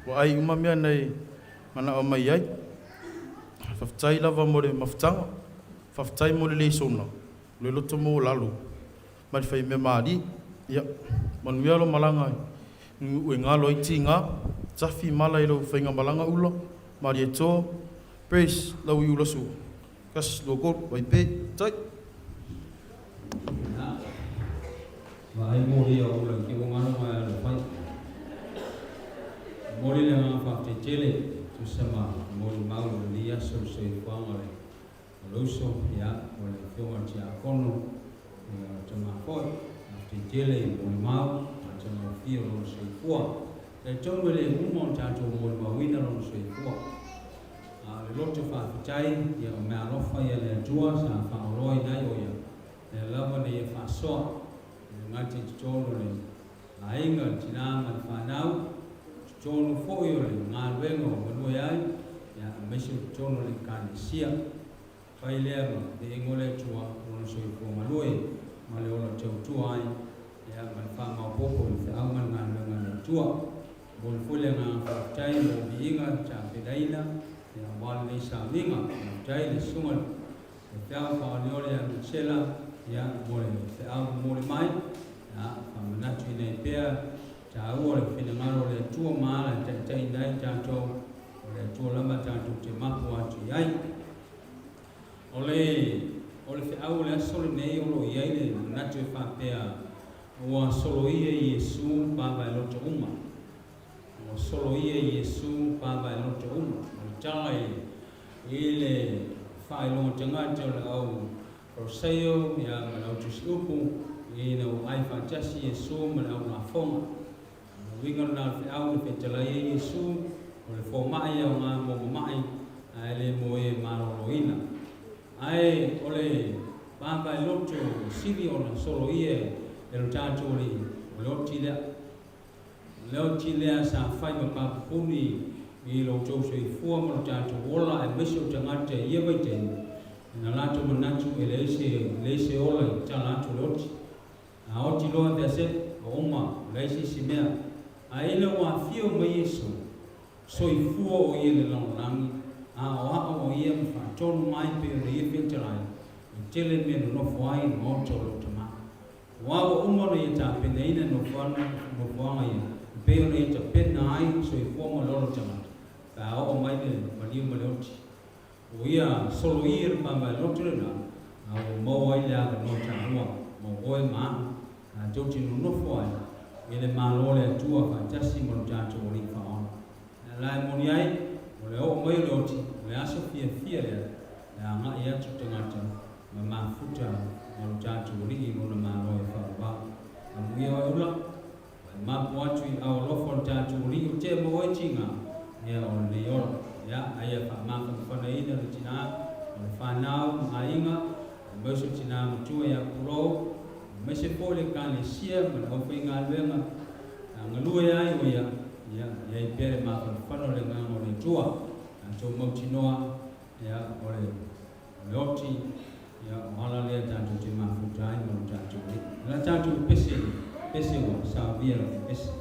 o ai uma mea nei mana o mai ai fatai lava mo le maftanga Faftai mo le sona le loto mo lalu mai fai me mari ia manuelo malanga u ngalo I tinga tafi mala I lo fainga malanga ulo mari to praise la u ulo su kas lo go vai pe tai vai mo ri o ulo ki ngalo mai lo fai mo ri le nga fafte tele tu sama mo mau li aso se kwangale Luso ya ole fiona tia kono tama foi after jele mo mau tama fio no se kwa e tongole umo tanto mo mawina no se kwa a le lote fa tai ya me alofa ya le tua sa fa roi dai o ya le lava ne fa so ngati tolo le ainga tina man whanau, tonu fōi o le ngā ruenga o manui ai, ia mesu tonu le kāne sia, pai lea ma te ingole tua o soi ko manui, ma le ola tau tua ai, ia man whanga o poko i te auman ngā ruenga le tua, mo le fule ngā whaktai mo biinga ta pedaina, ia wale nei sa winga, tai le sunga, e te au whaaniole a Michela, ia mo le au mo le mai, manatu i nei pēr, tā ua le whenangaro le tua maala tai nai tātou, o le tua lama tātou te mapu atu i ai. O le whiau le asolo nei olo i ai le manatu e whapea, ua solo ia i Iesu pāwai loto uma. Ua solo ia i Iesu pāwai loto uma. O tai i le whaelonga tangata o le au Roseo, ia manau tusi upu, i na o ai whātasi Iesu ma le au ngā whonga. Winga na le au le whetalai e Iesu, o le whomai au ngā momomai, a le mo e maroroina. Ai o le pāpai loto siri o na solo ie, e lo tātou li o le oti lea. Le oti lea sa whai ma pāpuni i lo tōso i fua ma lo tātou ola e meso tangata i ewaiteni. Na lato manatu e leise ola i tā lato le oti. A oti loa te ase, o oma, leisi si mea. A ele wa fio ma Yesu, so i fua o ie le langi, a o hao o ie ma whaatonu mai pe o le ie whentalai, i tele me no whaai no o tolo tama. Wawa umaro i ta peneina no whaanga ia, pe o i ta pena ai, so i fua ma lolo tama. Ka o mai le maliu ma leoti. O ia solo i re pa mai loto le na, a o mau ai le aga no tanua, ma oe maa, a tauti no nofo ai, e le malole atua whaitasi mo tātou o ringa whaona. Na lai moni ai, o le o mai leoti, o le aso fia lea, le anga i atu tangata, ma mafuta mo tātou o ringi mo na malole whaua. Na muia o ula, o mapu atu i au lofo tātou o ringi o te mo e tinga, ea o le ora, ea aia whaamaka mwhanaina le tina, o le whanau, ma inga, o mauso tina matua ia kurou, mese pole kane sia ma au whainga luenga ngalue ai o ia i pere ma whano le ngango le tua a tō mautinoa ia o le oti ia o hala lea tātou te mafutai ma tātou le la tātou pese o sa via pese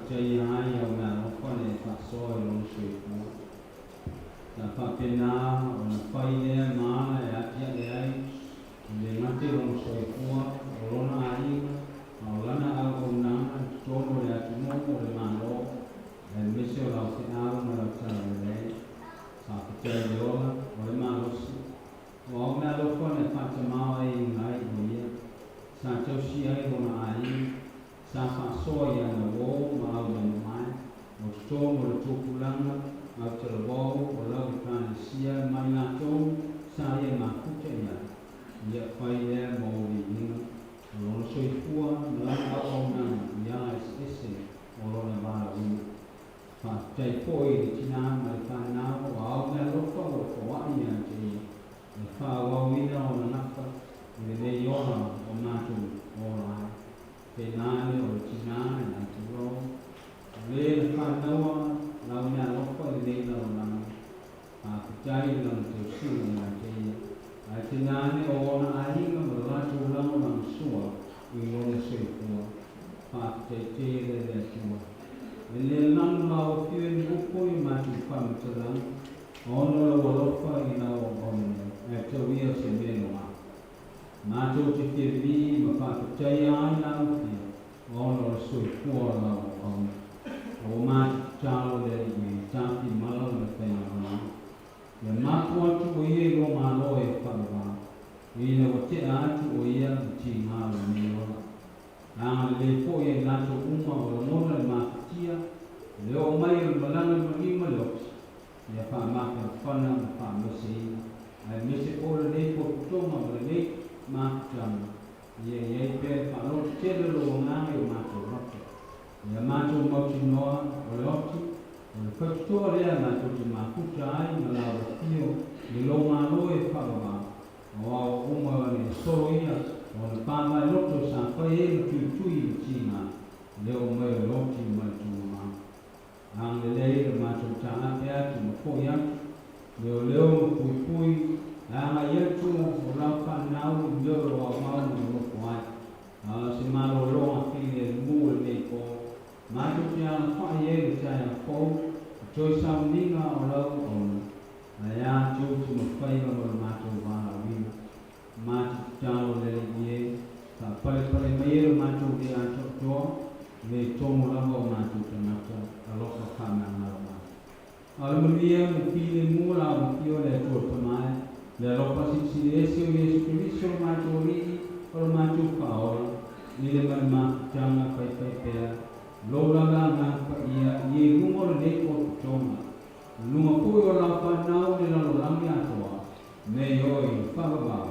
percaya yang melakukan faktor yang sulit. Dapat pena orang faile mana ya dia dengan orang sulit orang lain orang orang nang jono ya semua orang malo dan mesti orang senang merasa lebih percaya orang malo orang melakukan macam yang lain dia satu siapa orang lain sama soya na wo mau na mai o sto mo to kulanga au te wo o la ka sia mai na to sa ye ma ku te ya fai le mo ni no so i fu na au na ya ese o lo na ba ni fa te po i ti na ma ka na o au na lo ko o wa ni na te fa wa wi na o na fa ni le yo na o na tu o la penale o tinane na tiro le fanawa na una lofa le na na a kutai na te su na te a tinane o na ali na la tu la na sua i lo le se ko pa te te le tu le na ma o fi ni ko i ma tu fa ma te la ono lo lofa i na o e te wi se me no ma tu te te vi ma fa percaya na ono sui kuala o ma chalo le i tanti malo le pena ma le ma ko tu ye lo ma lo e fa ba i le o te a tu o ia ti ma lo ni lo na le po ye na tu uma o no le ma tia le o mai le malanga mo ni ma lo ya fa ma ka fa na fa mo si ai me se o le po to ma le ma cham ye pe fa lo te lo nga yo ma to rote ya ma to mo ti no o loti o fa to le na to ti ma ku tai na la o tio ni lo ma lo e fa ba o o mo ni so ia o le pa ma lo to sa fa e tu tu i ti na le o mo lo ti ma tu ma ang le ma to ta na pe tu mo ko ya le o pui ang ia tu o la pa na o ndo o ma no si malo lo a fine mu le ko ma tu ya fa ye le cha ya ko choi sam ni nga o lo on ya tu tu mo fa ye mo ma tu ba la wi ma cha lo le ye sa pa le me ye ma tu ya to le to mo la mo ma tu na ta a lo ka na na ma al mo ye mo fine mu la mo yo le to to ma le lo pa si ese o Yesu Cristo ma tu ri o ma tu fa o ni le ma changa pai pe lo la na pa ia ye lumo le ko toma lumo ko yo la pa na o le la la mi ato me yo i fa ba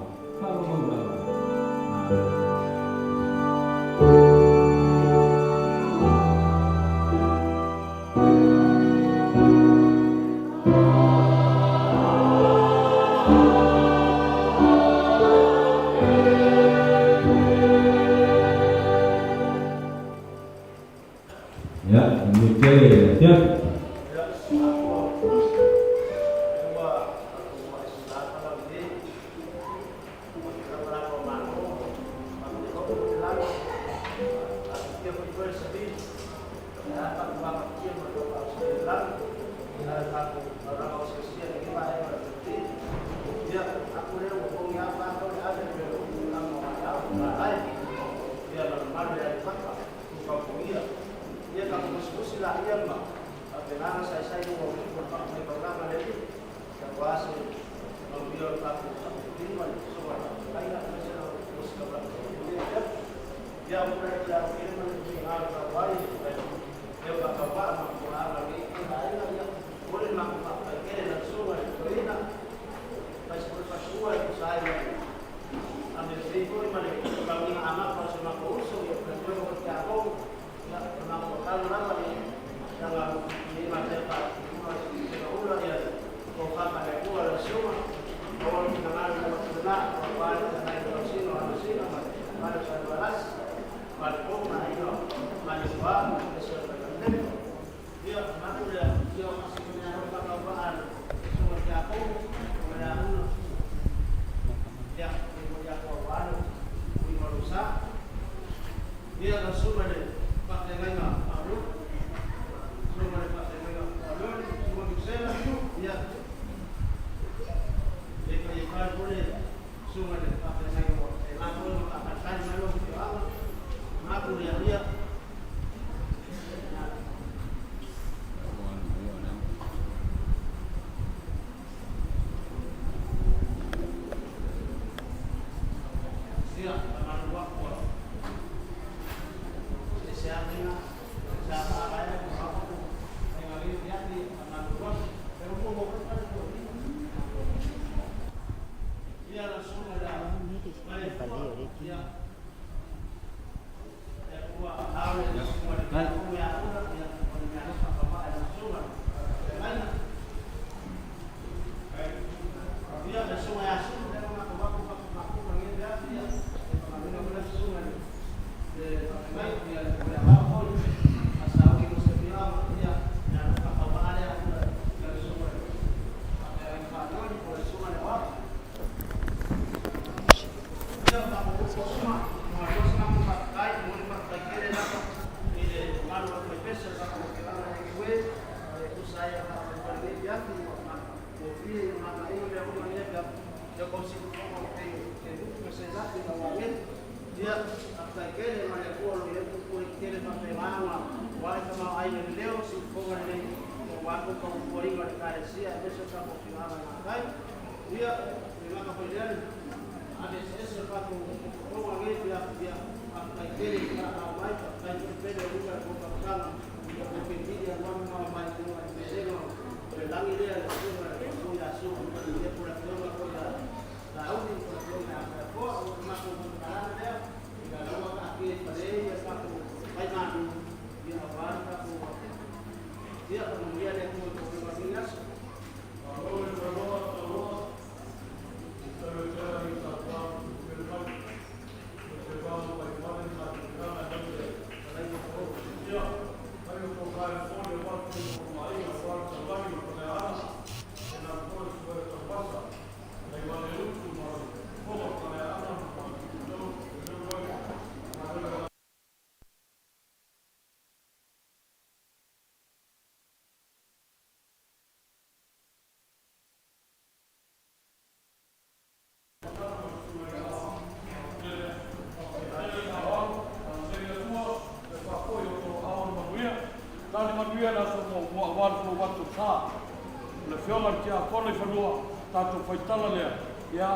Tātou whaitala lea, ia,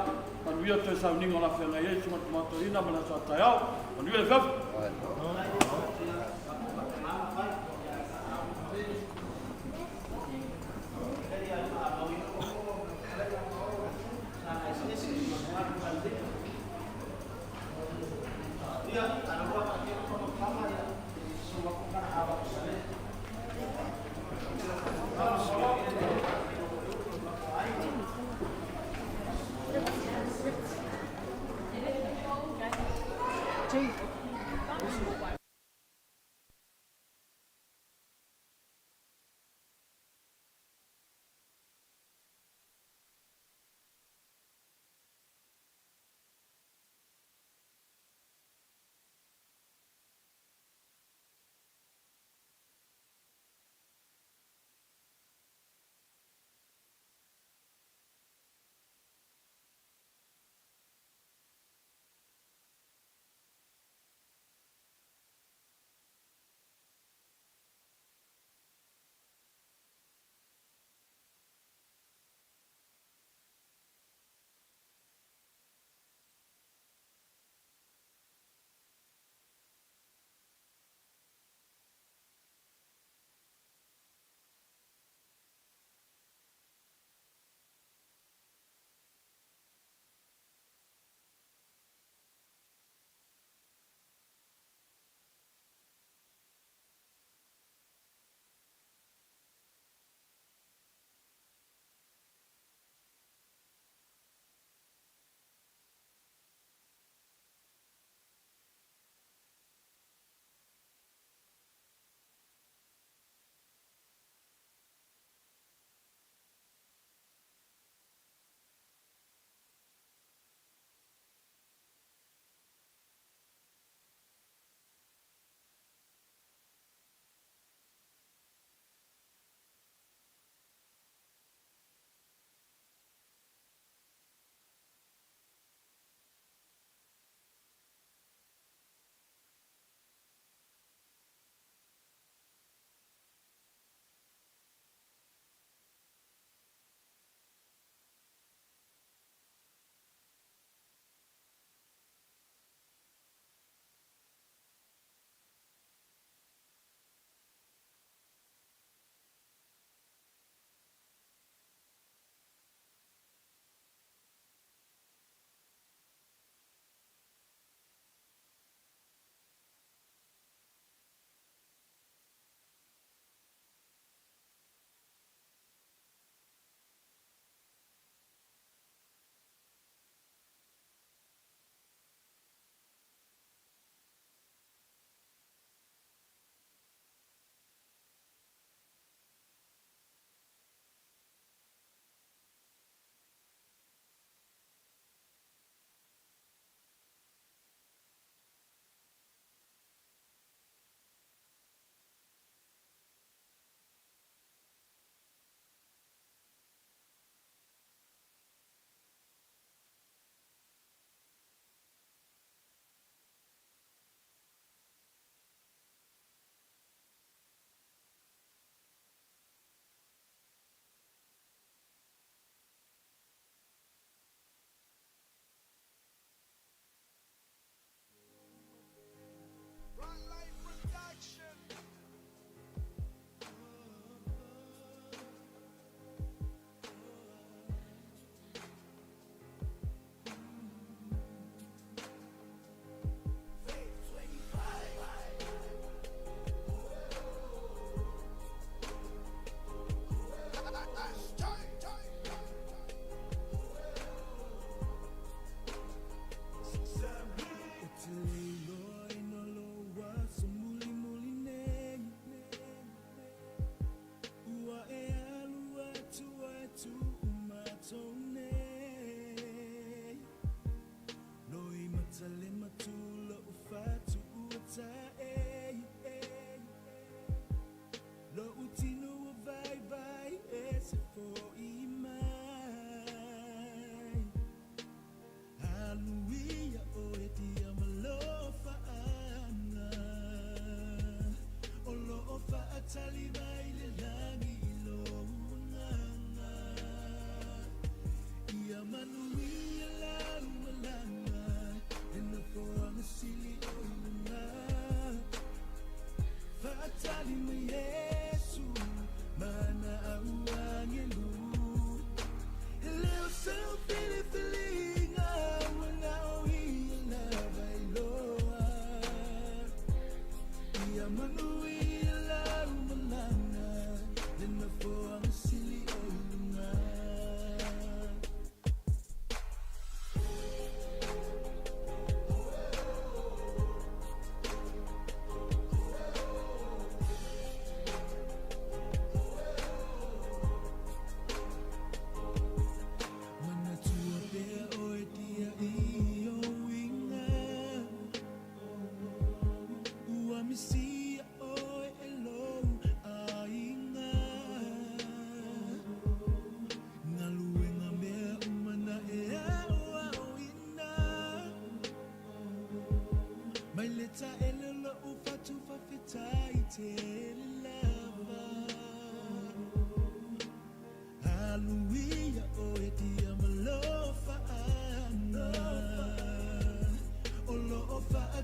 manuia te sau ninga la whenga e, tuma tomato ina, mana sa tai au, manuia le whiafu. Jay.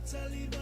Tell you